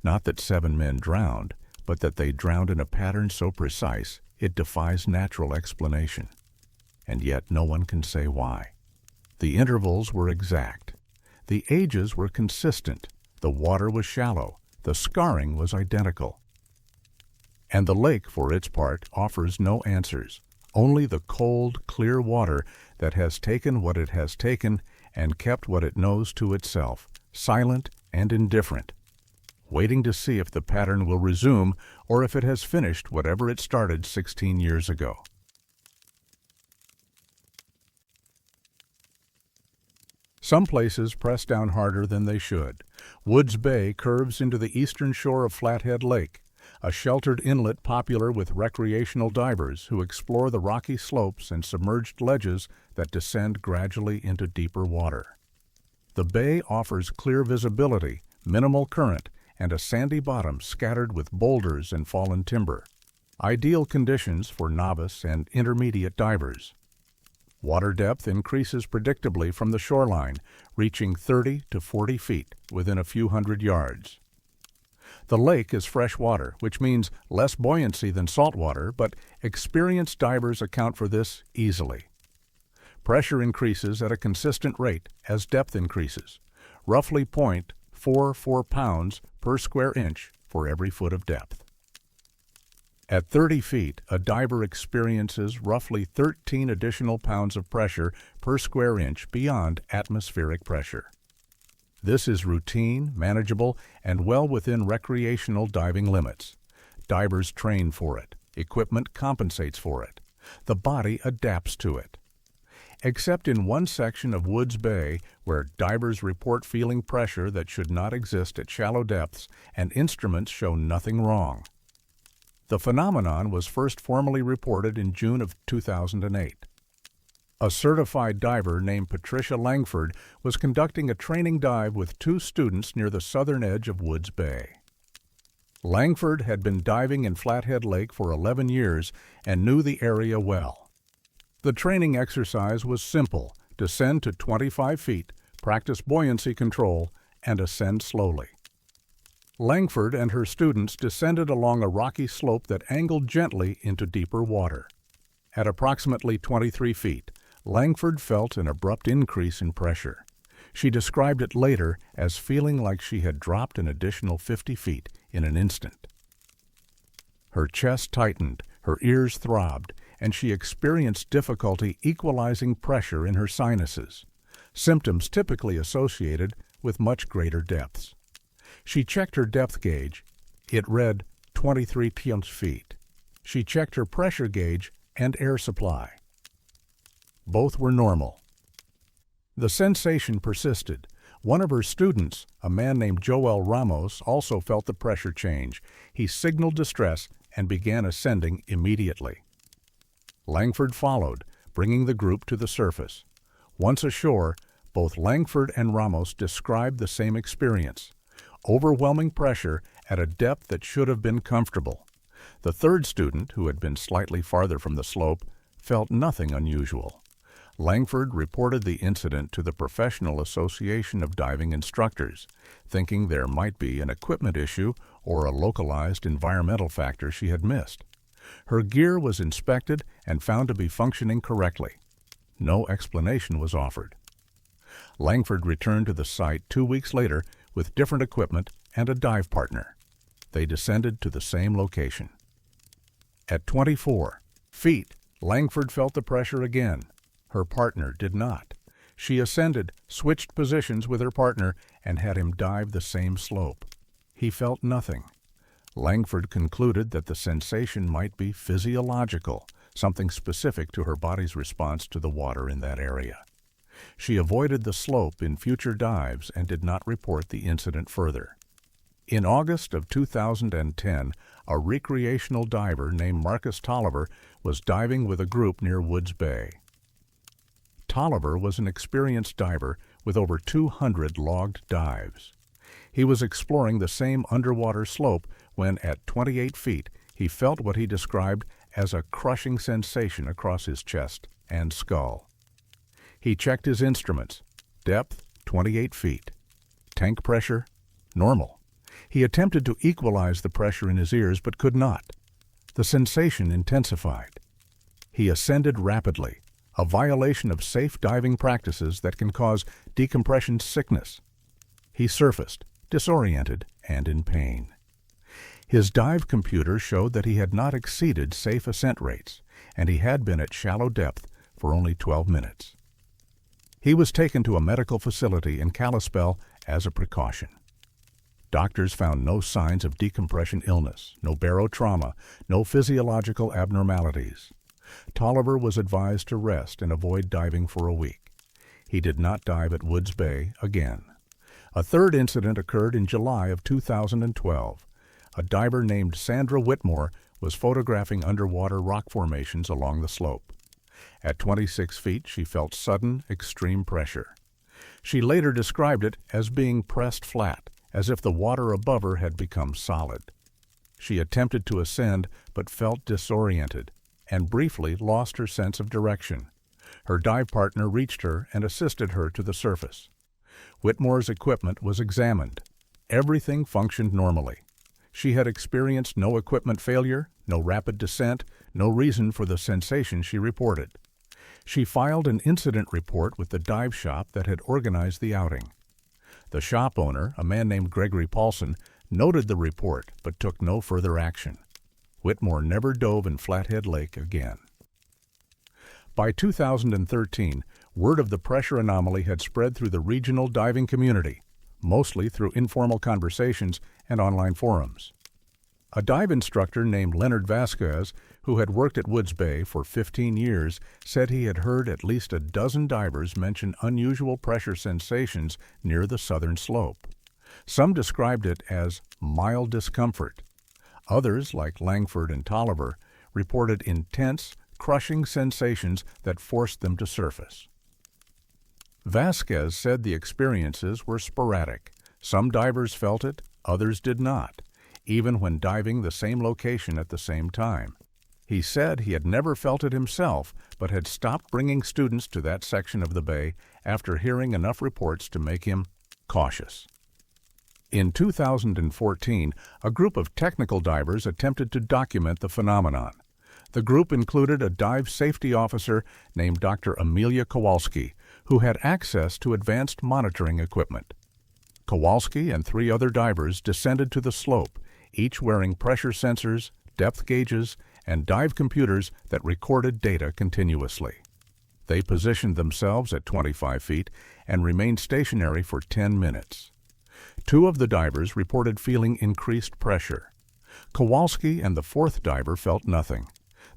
Not that 7 men drowned, but that they drowned in a pattern so precise it defies natural explanation. And yet no one can say why. The intervals were exact. The ages were consistent. The water was shallow. The scarring was identical. And the lake, for its part, offers no answers, only the cold, clear water that has taken what it has taken and kept what it knows to itself, silent and indifferent, waiting to see if the pattern will resume or if it has finished whatever it started 16 years ago. Some places press down harder than they should. Woods Bay curves into the eastern shore of Flathead Lake, a sheltered inlet popular with recreational divers who explore the rocky slopes and submerged ledges that descend gradually into deeper water. The bay offers clear visibility, minimal current, and a sandy bottom scattered with boulders and fallen timber, ideal conditions for novice and intermediate divers. Water depth increases predictably from the shoreline, reaching 30 to 40 feet within a few hundred yards. The lake is fresh water, which means less buoyancy than salt water, but experienced divers account for this easily. Pressure increases at a consistent rate as depth increases, roughly 0.44 pounds per square inch for every foot of depth. At 30 feet, a diver experiences roughly 13 additional pounds of pressure per square inch beyond atmospheric pressure. This is routine, manageable, and well within recreational diving limits. Divers train for it. Equipment compensates for it. The body adapts to it. Except in one section of Woods Bay where divers report feeling pressure that should not exist at shallow depths and instruments show nothing wrong. The phenomenon was first formally reported in June of 2008. A certified diver named Patricia Langford was conducting a training dive with 2 students near the southern edge of Woods Bay. Langford had been diving in Flathead Lake for 11 years and knew the area well. The training exercise was simple: descend to 25 feet, practice buoyancy control, and ascend slowly. Langford and her students descended along a rocky slope that angled gently into deeper water. At approximately 23 feet, Langford felt an abrupt increase in pressure. She described it later as feeling like she had dropped an additional 50 feet in an instant. Her chest tightened, her ears throbbed, and she experienced difficulty equalizing pressure in her sinuses, symptoms typically associated with much greater depths. She checked her depth gauge. It read 23 feet. She checked her pressure gauge and air supply. Both were normal. The sensation persisted. One of her students, a man named Joel Ramos, also felt the pressure change. He signaled distress and began ascending immediately. Langford followed, bringing the group to the surface. Once ashore, both Langford and Ramos described the same experience: overwhelming pressure at a depth that should have been comfortable. The third student, who had been slightly farther from the slope, felt nothing unusual. Langford reported the incident to the Professional Association of Diving Instructors, thinking there might be an equipment issue or a localized environmental factor she had missed. Her gear was inspected and found to be functioning correctly. No explanation was offered. Langford returned to the site 2 weeks later with different equipment and a dive partner. They descended to the same location. At 24 feet, Langford felt the pressure again. Her partner did not. She ascended, switched positions with her partner, and had him dive the same slope. He felt nothing. Langford concluded that the sensation might be physiological, something specific to her body's response to the water in that area. She avoided the slope in future dives and did not report the incident further. In August of 2010, a recreational diver named Marcus Tolliver was diving with a group near Woods Bay. Tolliver was an experienced diver with over 200 logged dives. He was exploring the same underwater slope when, at 28 feet, he felt what he described as a crushing sensation across his chest and skull. He checked his instruments. Depth, 28 feet. Tank pressure, normal. He attempted to equalize the pressure in his ears but could not. The sensation intensified. He ascended rapidly, a violation of safe diving practices that can cause decompression sickness. He surfaced, disoriented and in pain. His dive computer showed that he had not exceeded safe ascent rates, and he had been at shallow depth for only 12 minutes. He was taken to a medical facility in Kalispell as a precaution. Doctors found no signs of decompression illness, no barotrauma, no physiological abnormalities. Tolliver was advised to rest and avoid diving for a week. He did not dive at Woods Bay again. A third incident occurred in July of 2012. A diver named Sandra Whitmore was photographing underwater rock formations along the slope. At 26 feet, she felt sudden, extreme pressure. She later described it as being pressed flat, as if the water above her had become solid. She attempted to ascend, but felt disoriented, and briefly lost her sense of direction. Her dive partner reached her and assisted her to the surface. Whitmore's equipment was examined. Everything functioned normally. She had experienced no equipment failure, no rapid descent, no reason for the sensation she reported. She filed an incident report with the dive shop that had organized the outing. The shop owner, a man named Gregory Paulson, noted the report but took no further action. Whitmore never dove in Flathead Lake again. By 2013, word of the pressure anomaly had spread through the regional diving community. mostly through informal conversations and online forums. A dive instructor named Leonard Vasquez, who had worked at Woods Bay for 15 years, said he had heard at least a dozen divers mention unusual pressure sensations near the southern slope. Some described it as mild discomfort. Others, like Langford and Tolliver, reported intense, crushing sensations that forced them to surface. Vasquez said the experiences were sporadic. Some divers felt it, others did not, even when diving the same location at the same time. He said he had never felt it himself, but had stopped bringing students to that section of the bay after hearing enough reports to make him cautious. In 2014, a group of technical divers attempted to document the phenomenon. The group included a dive safety officer named Dr. Amelia Kowalski, who had access to advanced monitoring equipment. Kowalski and 3 other divers descended to the slope, each wearing pressure sensors, depth gauges, and dive computers that recorded data continuously. They positioned themselves at 25 feet and remained stationary for 10 minutes. 2 of the divers reported feeling increased pressure. Kowalski and the 4th diver felt nothing.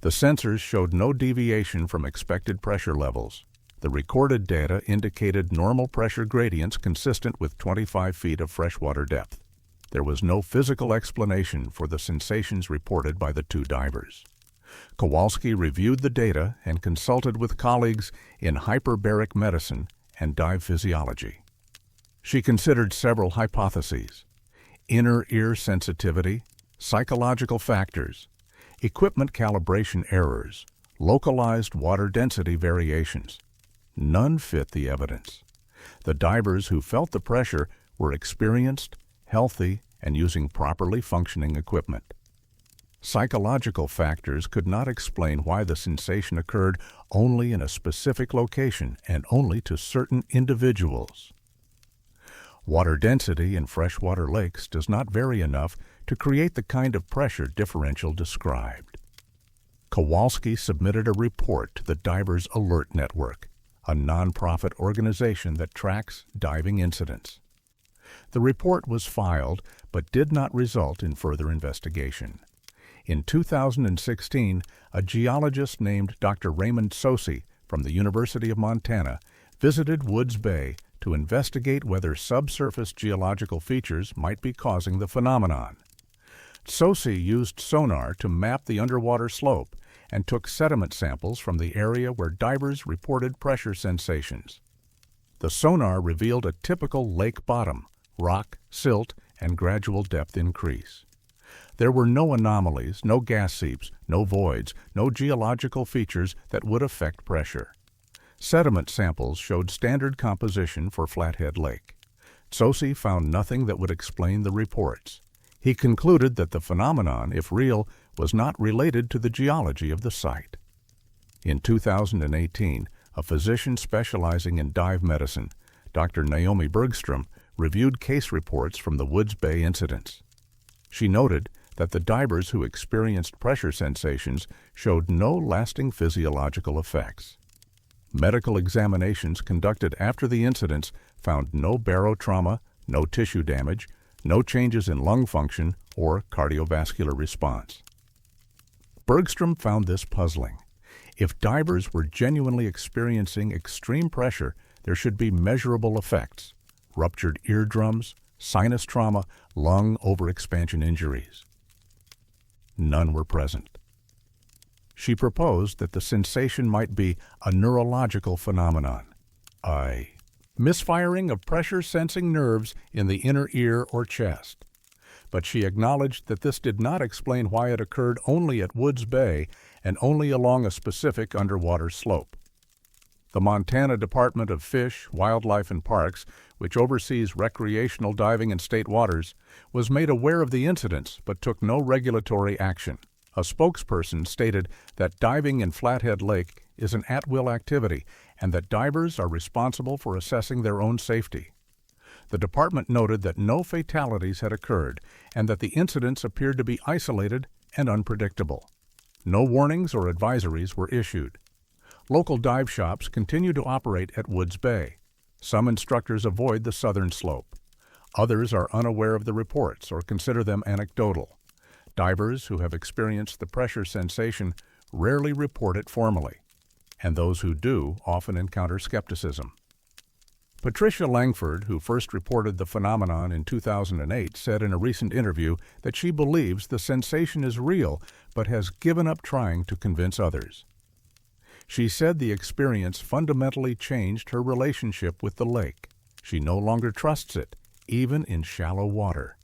The sensors showed no deviation from expected pressure levels. The recorded data indicated normal pressure gradients consistent with 25 feet of freshwater depth. There was no physical explanation for the sensations reported by the 2 divers. Kowalski reviewed the data and consulted with colleagues in hyperbaric medicine and dive physiology. She considered several hypotheses: inner ear sensitivity, psychological factors, equipment calibration errors, localized water density variations. None fit the evidence. The divers who felt the pressure were experienced, healthy, and using properly functioning equipment. Psychological factors could not explain why the sensation occurred only in a specific location and only to certain individuals. Water density in freshwater lakes does not vary enough to create the kind of pressure differential described. Kowalski submitted a report to the Divers Alert Network, a nonprofit organization that tracks diving incidents. The report was filed but did not result in further investigation. In 2016, a geologist named Dr. Raymond Sosi from the University of Montana visited Woods Bay to investigate whether subsurface geological features might be causing the phenomenon. Sosi used sonar to map the underwater slope and took sediment samples from the area where divers reported pressure sensations. The sonar revealed a typical lake bottom, rock, silt, and gradual depth increase. There were no anomalies, no gas seeps, no voids, no geological features that would affect pressure. Sediment samples showed standard composition for Flathead Lake. Sosi found nothing that would explain the reports. He concluded that the phenomenon, if real, was not related to the geology of the site. In 2018, a physician specializing in dive medicine, Dr. Naomi Bergstrom, reviewed case reports from the Woods Bay incidents. She noted that the divers who experienced pressure sensations showed no lasting physiological effects. Medical examinations conducted after the incidents found no barotrauma, no tissue damage, no changes in lung function or cardiovascular response. Bergstrom found this puzzling. If divers were genuinely experiencing extreme pressure, there should be measurable effects: ruptured eardrums, sinus trauma, lung overexpansion injuries. None were present. She proposed that the sensation might be a neurological phenomenon, misfiring of pressure-sensing nerves in the inner ear or chest. But she acknowledged that this did not explain why it occurred only at Woods Bay and only along a specific underwater slope. The Montana Department of Fish, Wildlife, and Parks, which oversees recreational diving in state waters, was made aware of the incidents but took no regulatory action. A spokesperson stated that diving in Flathead Lake is an at-will activity and that divers are responsible for assessing their own safety. The department noted that no fatalities had occurred and that the incidents appeared to be isolated and unpredictable. No warnings or advisories were issued. Local dive shops continue to operate at Woods Bay. Some instructors avoid the southern slope. Others are unaware of the reports or consider them anecdotal. Divers who have experienced the pressure sensation rarely report it formally, and those who do often encounter skepticism. Patricia Langford, who first reported the phenomenon in 2008, said in a recent interview that she believes the sensation is real but has given up trying to convince others. She said the experience fundamentally changed her relationship with the lake. She no longer trusts it, even in shallow water.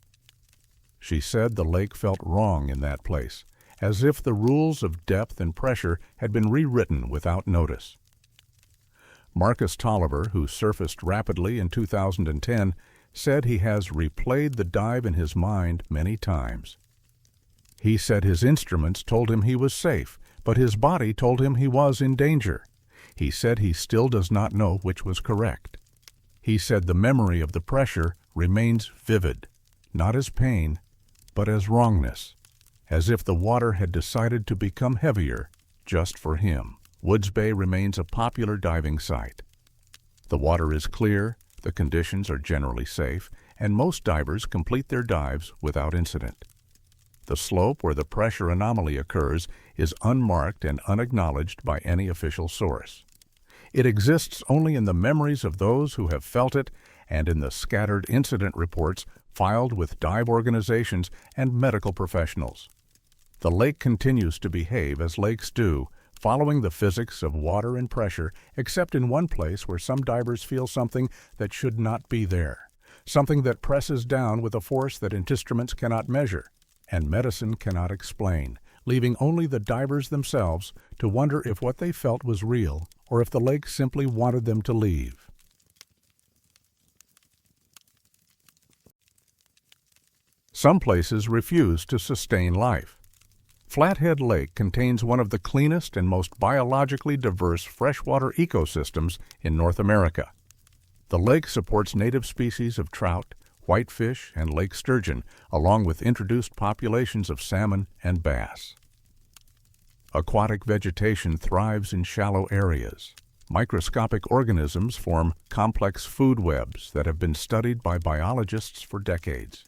She said the lake felt wrong in that place, as if the rules of depth and pressure had been rewritten without notice. Marcus Tolliver, who surfaced rapidly in 2010, said he has replayed the dive in his mind many times. He said his instruments told him he was safe, but his body told him he was in danger. He said he still does not know which was correct. He said the memory of the pressure remains vivid, not as pain, but as wrongness, as if the water had decided to become heavier just for him. Woods Bay remains a popular diving site. The water is clear, the conditions are generally safe, and most divers complete their dives without incident. The slope where the pressure anomaly occurs is unmarked and unacknowledged by any official source. It exists only in the memories of those who have felt it and in the scattered incident reports filed with dive organizations and medical professionals. The lake continues to behave as lakes do, following the physics of water and pressure, except in one place where some divers feel something that should not be there, something that presses down with a force that instruments cannot measure and medicine cannot explain, leaving only the divers themselves to wonder if what they felt was real or if the lake simply wanted them to leave. Some places refuse to sustain life. Flathead Lake contains one of the cleanest and most biologically diverse freshwater ecosystems in North America. The lake supports native species of trout, whitefish, and lake sturgeon, along with introduced populations of salmon and bass. Aquatic vegetation thrives in shallow areas. Microscopic organisms form complex food webs that have been studied by biologists for decades.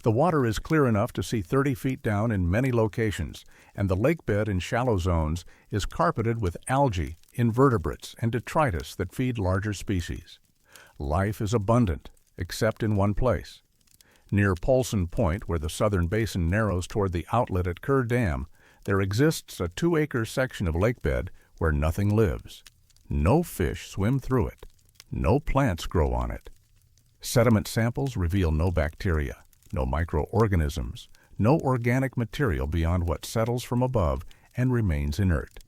The water is clear enough to see 30 feet down in many locations, and the lake bed in shallow zones is carpeted with algae, invertebrates, and detritus that feed larger species. Life is abundant, except in one place. Near Polson Point, where the southern basin narrows toward the outlet at Kerr Dam, there exists a 2-acre section of lake bed where nothing lives. No fish swim through it. No plants grow on it. Sediment samples reveal no bacteria, no microorganisms, no organic material beyond what settles from above and remains inert.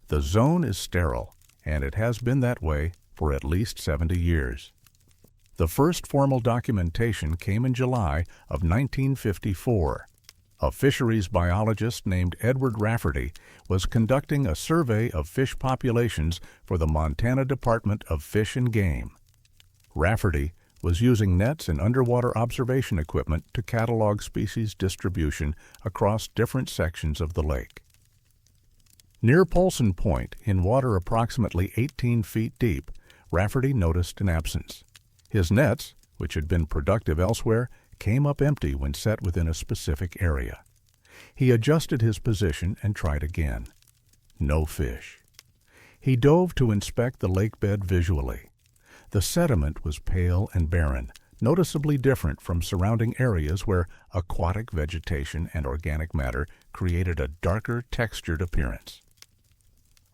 The zone is sterile, and it has been that way for at least 70 years. The first formal documentation came in July of 1954. A fisheries biologist named Edward Rafferty was conducting a survey of fish populations for the Montana Department of Fish and Game. Rafferty was using nets and underwater observation equipment to catalog species distribution across different sections of the lake. Near Polson Point, in water approximately 18 feet deep, Rafferty noticed an absence. His nets, which had been productive elsewhere, came up empty when set within a specific area. He adjusted his position and tried again. No fish. He dove to inspect the lake bed visually. The sediment was pale and barren, noticeably different from surrounding areas where aquatic vegetation and organic matter created a darker, textured appearance.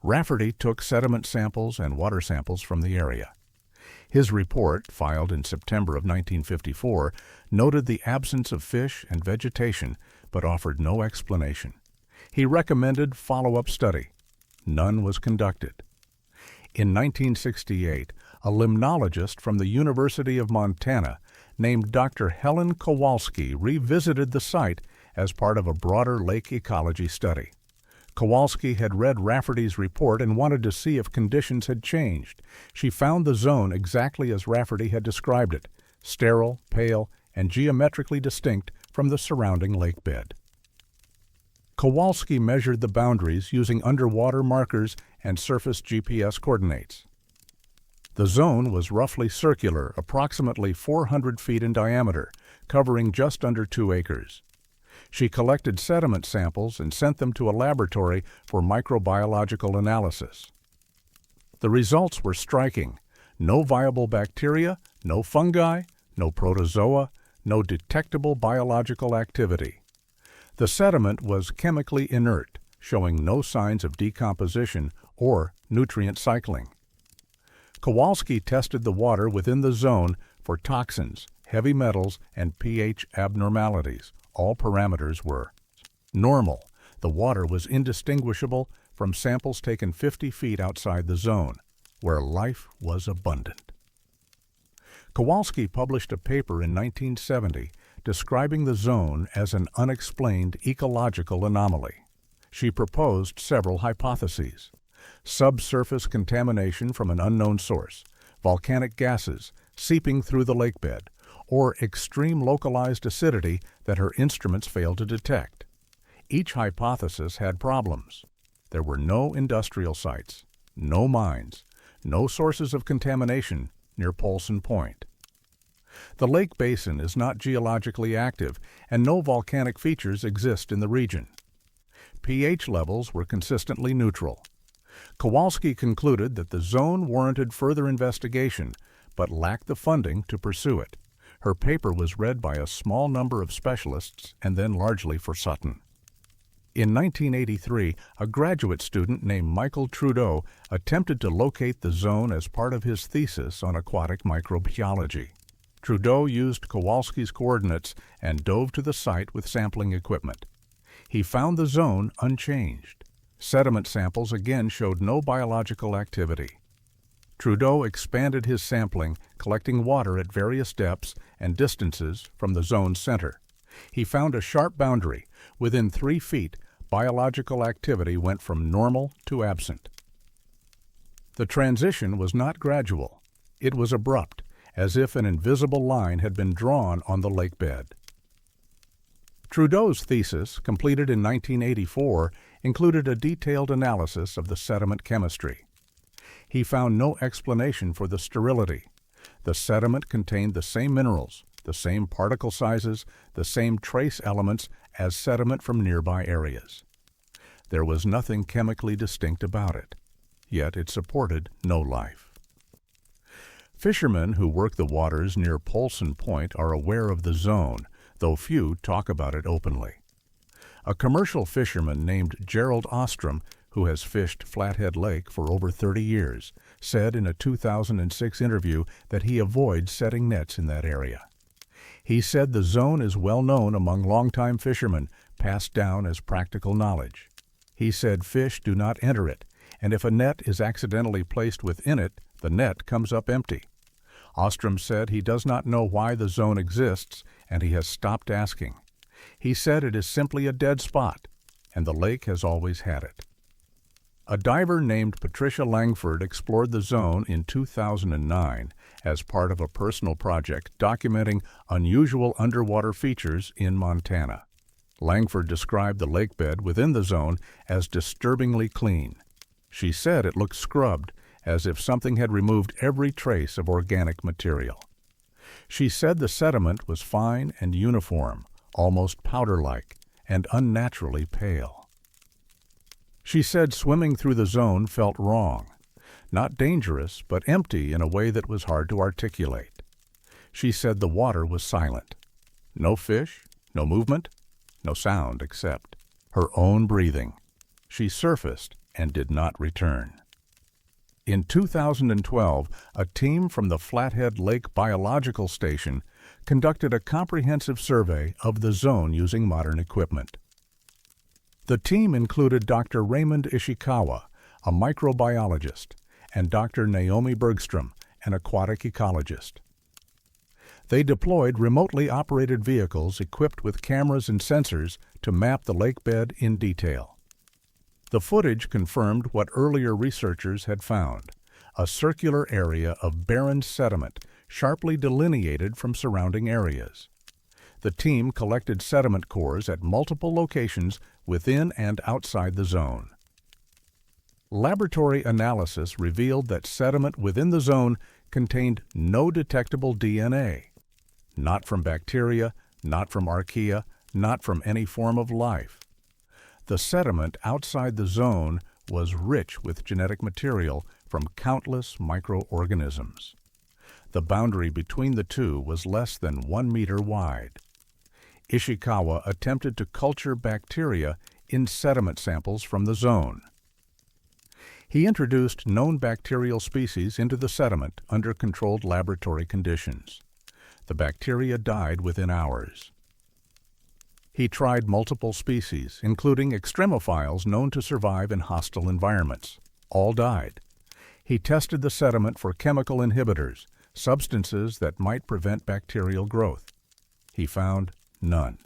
Rafferty took sediment samples and water samples from the area. His report, filed in September of 1954, noted the absence of fish and vegetation, but offered no explanation. He recommended follow-up study. None was conducted. In 1968, a limnologist from the University of Montana named Dr. Helen Kowalski revisited the site as part of a broader lake ecology study. Kowalski had read Rafferty's report and wanted to see if conditions had changed. She found the zone exactly as Rafferty had described it, sterile, pale, and geometrically distinct from the surrounding lake bed. Kowalski measured the boundaries using underwater markers and surface GPS coordinates. The zone was roughly circular, approximately 400 feet in diameter, covering just under 2 acres. She collected sediment samples and sent them to a laboratory for microbiological analysis. The results were striking. No viable bacteria, no fungi, no protozoa, no detectable biological activity. The sediment was chemically inert, showing no signs of decomposition or nutrient cycling. Kowalski tested the water within the zone for toxins, heavy metals, and pH abnormalities. All parameters were normal. The water was indistinguishable from samples taken 50 feet outside the zone, where life was abundant. Kowalski published a paper in 1970 describing the zone as an unexplained ecological anomaly. She proposed several hypotheses: subsurface contamination from an unknown source, volcanic gases seeping through the lakebed, or extreme localized acidity that her instruments failed to detect. Each hypothesis had problems. There were no industrial sites, no mines, no sources of contamination near Polson Point. The lake basin is not geologically active, and no volcanic features exist in the region. pH levels were consistently neutral. Kowalski concluded that the zone warranted further investigation, but lacked the funding to pursue it. Her paper was read by a small number of specialists and then largely forgotten. In 1983, a graduate student named Michael Trudeau attempted to locate the zone as part of his thesis on aquatic microbiology. Trudeau used Kowalski's coordinates and dove to the site with sampling equipment. He found the zone unchanged. Sediment samples again showed no biological activity. Trudeau expanded his sampling, collecting water at various depths and distances from the zone's center. He found a sharp boundary. Within 3 feet, biological activity went from normal to absent. The transition was not gradual. It was abrupt, as if an invisible line had been drawn on the lake bed. Trudeau's thesis, completed in 1984, included a detailed analysis of the sediment chemistry. He found no explanation for the sterility. The sediment contained the same minerals, the same particle sizes, the same trace elements as sediment from nearby areas. There was nothing chemically distinct about it, yet it supported no life. Fishermen who work the waters near Polson Point are aware of the zone, though few talk about it openly. A commercial fisherman named Gerald Ostrom, who has fished Flathead Lake for over 30 years, said in a 2006 interview that he avoids setting nets in that area. He said the zone is well known among longtime fishermen, passed down as practical knowledge. He said fish do not enter it, and if a net is accidentally placed within it, the net comes up empty. Ostrom said he does not know why the zone exists, and he has stopped asking. He said it is simply a dead spot, and the lake has always had it. A diver named Patricia Langford explored the zone in 2009 as part of a personal project documenting unusual underwater features in Montana. Langford described the lake bed within the zone as disturbingly clean. She said it looked scrubbed, as if something had removed every trace of organic material. She said the sediment was fine and uniform, almost powder-like, and unnaturally pale. She said swimming through the zone felt wrong, not dangerous, but empty in a way that was hard to articulate. She said the water was silent. No fish, no movement, no sound except her own breathing. She surfaced and did not return. In 2012, a team from the Flathead Lake Biological Station conducted a comprehensive survey of the zone using modern equipment. The team included Dr. Raymond Ishikawa, a microbiologist, and Dr. Naomi Bergstrom, an aquatic ecologist. They deployed remotely operated vehicles equipped with cameras and sensors to map the lake bed in detail. The footage confirmed what earlier researchers had found: a circular area of barren sediment sharply delineated from surrounding areas. The team collected sediment cores at multiple locations within and outside the zone. Laboratory analysis revealed that sediment within the zone contained no detectable DNA, not from bacteria, not from archaea, not from any form of life. The sediment outside the zone was rich with genetic material from countless microorganisms. The boundary between the two was less than 1 meter wide. Ishikawa attempted to culture bacteria in sediment samples from the zone. He introduced known bacterial species into the sediment under controlled laboratory conditions. The bacteria died within hours. He tried multiple species, including extremophiles known to survive in hostile environments. All died. He tested the sediment for chemical inhibitors, substances that might prevent bacterial growth. He found none.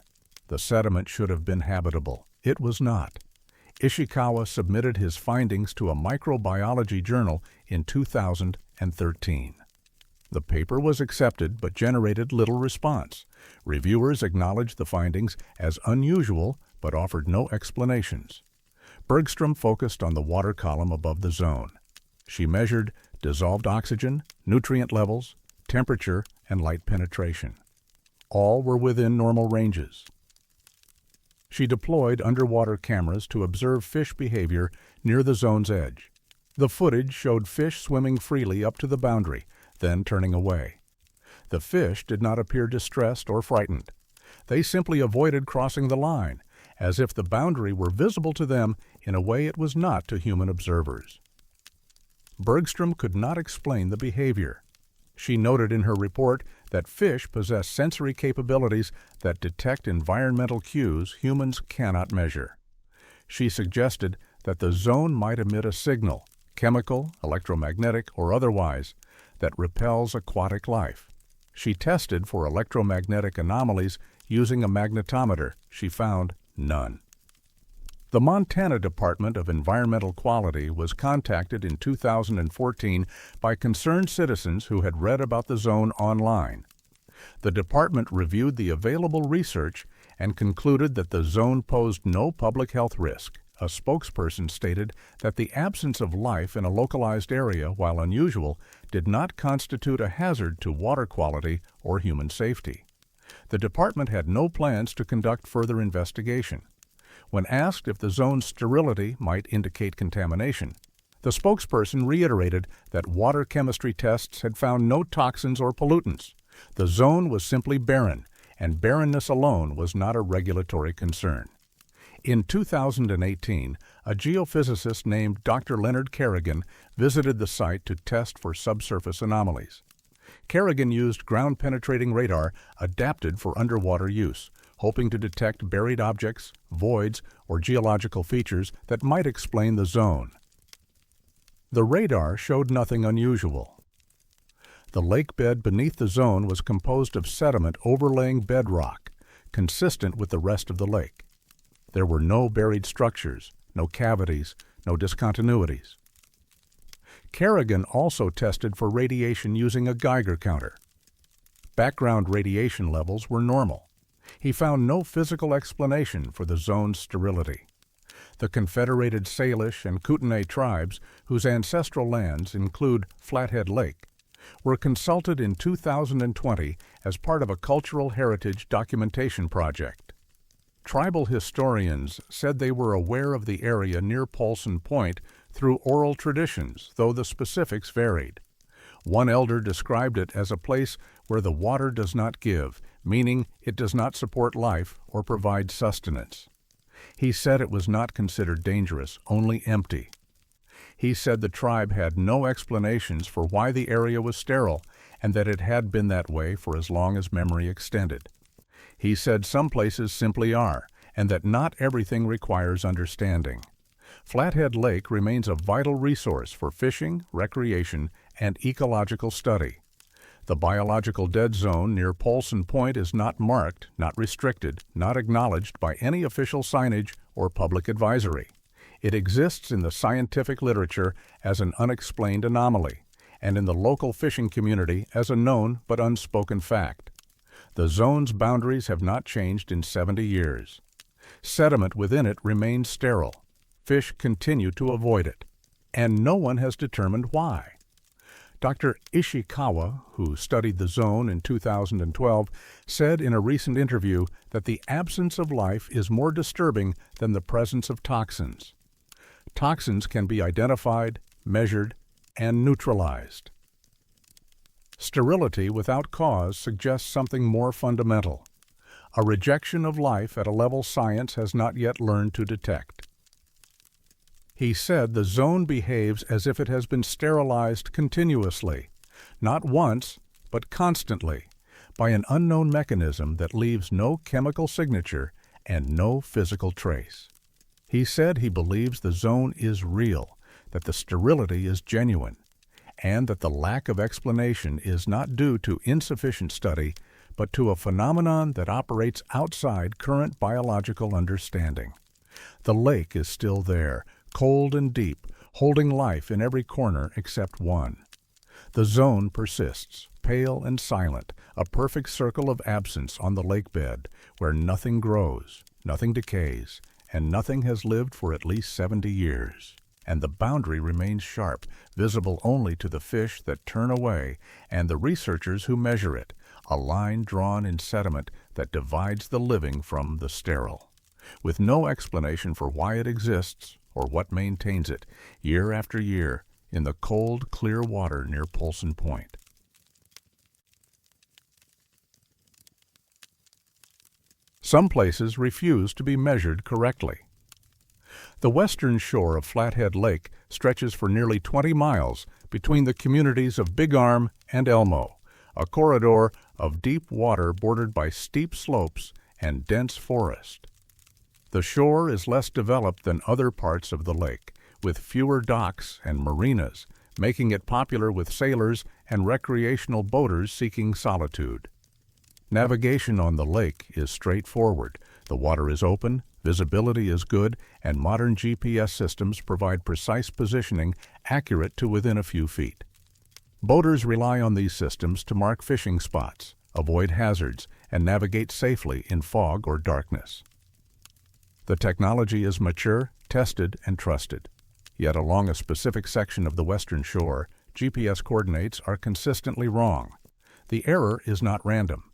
The sediment should have been habitable. It was not. Ishikawa submitted his findings to a microbiology journal in 2013. The paper was accepted but generated little response. Reviewers acknowledged the findings as unusual but offered no explanations. Bergstrom focused on the water column above the zone. She measured dissolved oxygen, nutrient levels, temperature, and light penetration. All were within normal ranges. She deployed underwater cameras to observe fish behavior near the zone's edge. The footage showed fish swimming freely up to the boundary, then turning away. The fish did not appear distressed or frightened. They simply avoided crossing the line, as if the boundary were visible to them in a way it was not to human observers. Bergstrom could not explain the behavior. She noted in her report that fish possess sensory capabilities that detect environmental cues humans cannot measure. She suggested that the zone might emit a signal, chemical, electromagnetic, or otherwise, that repels aquatic life. She tested for electromagnetic anomalies using a magnetometer. She found none. The Montana Department of Environmental Quality was contacted in 2014 by concerned citizens who had read about the zone online. The department reviewed the available research and concluded that the zone posed no public health risk. A spokesperson stated that the absence of life in a localized area, while unusual, did not constitute a hazard to water quality or human safety. The department had no plans to conduct further investigation. When asked if the zone's sterility might indicate contamination, the spokesperson reiterated that water chemistry tests had found no toxins or pollutants. The zone was simply barren, and barrenness alone was not a regulatory concern. In 2018, a geophysicist named Dr. Leonard Kerrigan visited the site to test for subsurface anomalies. Kerrigan used ground-penetrating radar adapted for underwater use, hoping to detect buried objects, voids, or geological features that might explain the zone. The radar showed nothing unusual. The lake bed beneath the zone was composed of sediment overlaying bedrock, consistent with the rest of the lake. There were no buried structures, no cavities, no discontinuities. Kerrigan also tested for radiation using a Geiger counter. Background radiation levels were normal. He found no physical explanation for the zone's sterility. The Confederated Salish and Kootenai tribes, whose ancestral lands include Flathead Lake, were consulted in 2020 as part of a cultural heritage documentation project. Tribal historians said they were aware of the area near Polson Point through oral traditions, though the specifics varied. One elder described it as a place where the water does not give, meaning it does not support life or provide sustenance. He said it was not considered dangerous, only empty. He said the tribe had no explanations for why the area was sterile and that it had been that way for as long as memory extended. He said some places simply are, and that not everything requires understanding. Flathead Lake remains a vital resource for fishing, recreation, and ecological study. The biological dead zone near Polson Point is not marked, not restricted, not acknowledged by any official signage or public advisory. It exists in the scientific literature as an unexplained anomaly, and in the local fishing community as a known but unspoken fact. The zone's boundaries have not changed in 70 years. Sediment within it remains sterile. Fish continue to avoid it. and no one has determined why. Dr. Ishikawa, who studied the zone in 2012, said in a recent interview that the absence of life is more disturbing than the presence of toxins. Toxins can be identified, measured, and neutralized. Sterility without cause suggests something more fundamental, a rejection of life at a level science has not yet learned to detect. He said the zone behaves as if it has been sterilized continuously, not once, but constantly, by an unknown mechanism that leaves no chemical signature and no physical trace. He said he believes the zone is real, that the sterility is genuine, and that the lack of explanation is not due to insufficient study, but to a phenomenon that operates outside current biological understanding. The lake is still there, cold and deep, holding life in every corner except one. The zone persists, pale and silent, a perfect circle of absence on the lake bed, where nothing grows, nothing decays, and nothing has lived for at least 70 years. And the boundary remains sharp, visible only to the fish that turn away and the researchers who measure it, a line drawn in sediment that divides the living from the sterile, with no explanation for why it exists or what maintains it, year after year, in the cold, clear water near Polson Point. Some places refuse to be measured correctly. The western shore of Flathead Lake stretches for nearly 20 miles between the communities of Big Arm and Elmo, a corridor of deep water bordered by steep slopes and dense forest. The shore is less developed than other parts of the lake, with fewer docks and marinas, making it popular with sailors and recreational boaters seeking solitude. Navigation on the lake is straightforward. The water is open, visibility is good, and modern GPS systems provide precise positioning accurate to within a few feet. Boaters rely on these systems to mark fishing spots, avoid hazards, and navigate safely in fog or darkness. The technology is mature, tested, and trusted. Yet along a specific section of the western shore, GPS coordinates are consistently wrong. The error is not random.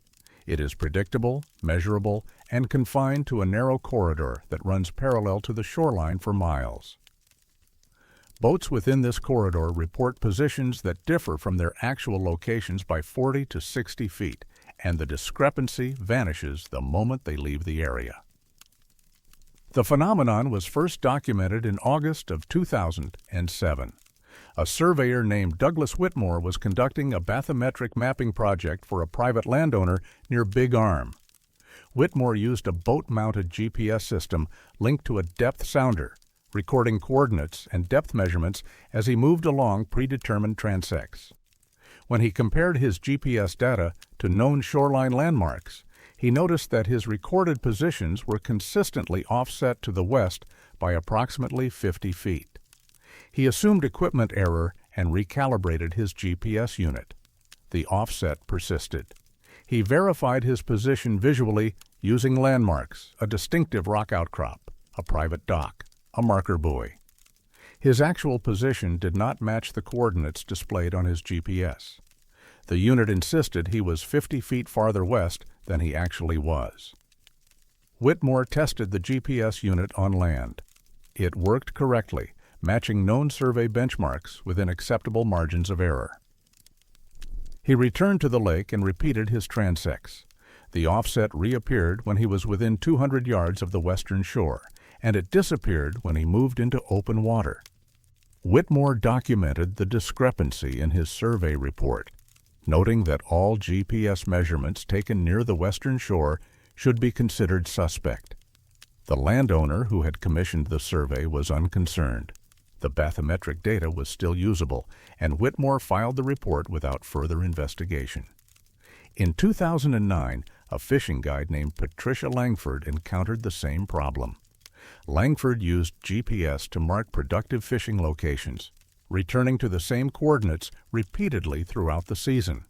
It is predictable, measurable, and confined to a narrow corridor that runs parallel to the shoreline for miles. Boats within this corridor report positions that differ from their actual locations by 40 to 60 feet, and the discrepancy vanishes the moment they leave the area. The phenomenon was first documented in August of 2007. A surveyor named Douglas Whitmore was conducting a bathymetric mapping project for a private landowner near Big Arm. Whitmore used a boat-mounted GPS system linked to a depth sounder, recording coordinates and depth measurements as he moved along predetermined transects. When he compared his GPS data to known shoreline landmarks, he noticed that his recorded positions were consistently offset to the west by approximately 50 feet. He assumed equipment error and recalibrated his GPS unit. The offset persisted. He verified his position visually using landmarks, a distinctive rock outcrop, a private dock, a marker buoy. His actual position did not match the coordinates displayed on his GPS. The unit insisted he was 50 feet farther west than he actually was. Whitmore tested the GPS unit on land. It worked correctly, matching known survey benchmarks within acceptable margins of error. He returned to the lake and repeated his transects. The offset reappeared when he was within 200 yards of the western shore, and it disappeared when he moved into open water. Whitmore documented the discrepancy in his survey report, noting that all GPS measurements taken near the western shore should be considered suspect. The landowner who had commissioned the survey was unconcerned. The bathymetric data was still usable, and Whitmore filed the report without further investigation. In 2009, a fishing guide named Patricia Langford encountered the same problem. Langford used GPS to mark productive fishing locations, returning to the same coordinates repeatedly throughout the season.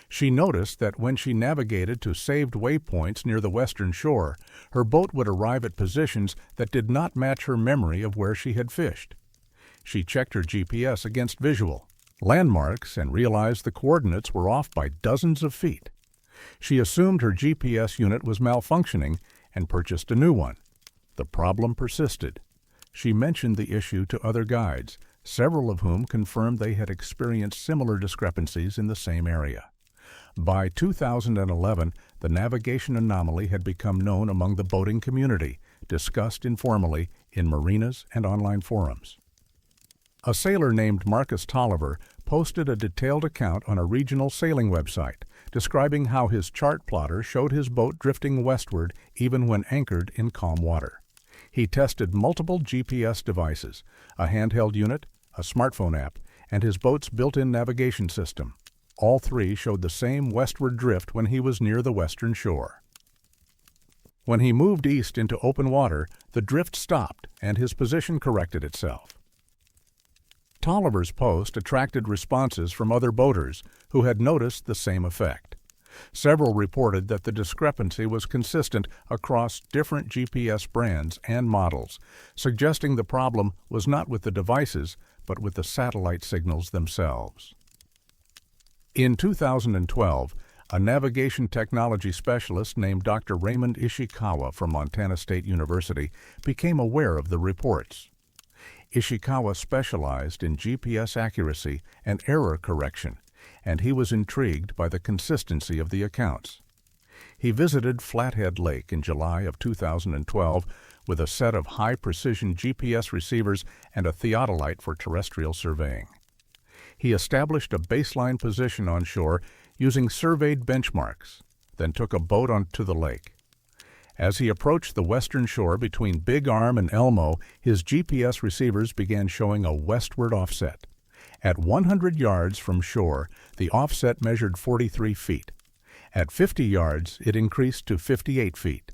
She noticed that when she navigated to saved waypoints near the western shore, her boat would arrive at positions that did not match her memory of where she had fished. She checked her GPS against visual landmarks and realized the coordinates were off by dozens of feet. She assumed her GPS unit was malfunctioning and purchased a new one. The problem persisted. She mentioned the issue to other guides, several of whom confirmed they had experienced similar discrepancies in the same area. By 2011, the navigation anomaly had become known among the boating community, discussed informally in marinas and online forums. A sailor named Marcus Tolliver posted a detailed account on a regional sailing website, describing how his chart plotter showed his boat drifting westward even when anchored in calm water. He tested multiple GPS devices, a handheld unit, a smartphone app, and his boat's built-in navigation system. All three showed the same westward drift when he was near the western shore. When he moved east into open water, the drift stopped and his position corrected itself. Tolliver's post attracted responses from other boaters who had noticed the same effect. Several reported that the discrepancy was consistent across different GPS brands and models, suggesting the problem was not with the devices, but with the satellite signals themselves. In 2012, a navigation technology specialist named Dr. Raymond Ishikawa from Montana State University became aware of the reports. Ishikawa specialized in GPS accuracy and error correction, and he was intrigued by the consistency of the accounts. He visited Flathead Lake in July of 2012 with a set of high-precision GPS receivers and a theodolite for terrestrial surveying. He established a baseline position on shore using surveyed benchmarks, then took a boat onto the lake. As he approached the western shore between Big Arm and Elmo, his GPS receivers began showing a westward offset. At 100 yards from shore, the offset measured 43 feet. At 50 yards, it increased to 58 feet.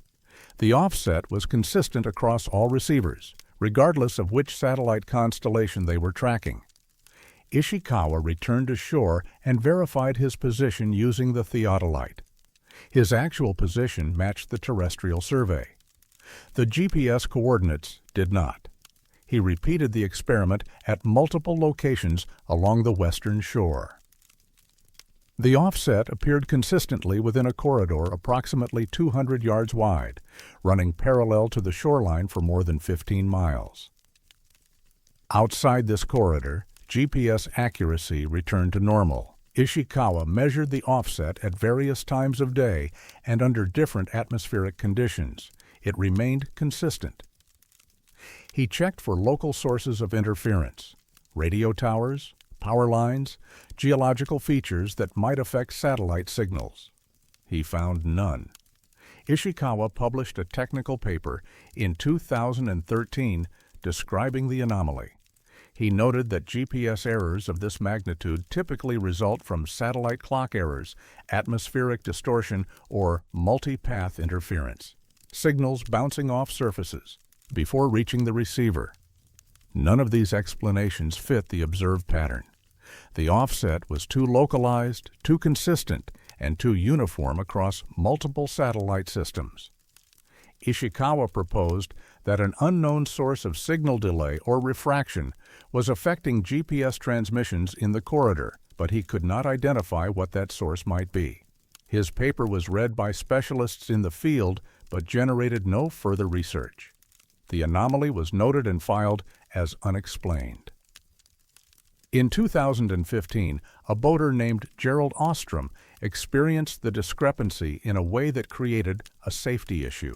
The offset was consistent across all receivers, regardless of which satellite constellation they were tracking. Ishikawa returned to shore and verified his position using the theodolite. His actual position matched the terrestrial survey. The GPS coordinates did not. He repeated the experiment at multiple locations along the western shore. The offset appeared consistently within a corridor approximately 200 yards wide, running parallel to the shoreline for more than 15 miles. Outside this corridor, GPS accuracy returned to normal. Ishikawa measured the offset at various times of day and under different atmospheric conditions. It remained consistent. He checked for local sources of interference, radio towers, power lines, geological features that might affect satellite signals. He found none. Ishikawa published a technical paper in 2013 describing the anomaly. He noted that GPS errors of this magnitude typically result from satellite clock errors, atmospheric distortion, or multi-path interference, signals bouncing off surfaces before reaching the receiver. None of these explanations fit the observed pattern. The offset was too localized, too consistent, and too uniform across multiple satellite systems. Ishikawa proposed that an unknown source of signal delay or refraction was affecting GPS transmissions in the corridor, but he could not identify what that source might be. His paper was read by specialists in the field, but generated no further research. The anomaly was noted and filed as unexplained. In 2015, a boater named Gerald Ostrom experienced the discrepancy in a way that created a safety issue.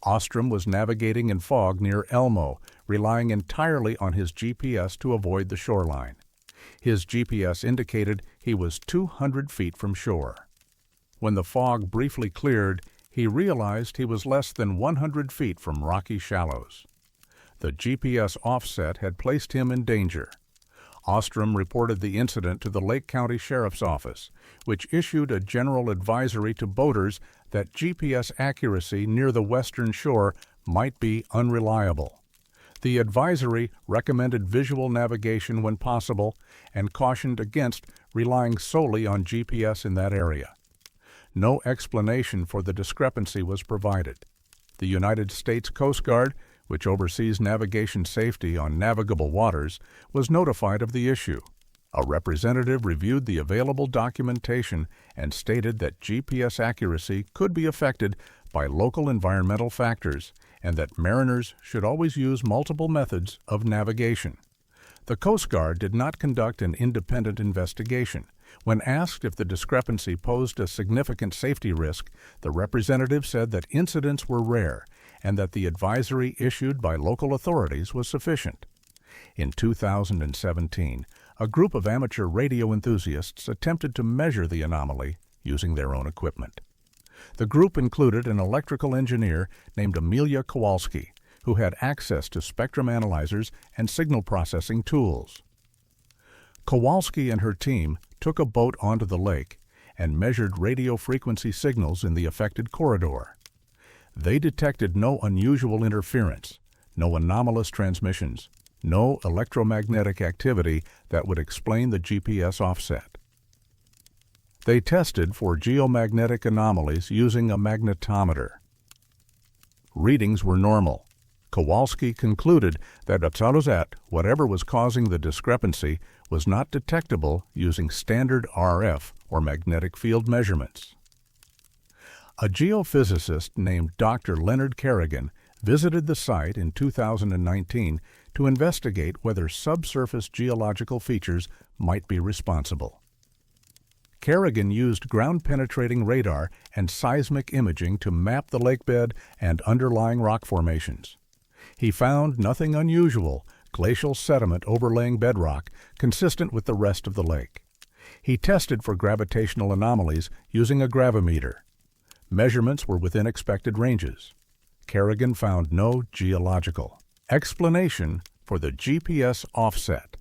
Ostrom was navigating in fog near Elmo, relying entirely on his GPS to avoid the shoreline. His GPS indicated he was 200 feet from shore. When the fog briefly cleared, he realized he was less than 100 feet from rocky shallows. The GPS offset had placed him in danger. Ostrom reported the incident to the Lake County Sheriff's Office, which issued a general advisory to boaters that GPS accuracy near the western shore might be unreliable. The advisory recommended visual navigation when possible and cautioned against relying solely on GPS in that area. No explanation for the discrepancy was provided. The United States Coast Guard, which oversees navigation safety on navigable waters, was notified of the issue. A representative reviewed the available documentation and stated that GPS accuracy could be affected by local environmental factors and that mariners should always use multiple methods of navigation. The Coast Guard did not conduct an independent investigation. When asked if the discrepancy posed a significant safety risk, the representative said that incidents were rare and that the advisory issued by local authorities was sufficient. In 2017, a group of amateur radio enthusiasts attempted to measure the anomaly using their own equipment. The group included an electrical engineer named Amelia Kowalski, who had access to spectrum analyzers and signal processing tools. Kowalski and her team took a boat onto the lake and measured radio frequency signals in the affected corridor. They detected no unusual interference, no anomalous transmissions, no electromagnetic activity that would explain the GPS offset. They tested for geomagnetic anomalies using a magnetometer. Readings were normal. Kowalski concluded that whatever was causing the discrepancy was not detectable using standard RF or magnetic field measurements. A geophysicist named Dr. Leonard Kerrigan visited the site in 2019 to investigate whether subsurface geological features might be responsible. Kerrigan used ground-penetrating radar and seismic imaging to map the lakebed and underlying rock formations. He found nothing unusual, glacial sediment overlaying bedrock consistent with the rest of the lake. He tested for gravitational anomalies using a gravimeter. Measurements were within expected ranges. Kerrigan found no geological explanation for the GPS offset.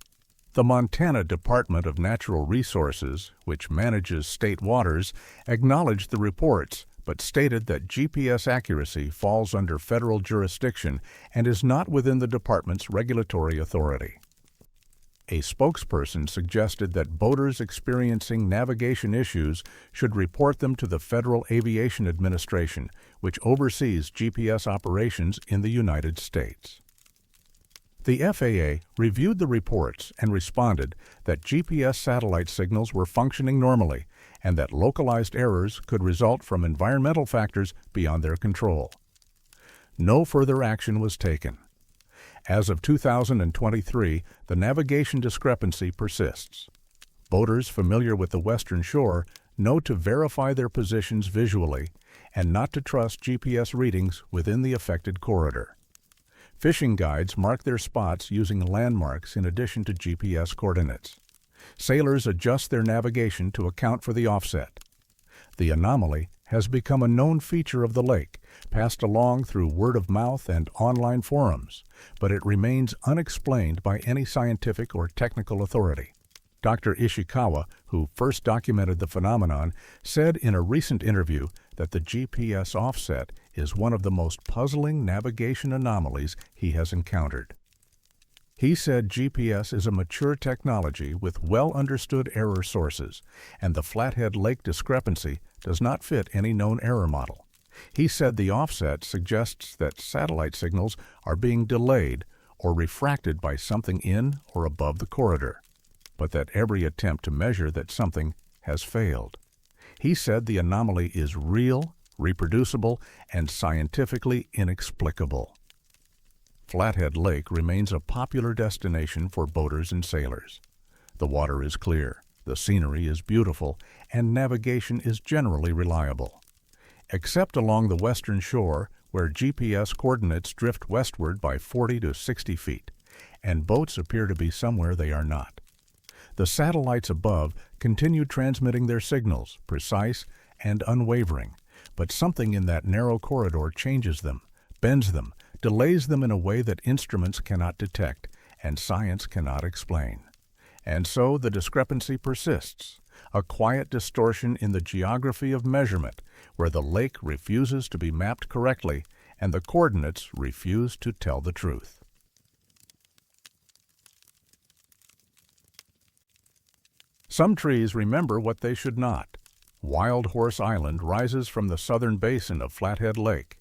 The Montana Department of Natural Resources, which manages state waters, acknowledged the reports but stated that GPS accuracy falls under federal jurisdiction and is not within the department's regulatory authority. A spokesperson suggested that boaters experiencing navigation issues should report them to the Federal Aviation Administration, which oversees GPS operations in the United States. The FAA reviewed the reports and responded that GPS satellite signals were functioning normally and that localized errors could result from environmental factors beyond their control. No further action was taken. As of 2023, the navigation discrepancy persists. Boaters familiar with the western shore know to verify their positions visually and not to trust GPS readings within the affected corridor. Fishing guides mark their spots using landmarks in addition to GPS coordinates. Sailors adjust their navigation to account for the offset. The anomaly has become a known feature of the lake, passed along through word of mouth and online forums, but it remains unexplained by any scientific or technical authority. Dr. Ishikawa, who first documented the phenomenon, said in a recent interview that the GPS offset is one of the most puzzling navigation anomalies he has encountered. He said GPS is a mature technology with well-understood error sources, and the Flathead Lake discrepancy does not fit any known error model. He said the offset suggests that satellite signals are being delayed or refracted by something in or above the corridor, but that every attempt to measure that something has failed. He said the anomaly is real, reproducible, and scientifically inexplicable. Flathead Lake remains a popular destination for boaters and sailors. The water is clear, the scenery is beautiful, and navigation is generally reliable. Except along the western shore, where GPS coordinates drift westward by 40 to 60 feet, and boats appear to be somewhere they are not. The satellites above continue transmitting their signals, precise and unwavering, but something in that narrow corridor changes them, bends them, delays them in a way that instruments cannot detect and science cannot explain. And so the discrepancy persists, a quiet distortion in the geography of measurement where the lake refuses to be mapped correctly and the coordinates refuse to tell the truth. Some trees remember what they should not. Wild Horse Island rises from the southern basin of Flathead Lake.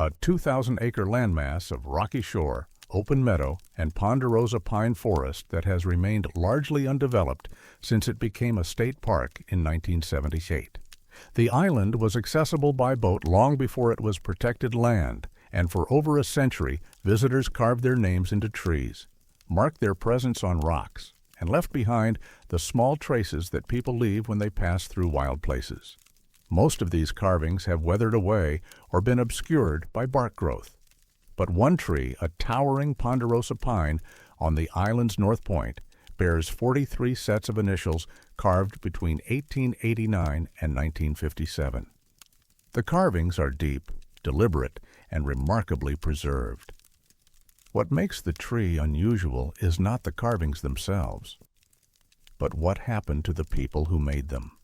a 2,000-acre landmass of rocky shore, open meadow, and ponderosa pine forest that has remained largely undeveloped since it became a state park in 1978. The island was accessible by boat long before it was protected land, and for over a century, visitors carved their names into trees, marked their presence on rocks, and left behind the small traces that people leave when they pass through wild places. Most of these carvings have weathered away or been obscured by bark growth. But one tree, a towering ponderosa pine on the island's north point, bears 43 sets of initials carved between 1889 and 1957. The carvings are deep, deliberate, and remarkably preserved. What makes the tree unusual is not the carvings themselves, but what happened to the people who made them.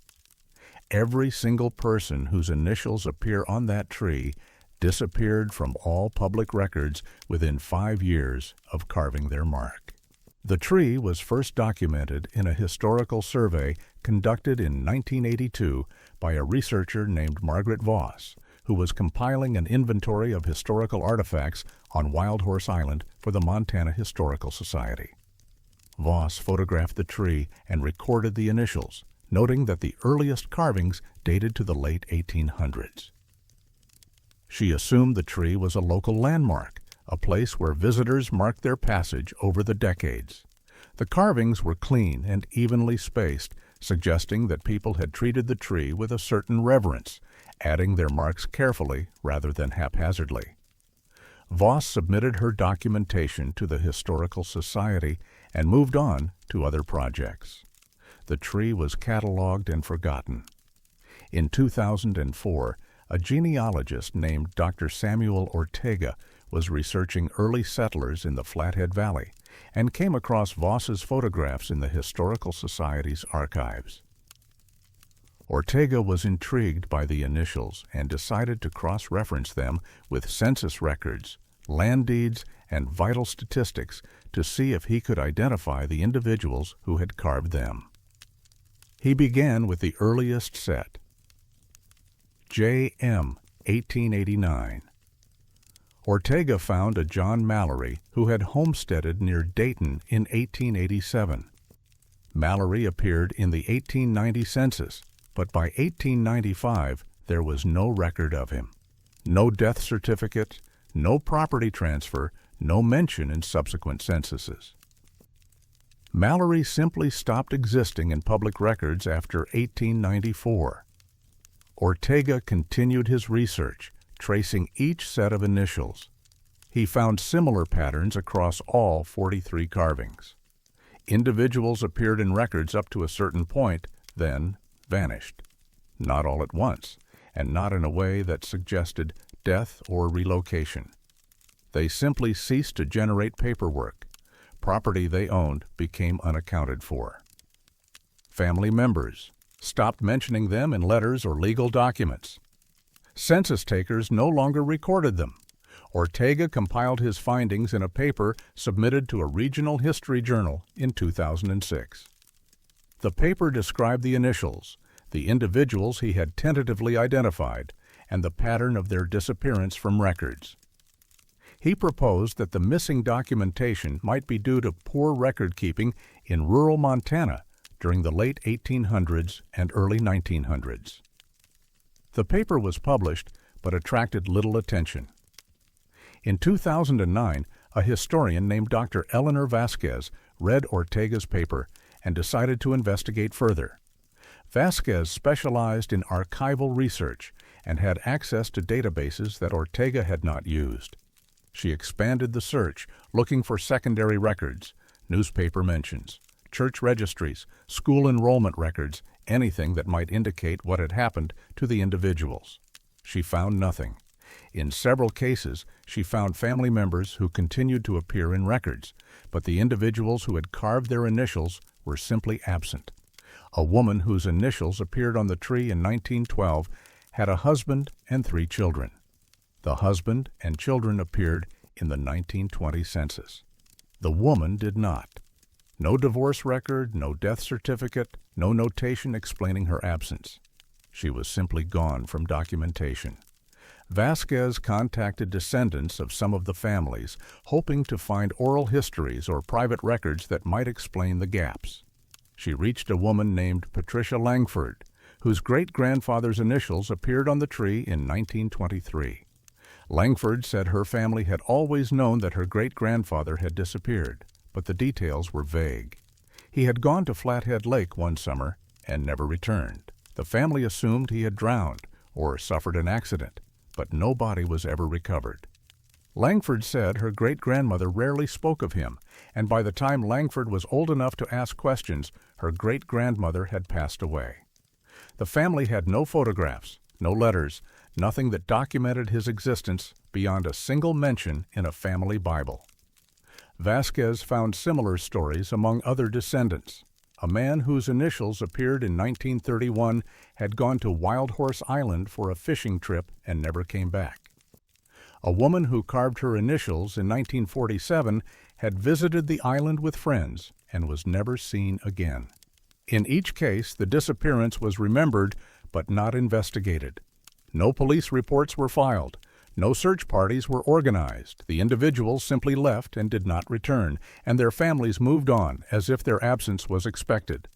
Every single person whose initials appear on that tree disappeared from all public records within 5 years of carving their mark. The tree was first documented in a historical survey conducted in 1982 by a researcher named Margaret Voss, who was compiling an inventory of historical artifacts on Wild Horse Island for the Montana Historical Society. Voss photographed the tree and recorded the initials, noting that the earliest carvings dated to the late 1800s. She assumed the tree was a local landmark, a place where visitors marked their passage over the decades. The carvings were clean and evenly spaced, suggesting that people had treated the tree with a certain reverence, adding their marks carefully rather than haphazardly. Voss submitted her documentation to the Historical Society and moved on to other projects. The tree was cataloged and forgotten. In 2004, a genealogist named Dr. Samuel Ortega was researching early settlers in the Flathead Valley and came across Voss's photographs in the Historical Society's archives. Ortega was intrigued by the initials and decided to cross-reference them with census records, land deeds, and vital statistics to see if he could identify the individuals who had carved them. He began with the earliest set, J.M., 1889. Ortega found a John Mallory who had homesteaded near Dayton in 1887. Mallory appeared in the 1890 census, but by 1895 there was no record of him. No death certificate, no property transfer, no mention in subsequent censuses. Mallory simply stopped existing in public records after 1894. Ortega continued his research, tracing each set of initials. He found similar patterns across all 43 carvings. Individuals appeared in records up to a certain point, then vanished. Not all at once, and not in a way that suggested death or relocation. They simply ceased to generate paperwork. Property they owned became unaccounted for. Family members stopped mentioning them in letters or legal documents. Census takers no longer recorded them. Ortega compiled his findings in a paper submitted to a regional history journal in 2006. The paper described the initials, the individuals he had tentatively identified, and the pattern of their disappearance from records. He proposed that the missing documentation might be due to poor record-keeping in rural Montana during the late 1800s and early 1900s. The paper was published but attracted little attention. In 2009, a historian named Dr. Eleanor Vasquez read Ortega's paper and decided to investigate further. Vasquez specialized in archival research and had access to databases that Ortega had not used. She expanded the search, looking for secondary records, newspaper mentions, church registries, school enrollment records, anything that might indicate what had happened to the individuals. She found nothing. In several cases, she found family members who continued to appear in records, but the individuals who had carved their initials were simply absent. A woman whose initials appeared on the tree in 1912 had a husband and 3 children. The husband and children appeared in the 1920 census. The woman did not. No divorce record, no death certificate, no notation explaining her absence. She was simply gone from documentation. Vasquez contacted descendants of some of the families, hoping to find oral histories or private records that might explain the gaps. She reached a woman named Patricia Langford, whose great-grandfather's initials appeared on the tree in 1923. Langford said her family had always known that her great-grandfather had disappeared, but the details were vague. He had gone to Flathead Lake one summer and never returned. The family assumed he had drowned or suffered an accident, but no body was ever recovered. Langford said her great-grandmother rarely spoke of him, and by the time Langford was old enough to ask questions, her great-grandmother had passed away. The family had no photographs, no letters, nothing that documented his existence beyond a single mention in a family Bible. Vasquez found similar stories among other descendants. A man whose initials appeared in 1931 had gone to Wild Horse Island for a fishing trip and never came back. A woman who carved her initials in 1947 had visited the island with friends and was never seen again. In each case, the disappearance was remembered but not investigated. No police reports were filed. No search parties were organized. The individuals simply left and did not return, and their families moved on as if their absence was expected.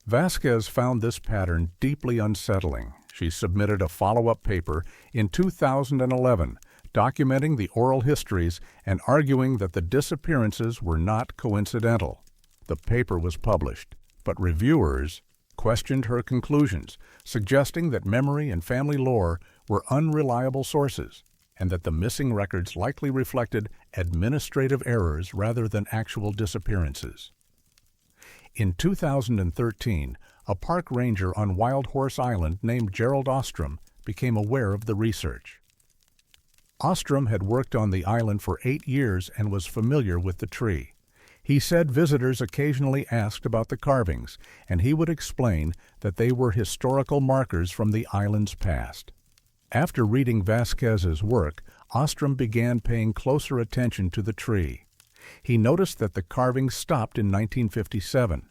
Vasquez found this pattern deeply unsettling. She submitted a follow-up paper in 2011 documenting the oral histories and arguing that the disappearances were not coincidental. The paper was published, but reviewers questioned her conclusions, suggesting that memory and family lore were unreliable sources, and that the missing records likely reflected administrative errors rather than actual disappearances. In 2013, a park ranger on Wild Horse Island named Gerald Ostrom became aware of the research. Ostrom had worked on the island for 8 years and was familiar with the tree. He said visitors occasionally asked about the carvings, and he would explain that they were historical markers from the island's past. After reading Vasquez's work, Ostrom began paying closer attention to the tree. He noticed that the carvings stopped in 1957.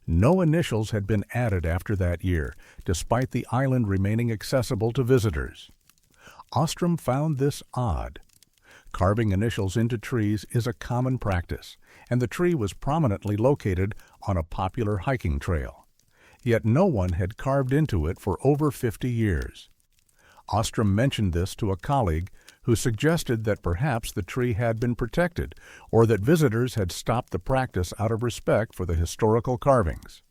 No initials had been added after that year, despite the island remaining accessible to visitors. Ostrom found this odd. Carving initials into trees is a common practice, and the tree was prominently located on a popular hiking trail. Yet no one had carved into it for over 50 years. Ostrom mentioned this to a colleague who suggested that perhaps the tree had been protected or that visitors had stopped the practice out of respect for the historical carvings.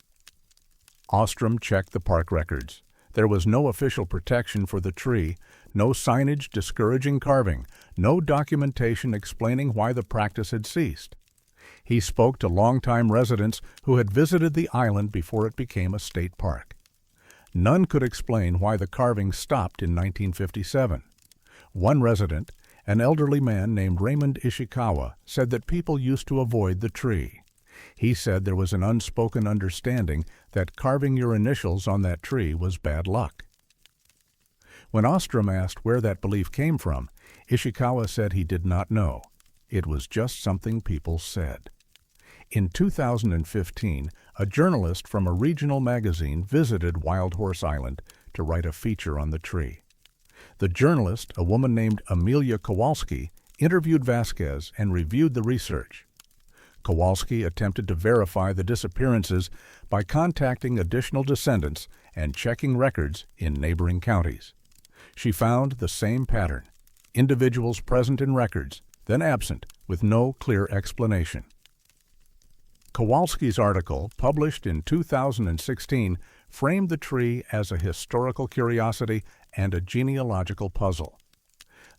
Ostrom checked the park records. There was no official protection for the tree, no signage discouraging carving, no documentation explaining why the practice had ceased. He spoke to longtime residents who had visited the island before it became a state park. None could explain why the carving stopped in 1957. One resident, an elderly man named Raymond Ishikawa, said that people used to avoid the tree. He said there was an unspoken understanding that carving your initials on that tree was bad luck. When Ostrom asked where that belief came from, Ishikawa said he did not know. It was just something people said. In 2015, a journalist from a regional magazine visited Wild Horse Island to write a feature on the tree. The journalist, a woman named Amelia Kowalski, interviewed Vasquez and reviewed the research. Kowalski attempted to verify the disappearances by contacting additional descendants and checking records in neighboring counties. She found the same pattern: individuals present in records, then absent, with no clear explanation. Kowalski's article, published in 2016, framed the tree as a historical curiosity and a genealogical puzzle.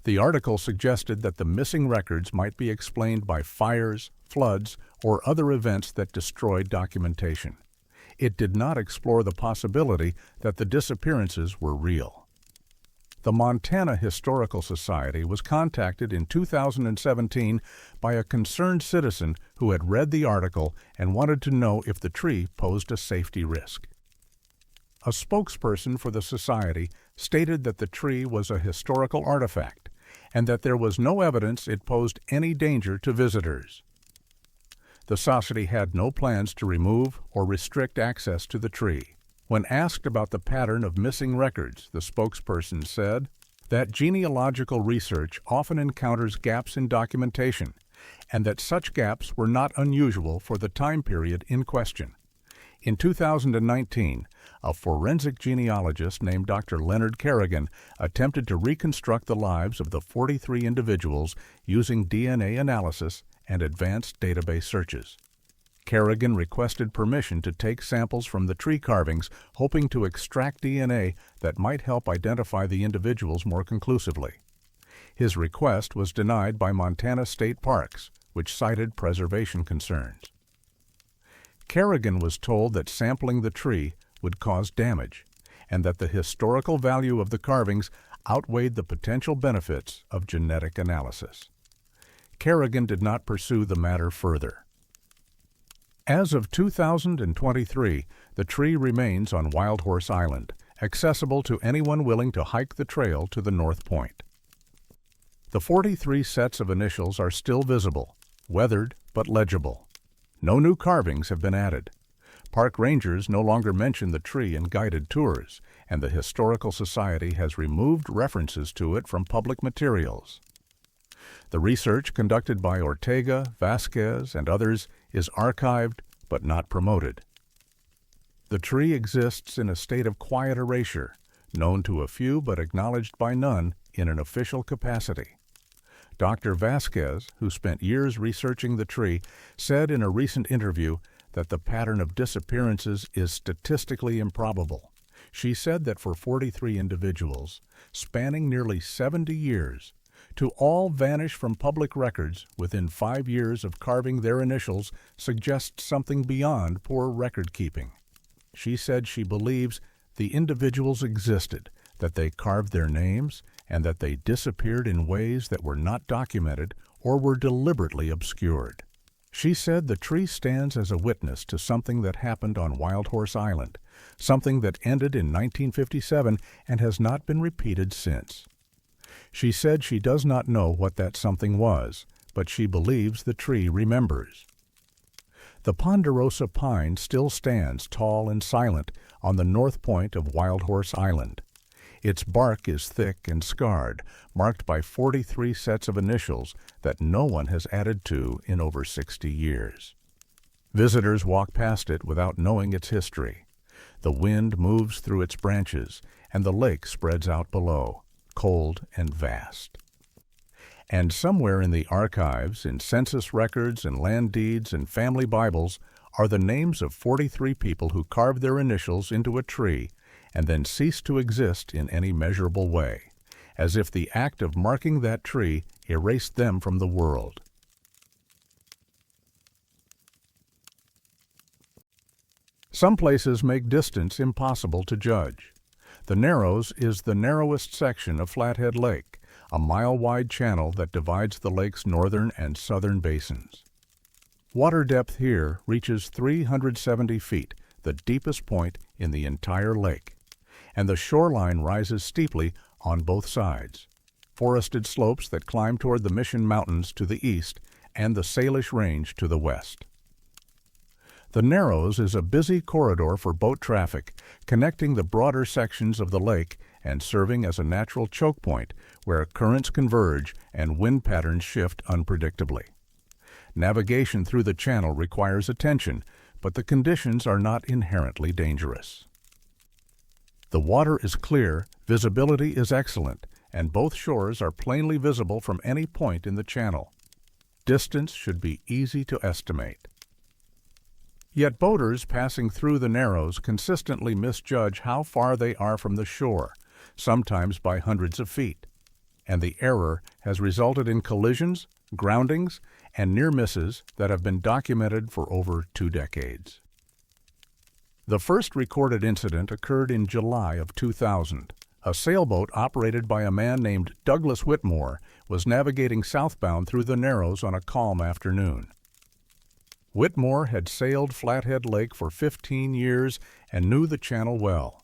The article suggested that the missing records might be explained by fires, floods, or other events that destroyed documentation. It did not explore the possibility that the disappearances were real. The Montana Historical Society was contacted in 2017 by a concerned citizen who had read the article and wanted to know if the tree posed a safety risk. A spokesperson for the society stated that the tree was a historical artifact and that there was no evidence it posed any danger to visitors. The society had no plans to remove or restrict access to the tree. When asked about the pattern of missing records, the spokesperson said, that genealogical research often encounters gaps in documentation, and that such gaps were not unusual for the time period in question. In 2019, a forensic genealogist named Dr. Leonard Kerrigan attempted to reconstruct the lives of the 43 individuals using DNA analysis and advanced database searches. Kerrigan requested permission to take samples from the tree carvings, hoping to extract DNA that might help identify the individuals more conclusively. His request was denied by Montana State Parks, which cited preservation concerns. Kerrigan was told that sampling the tree would cause damage, and that the historical value of the carvings outweighed the potential benefits of genetic analysis. Kerrigan did not pursue the matter further. As of 2023, the tree remains on Wild Horse Island, accessible to anyone willing to hike the trail to the North Point. The 43 sets of initials are still visible, weathered but legible. No new carvings have been added. Park rangers no longer mention the tree in guided tours, and the Historical Society has removed references to it from public materials. The research conducted by Ortega, Vasquez, and others is archived but not promoted. The tree exists in a state of quiet erasure, known to a few but acknowledged by none in an official capacity. Dr. Vasquez, who spent years researching the tree, said in a recent interview that the pattern of disappearances is statistically improbable. She said that for 43 individuals, spanning nearly 70 years, to all vanish from public records within 5 years of carving their initials suggests something beyond poor record-keeping. She said she believes the individuals existed, that they carved their names, and that they disappeared in ways that were not documented or were deliberately obscured. She said the tree stands as a witness to something that happened on Wild Horse Island, something that ended in 1957 and has not been repeated since. She said she does not know what that something was, but she believes the tree remembers. The ponderosa pine still stands tall and silent on the north point of Wild Horse Island. Its bark is thick and scarred, marked by 43 sets of initials that no one has added to in over 60 years. Visitors walk past it without knowing its history. The wind moves through its branches, and the lake spreads out below, cold and vast. And somewhere in the archives, in census records and land deeds and family Bibles, are the names of 43 people who carved their initials into a tree and then ceased to exist in any measurable way, as if the act of marking that tree erased them from the world. Some places make distance impossible to judge. The Narrows is the narrowest section of Flathead Lake, a mile-wide channel that divides the lake's northern and southern basins. Water depth here reaches 370 feet, the deepest point in the entire lake, and the shoreline rises steeply on both sides. Forested slopes that climb toward the Mission Mountains to the east and the Salish Range to the west. The Narrows is a busy corridor for boat traffic, connecting the broader sections of the lake and serving as a natural choke point where currents converge and wind patterns shift unpredictably. Navigation through the channel requires attention, but the conditions are not inherently dangerous. The water is clear, visibility is excellent, and both shores are plainly visible from any point in the channel. Distance should be easy to estimate. Yet boaters passing through the Narrows consistently misjudge how far they are from the shore, sometimes by hundreds of feet, and the error has resulted in collisions, groundings, and near misses that have been documented for over 2 decades. The first recorded incident occurred in July of 2000. A sailboat operated by a man named Douglas Whitmore was navigating southbound through the Narrows on a calm afternoon. Whitmore had sailed Flathead Lake for 15 years and knew the channel well.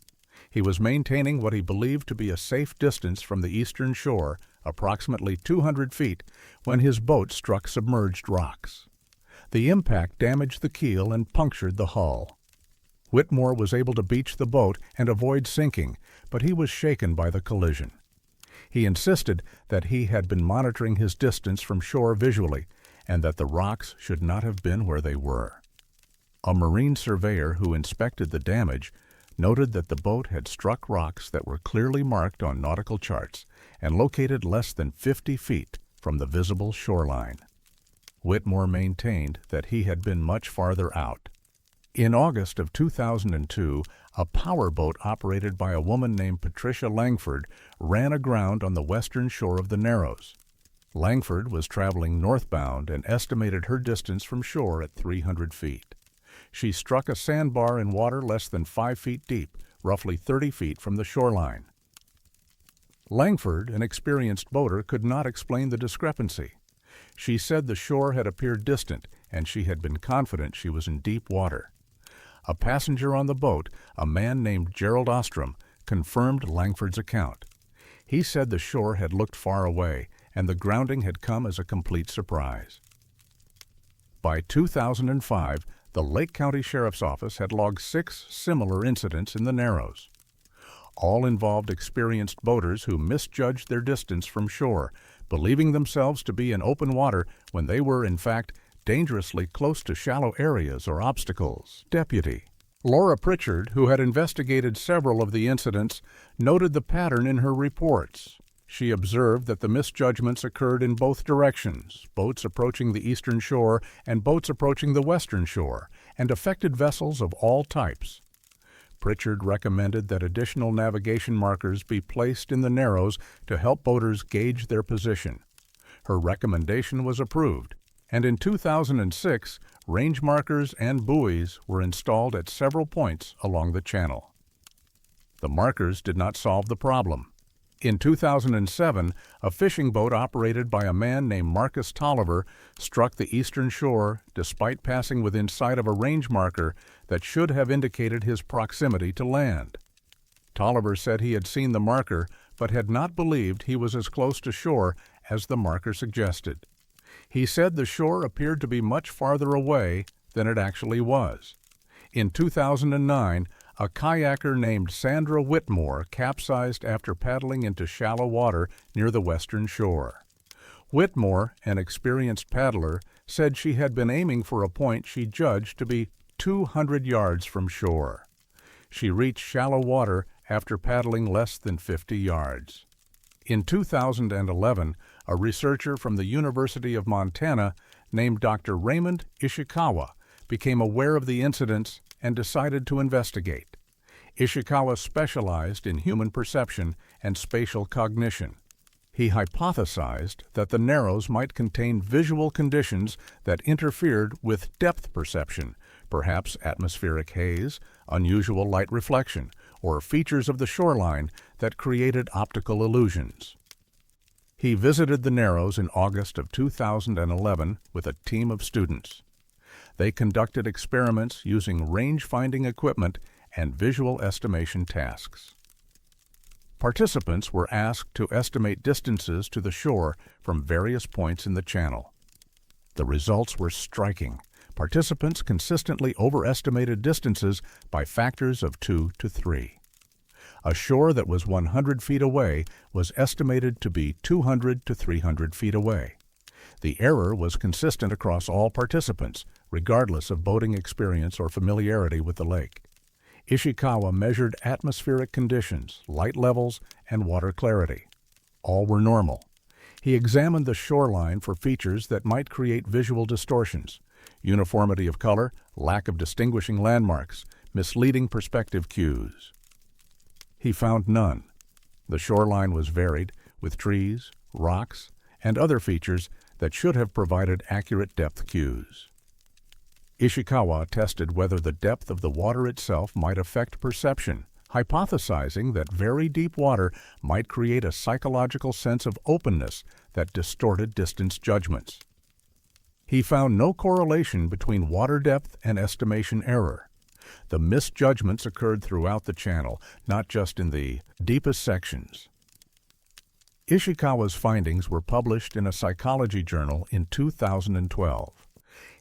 He was maintaining what he believed to be a safe distance from the eastern shore, approximately 200 feet, when his boat struck submerged rocks. The impact damaged the keel and punctured the hull. Whitmore was able to beach the boat and avoid sinking, but he was shaken by the collision. He insisted that he had been monitoring his distance from shore visually and that the rocks should not have been where they were. A marine surveyor who inspected the damage noted that the boat had struck rocks that were clearly marked on nautical charts and located less than 50 feet from the visible shoreline. Whitmore maintained that he had been much farther out. In August of 2002, a powerboat operated by a woman named Patricia Langford ran aground on the western shore of the Narrows. Langford was traveling northbound and estimated her distance from shore at 300 feet. She struck a sandbar in water less than 5 feet deep, roughly 30 feet from the shoreline. Langford, an experienced boater, could not explain the discrepancy. She said the shore had appeared distant, and she had been confident she was in deep water. A passenger on the boat, a man named Gerald Ostrom, confirmed Langford's account. He said the shore had looked far away, and the grounding had come as a complete surprise. By 2005, the Lake County Sheriff's Office had logged 6 similar incidents in the Narrows. All involved experienced boaters who misjudged their distance from shore, believing themselves to be in open water when they were, in fact, dangerously close to shallow areas or obstacles. Deputy Laura Pritchard, who had investigated several of the incidents, noted the pattern in her reports. She observed that the misjudgments occurred in both directions, boats approaching the eastern shore and boats approaching the western shore, and affected vessels of all types. Pritchard recommended that additional navigation markers be placed in the Narrows to help boaters gauge their position. Her recommendation was approved, and in 2006, range markers and buoys were installed at several points along the channel. The markers did not solve the problem. In 2007, a fishing boat operated by a man named Marcus Tolliver struck the eastern shore despite passing within sight of a range marker that should have indicated his proximity to land. Tolliver said he had seen the marker but had not believed he was as close to shore as the marker suggested. He said the shore appeared to be much farther away than it actually was. In 2009, a kayaker named Sandra Whitmore capsized after paddling into shallow water near the western shore. Whitmore, an experienced paddler, said she had been aiming for a point she judged to be 200 yards from shore. She reached shallow water after paddling less than 50 yards. In 2011, a researcher from the University of Montana named Dr. Raymond Ishikawa became aware of the incidents and decided to investigate. Ishikawa specialized in human perception and spatial cognition. He hypothesized that the Narrows might contain visual conditions that interfered with depth perception, perhaps atmospheric haze, unusual light reflection, or features of the shoreline that created optical illusions. He visited the Narrows in August of 2011 with a team of students. They conducted experiments using range-finding equipment and visual estimation tasks. Participants were asked to estimate distances to the shore from various points in the channel. The results were striking. Participants consistently overestimated distances by factors of 2 to 3. A shore that was 100 feet away was estimated to be 200 to 300 feet away. The error was consistent across all participants, regardless of boating experience or familiarity with the lake. Ishikawa measured atmospheric conditions, light levels, and water clarity. All were normal. He examined the shoreline for features that might create visual distortions: uniformity of color, lack of distinguishing landmarks, misleading perspective cues. He found none. The shoreline was varied, with trees, rocks, and other features that should have provided accurate depth cues. Ishikawa tested whether the depth of the water itself might affect perception, hypothesizing that very deep water might create a psychological sense of openness that distorted distance judgments. He found no correlation between water depth and estimation error. The misjudgments occurred throughout the channel, not just in the deepest sections. Ishikawa's findings were published in a psychology journal in 2012.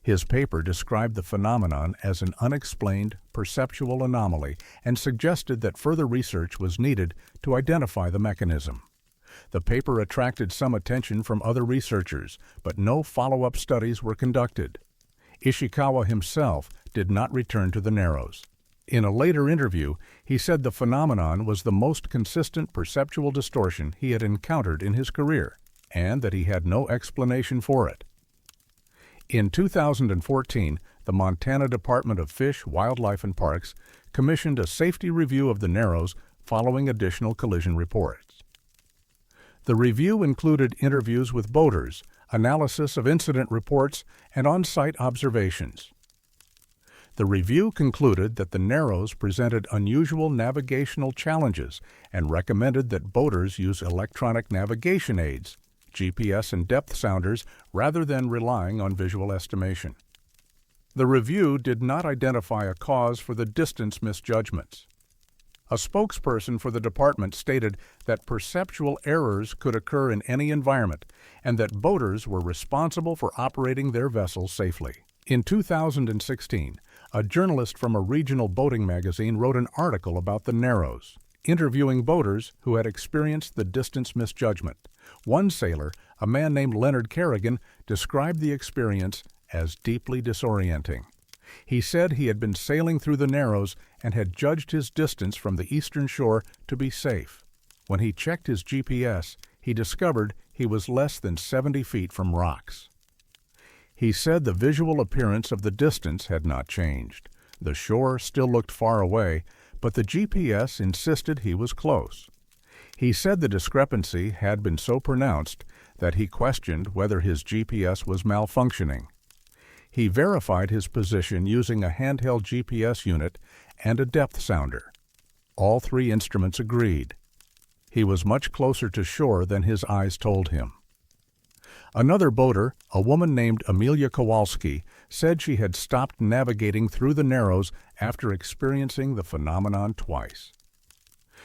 His paper described the phenomenon as an unexplained perceptual anomaly and suggested that further research was needed to identify the mechanism. The paper attracted some attention from other researchers, but no follow-up studies were conducted. Ishikawa himself did not return to the Narrows. In a later interview, he said the phenomenon was the most consistent perceptual distortion he had encountered in his career, and that he had no explanation for it. In 2014, the Montana Department of Fish, Wildlife and Parks commissioned a safety review of the Narrows following additional collision reports. The review included interviews with boaters, analysis of incident reports, and on-site observations. The review concluded that the Narrows presented unusual navigational challenges and recommended that boaters use electronic navigation aids, GPS and depth sounders, rather than relying on visual estimation. The review did not identify a cause for the distance misjudgments. A spokesperson for the department stated that perceptual errors could occur in any environment and that boaters were responsible for operating their vessels safely. In 2016, a journalist from a regional boating magazine wrote an article about the Narrows, interviewing boaters who had experienced the distance misjudgment. One sailor, a man named Leonard Kerrigan, described the experience as deeply disorienting. He said he had been sailing through the Narrows and had judged his distance from the eastern shore to be safe. When he checked his GPS, he discovered he was less than 70 feet from rocks. He said the visual appearance of the distance had not changed. The shore still looked far away, but the GPS insisted he was close. He said the discrepancy had been so pronounced that he questioned whether his GPS was malfunctioning. He verified his position using a handheld GPS unit and a depth sounder. All three instruments agreed. He was much closer to shore than his eyes told him. Another boater, a woman named Amelia Kowalski, said she had stopped navigating through the Narrows after experiencing the phenomenon twice.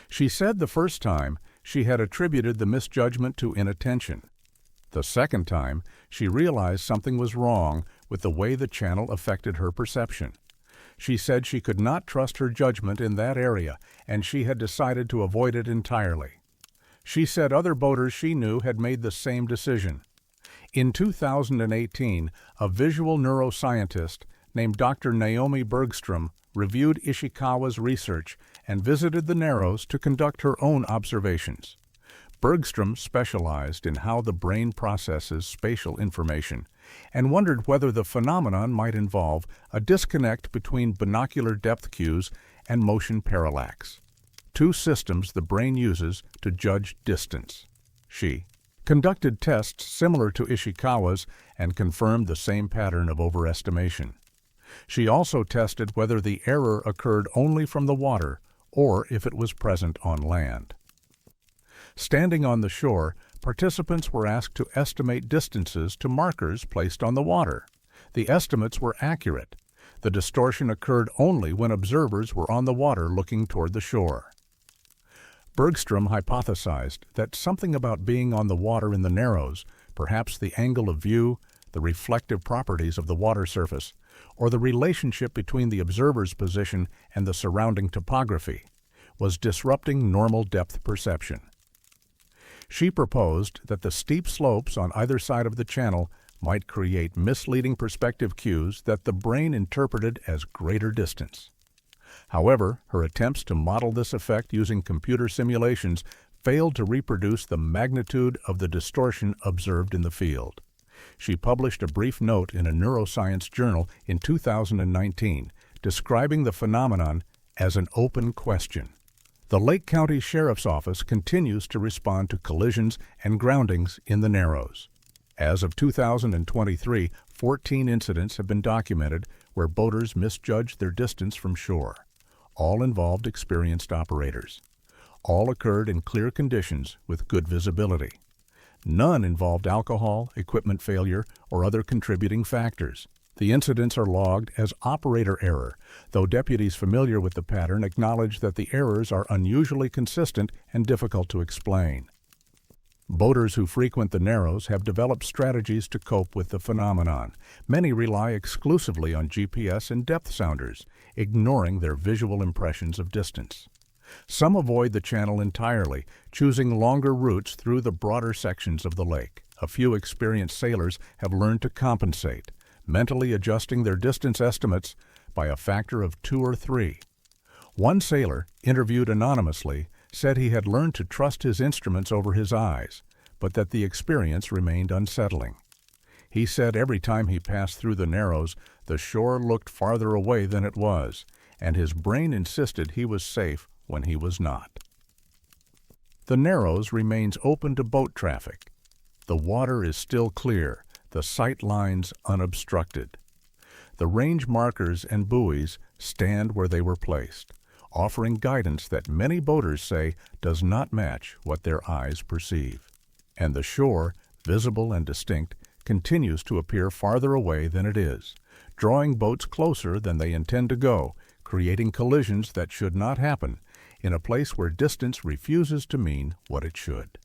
She said the first time she had attributed the misjudgment to inattention. The second time, she realized something was wrong with the way the channel affected her perception. She said she could not trust her judgment in that area, and she had decided to avoid it entirely. She said other boaters she knew had made the same decision. In 2018, a visual neuroscientist named Dr. Naomi Bergstrom reviewed Ishikawa's research and visited the Narrows to conduct her own observations. Bergstrom specialized in how the brain processes spatial information and wondered whether the phenomenon might involve a disconnect between binocular depth cues and motion parallax, two systems the brain uses to judge distance. She conducted tests similar to Ishikawa's and confirmed the same pattern of overestimation. She also tested whether the error occurred only from the water or if it was present on land. Standing on the shore, participants were asked to estimate distances to markers placed on the water. The estimates were accurate. The distortion occurred only when observers were on the water looking toward the shore. Bergstrom hypothesized that something about being on the water in the Narrows, perhaps the angle of view, the reflective properties of the water surface, or the relationship between the observer's position and the surrounding topography, was disrupting normal depth perception. She proposed that the steep slopes on either side of the channel might create misleading perspective cues that the brain interpreted as greater distance. However, her attempts to model this effect using computer simulations failed to reproduce the magnitude of the distortion observed in the field. She published a brief note in a neuroscience journal in 2019, describing the phenomenon as an open question. The Lake County Sheriff's Office continues to respond to collisions and groundings in the Narrows. As of 2023, 14 incidents have been documented where boaters misjudged their distance from shore. All involved experienced operators. All occurred in clear conditions with good visibility. None involved alcohol, equipment failure, or other contributing factors. The incidents are logged as operator error, though deputies familiar with the pattern acknowledge that the errors are unusually consistent and difficult to explain. Boaters who frequent the Narrows have developed strategies to cope with the phenomenon. Many rely exclusively on GPS and depth sounders, ignoring their visual impressions of distance. Some avoid the channel entirely, choosing longer routes through the broader sections of the lake. A few experienced sailors have learned to compensate, mentally adjusting their distance estimates by a factor of 2 or 3. One sailor, interviewed anonymously, said he had learned to trust his instruments over his eyes, but that the experience remained unsettling. He said every time he passed through the Narrows, the shore looked farther away than it was, and his brain insisted he was safe when he was not. The Narrows remains open to boat traffic. The water is still clear, the sight lines unobstructed. The range markers and buoys stand where they were placed, offering guidance that many boaters say does not match what their eyes perceive. And the shore, visible and distinct, continues to appear farther away than it is, drawing boats closer than they intend to go, creating collisions that should not happen in a place where distance refuses to mean what it should.